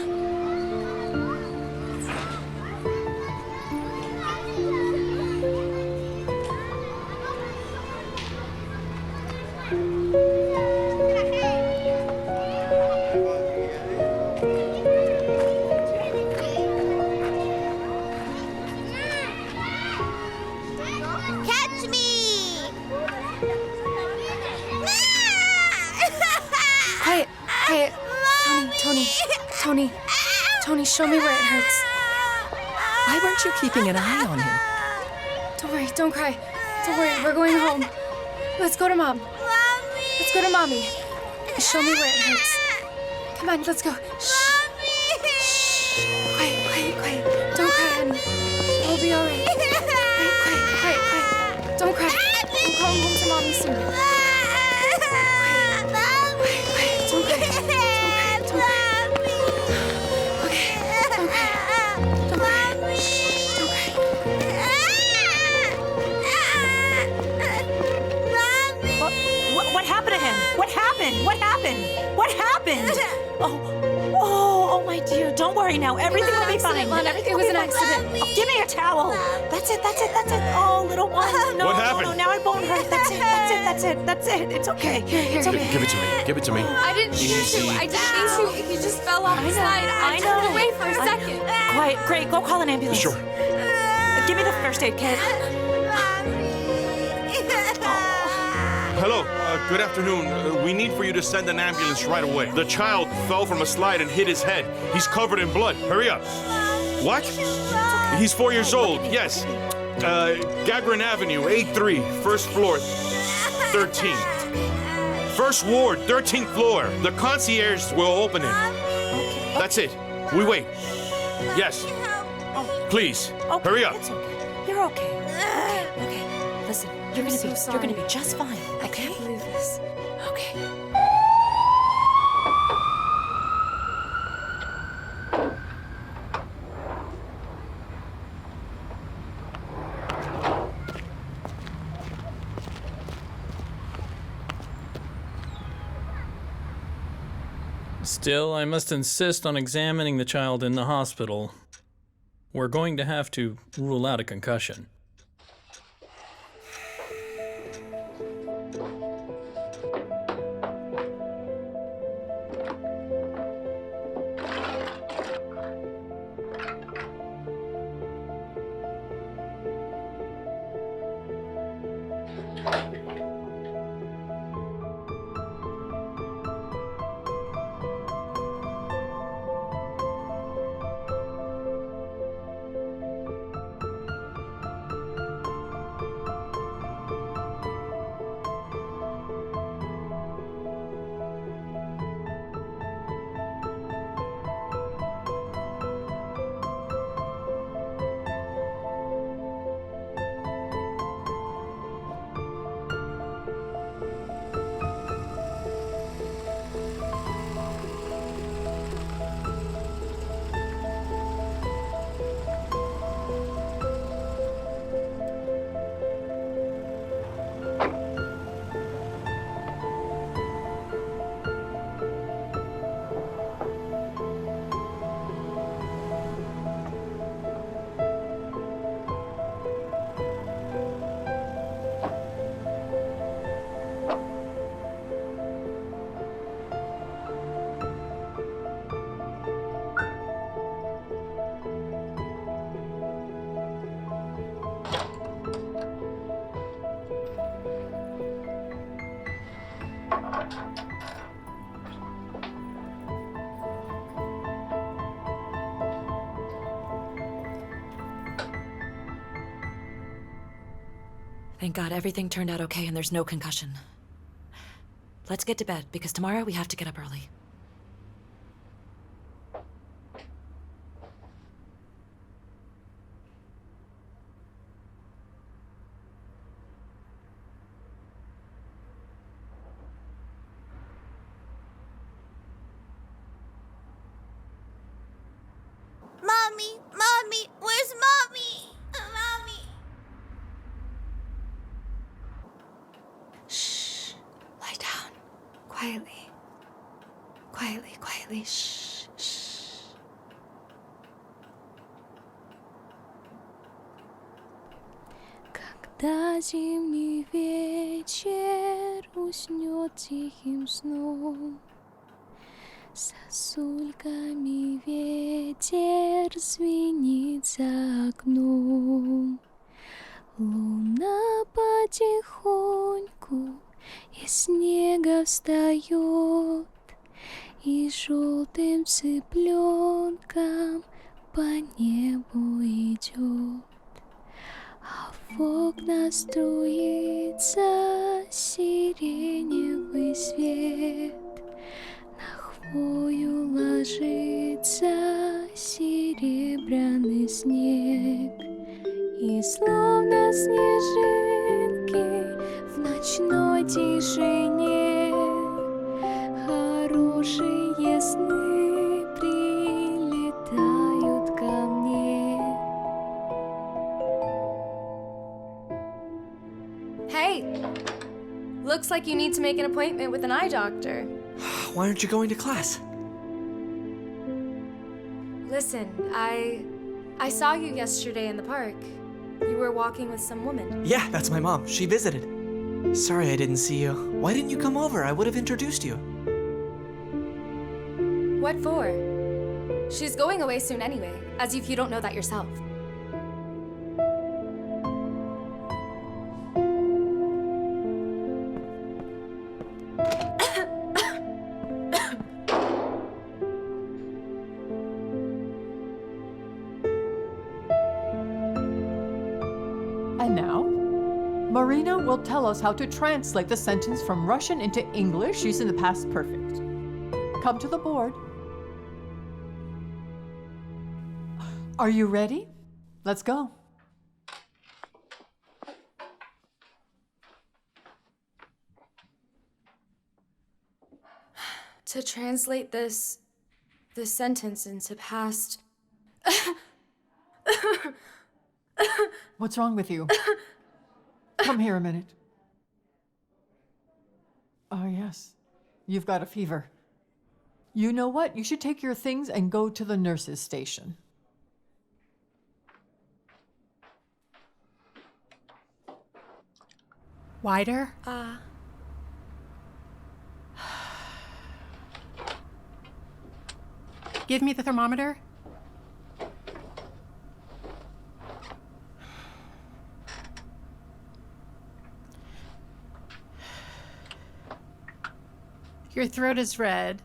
Catch me! Quiet, quiet. Tony, show me where it hurts. Why weren't you keeping an eye on him? Don't worry, don't cry. Don't worry, we're going home. Let's go to Mom. Let's go to Mommy. Show me where it hurts. Come on, let's go. Shh. Quiet. Don't cry, honey. We'll be all right. Quiet. Don't cry. I'm calling home to Mommy soon. Quiet. Don't cry. What happened to him? What happened? Oh, my dear. Don't worry now. Everything will be fine. It was an accident. Oh, give me a towel. That's it. Oh, little one. No, What happened? No, now I won't hurt. That's it. It's okay. Here. It's okay. Give it to me. I didn't mean to. I didn't mean to. He just fell off the slide. I turned away for a second. Quiet. Great. Go call an ambulance. Sure. Give me the first aid kit. Hello, good afternoon. We need for you to send an ambulance right away. The child fell from a slide and hit his head. He's covered in blood. Hurry up. What? He's 4 years old, yes. Gagrin Avenue, 8-3, first floor, 13th. First ward, 13th floor. The concierge will open it. That's it. We wait. Yes. Please, hurry up. It's okay. You're okay. Okay. Listen, you're gonna be just fine. I can't believe this. Okay. Still, I must insist on examining the child in the hospital. We're going to have to rule out a concussion. Thank God everything turned out okay and there's no concussion. Let's get to bed, because tomorrow we have to get up early. Mommy, where's Mommy? Mommy. Shh. Lie down. Quietly. Quietly. Shh. Когда зимний вечер уснет тихим сном, сосульками ветер звенит за окном. Луна потихоньку из снега встает и желтым цыпленком по небу идет. А в окна струится сиреневый свет, на хвою ложится серебряный снег, и словно снежинки в ночной тишине хорошие сны прилетают ко мне. Hey! Looks like you need to make an appointment with an eye doctor. Why aren't you going to class? Listen, I saw you yesterday in the park. You were walking with some woman. Yeah, that's my mom. She visited. Sorry I didn't see you. Why didn't you come over? I would have introduced you. What for? She's going away soon anyway, as if you don't know that yourself. And now, Marina will tell us how to translate the sentence from Russian into English using the past perfect. Come to the board. Are you ready? Let's go. To translate this sentence into past... What's wrong with you? Come here a minute. Oh, yes. You've got a fever. You know what? You should take your things and go to the nurse's station. Wider? Give me the thermometer. Your throat is red,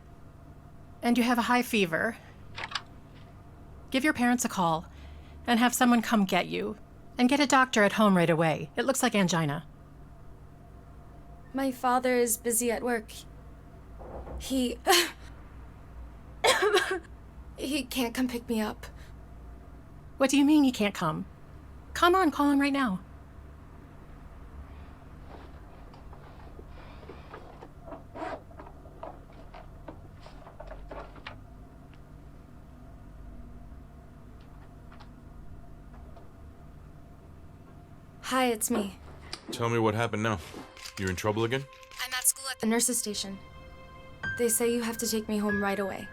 and you have a high fever. Give your parents a call, and have someone come get you. And get a doctor at home right away. It looks like angina. My father is busy at work. He can't come pick me up. What do you mean he can't come? Come on, call him right now. Hi, it's me. Tell me what happened now. You're in trouble again? I'm at school at the nurse's station. They say you have to take me home right away.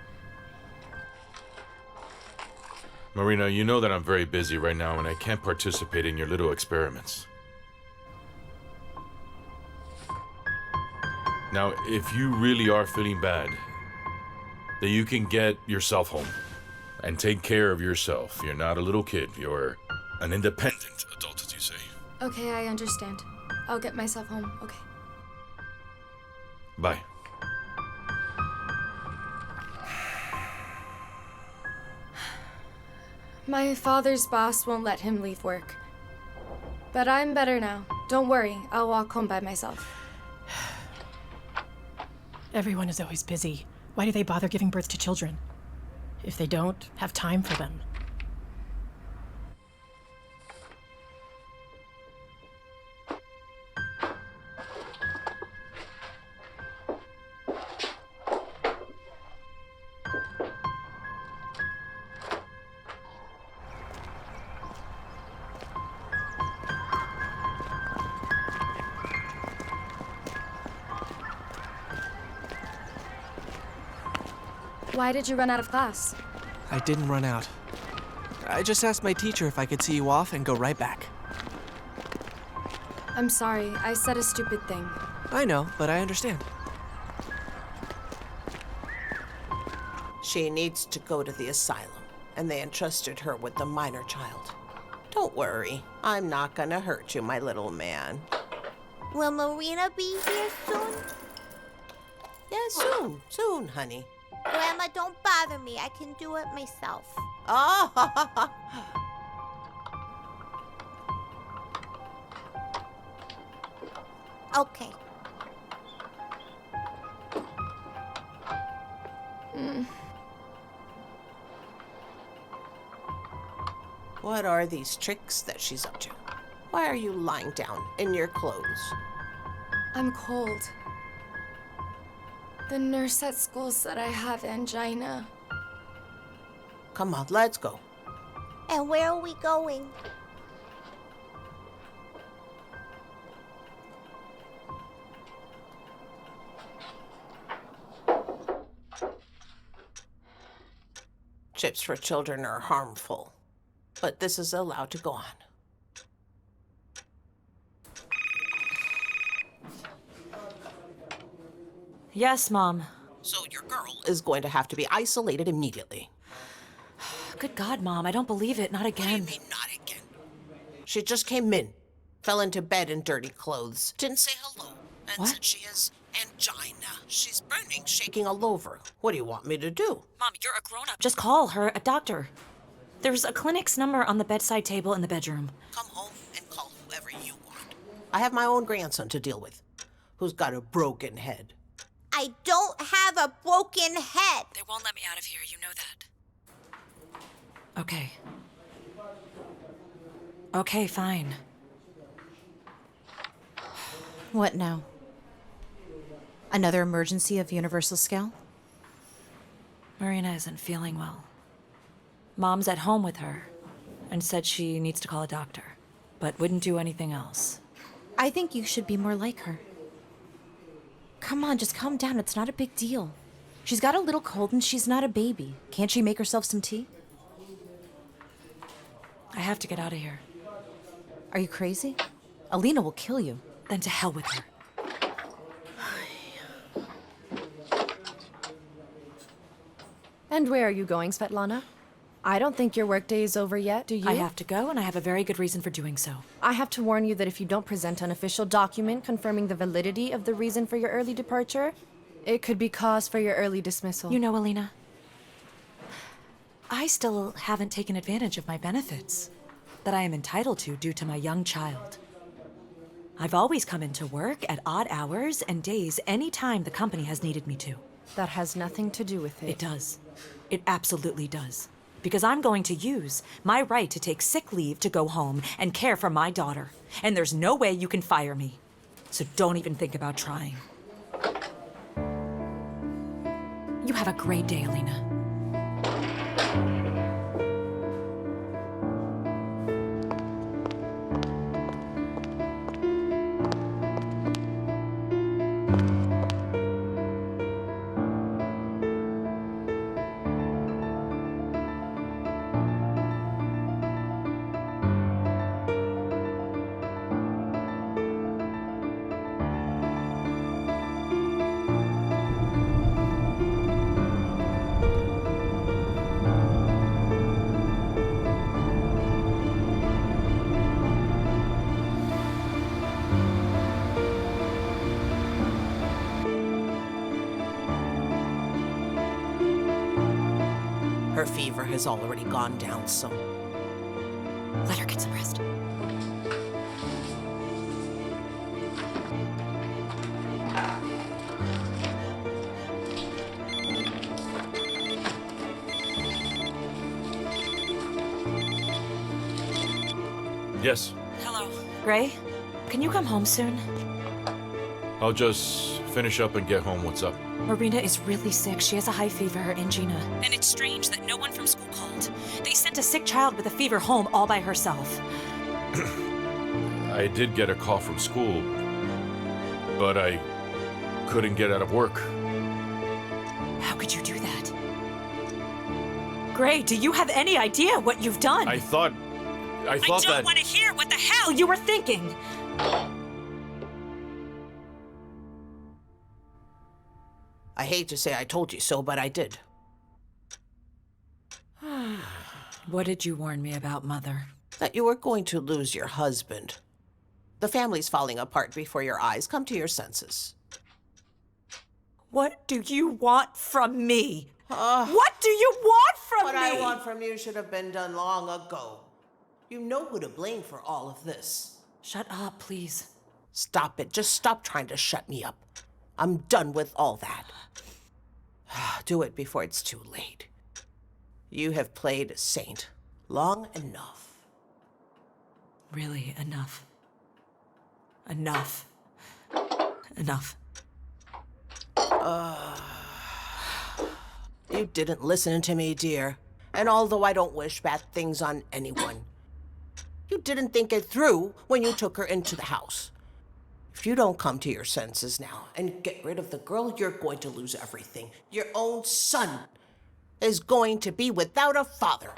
Marina, you know that I'm very busy right now and I can't participate in your little experiments. Now, if you really are feeling bad, then you can get yourself home and take care of yourself. You're not a little kid. You're an independent adult, as you say. Okay, I understand. I'll get myself home, okay? Bye. My father's boss won't let him leave work. But I'm better now. Don't worry, I'll walk home by myself. Everyone is always busy. Why do they bother giving birth to children if they don't have time for them? Why did you run out of class? I didn't run out. I just asked my teacher if I could see you off and go right back. I'm sorry, I said a stupid thing. I know, but I understand. She needs to go to the asylum, and they entrusted her with the minor child. Don't worry, I'm not gonna hurt you, my little man. Will Marina be here soon? Yeah, soon, honey. Grandma, don't bother me. I can do it myself. Oh, Okay. what are these tricks that she's up to? Why are you lying down in your clothes? I'm cold. The nurse at school said I have angina. Come on, let's go. And where are we going? Chips for children are harmful, but this is allowed to go on. Yes, Mom. So your girl is going to have to be isolated immediately. Good God, Mom, I don't believe it. Not again. What do you mean, not again? She just came in, fell into bed in dirty clothes, didn't say hello, and said she has angina. She's burning, shaking all over. What do you want me to do? Mom, you're a grown-up. Just call her a doctor. There's a clinic's number on the bedside table in the bedroom. Come home and call whoever you want. I have my own grandson to deal with, who's got a broken head. I don't have a broken head. They won't let me out of here, you know that. Okay. Okay, fine. What now? Another emergency of universal scale? Marina isn't feeling well. Mom's at home with her and said she needs to call a doctor, but wouldn't do anything else. I think you should be more like her. Come on, just calm down. It's not a big deal. She's got a little cold and she's not a baby. Can't she make herself some tea? I have to get out of here. Are you crazy? Alina will kill you. Then to hell with her. And where are you going, Svetlana? I don't think your workday is over yet, do you? I have to go, and I have a very good reason for doing so. I have to warn you that if you don't present an official document confirming the validity of the reason for your early departure, it could be cause for your early dismissal. You know, Alina, I still haven't taken advantage of my benefits that I am entitled to due to my young child. I've always come into work at odd hours and days any time the company has needed me to. That has nothing to do with it. It does. It absolutely does. Because I'm going to use my right to take sick leave to go home and care for my daughter. And there's no way you can fire me. So don't even think about trying. You have a great day, Alina. Her fever has already gone down some. Let her get some rest. Yes. Hello. Gray, can you come home soon? I'll just finish up and get home. What's up? Marina is really sick. She has a high fever, angina. And it's strange that no one from school called. They sent a sick child with a fever home all by herself. I did get a call from school, but I couldn't get out of work. How could you do that? Gray, do you have any idea what you've done? I thought I don't want to hear what the hell you were thinking. I hate to say I told you so, but I did. What did you warn me about, Mother? That you were going to lose your husband. The family's falling apart before your eyes. Come to your senses. What do you want from me? What do you want from What me? I want from you should have been done long ago. You know who to blame for all of this. Shut up, please. Stop it. Just stop trying to shut me up. I'm done with all that. Do it before it's too late. You have played saint long enough. Really, enough. Enough. Enough. You didn't listen to me, dear. And although I don't wish bad things on anyone, you didn't think it through when you took her into the house. If you don't come to your senses now and get rid of the girl, you're going to lose everything. Your own son is going to be without a father.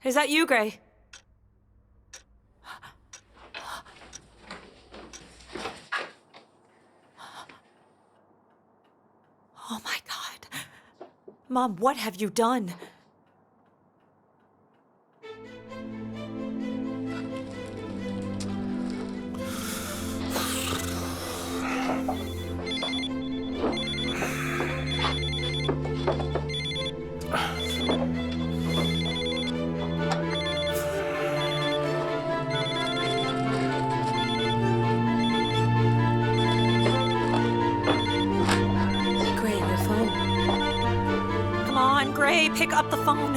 Is that you, Gray? Oh my God. Mom, what have you done? Gray, your phone. Come on, Gray, pick up the phone.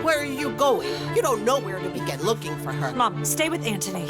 Where are you going? You don't know where to begin looking for her. Mom, stay with Anthony.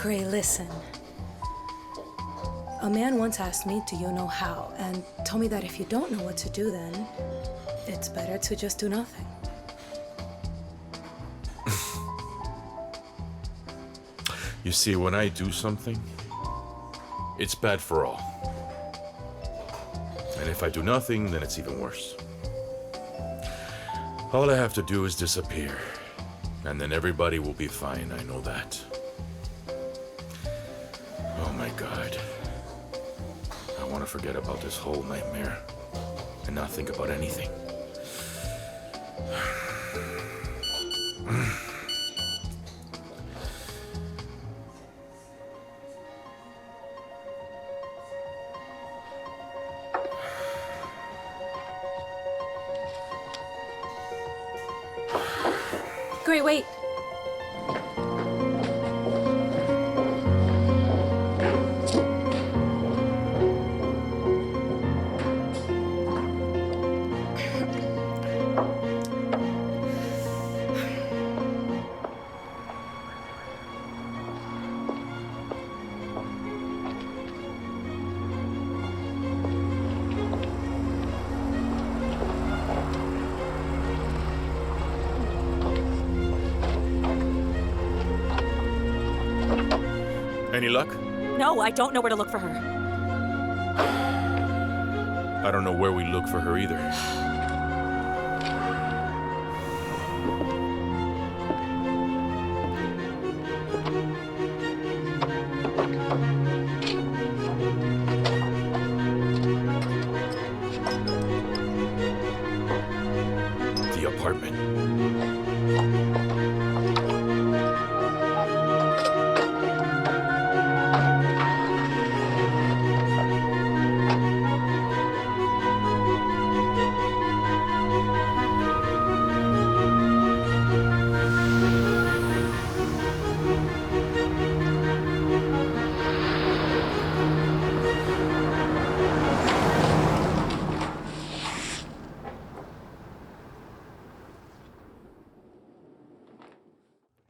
Gray, listen. A man once asked me, do you know how? And told me that if you don't know what to do, then it's better to just do nothing. You see, when I do something, it's bad for all. And if I do nothing, then it's even worse. All I have to do is disappear, and then everybody will be fine, I know that. Oh my God. I want to forget about this whole nightmare and not think about anything. Gray, wait. Any luck? No, I don't know where to look for her. I don't know where we look for her either. The apartment.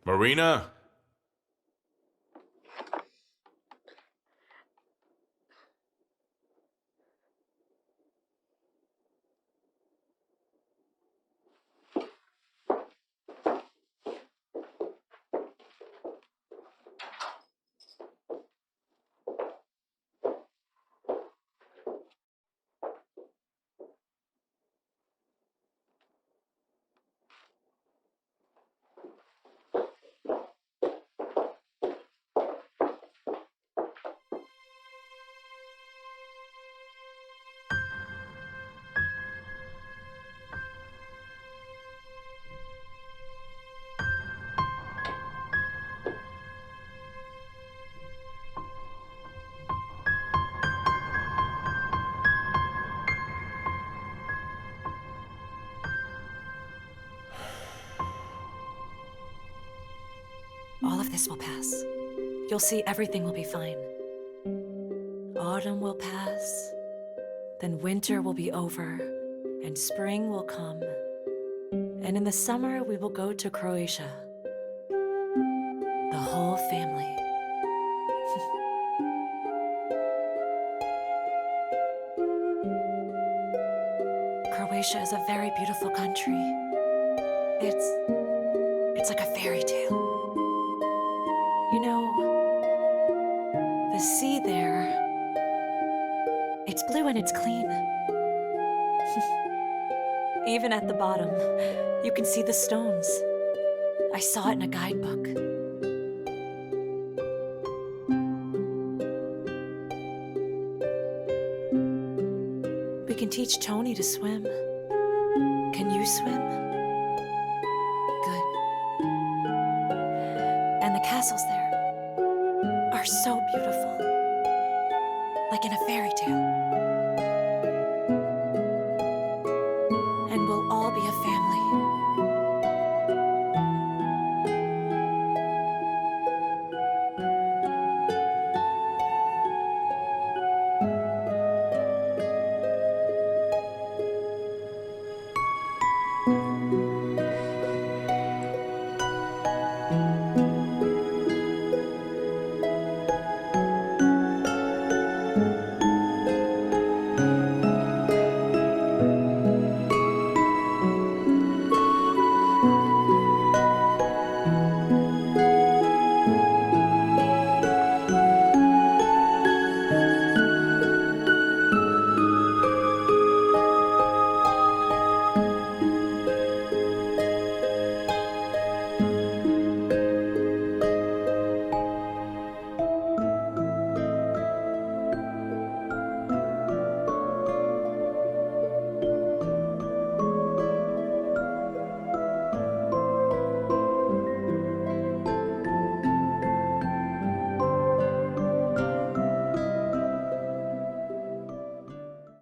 Marina? All of this will pass. You'll see everything will be fine. Autumn will pass, then winter will be over, and spring will come. And in the summer, we will go to Croatia. The whole family. Croatia is a very beautiful country. It's like a fairy tale. You know, the sea there, it's blue and it's clean. Even at the bottom, you can see the stones. I saw it in a guidebook. We can teach Tony to swim. Can you swim? Good. And the castles there are so beautiful, like in a fairy tale. And we'll all be a family.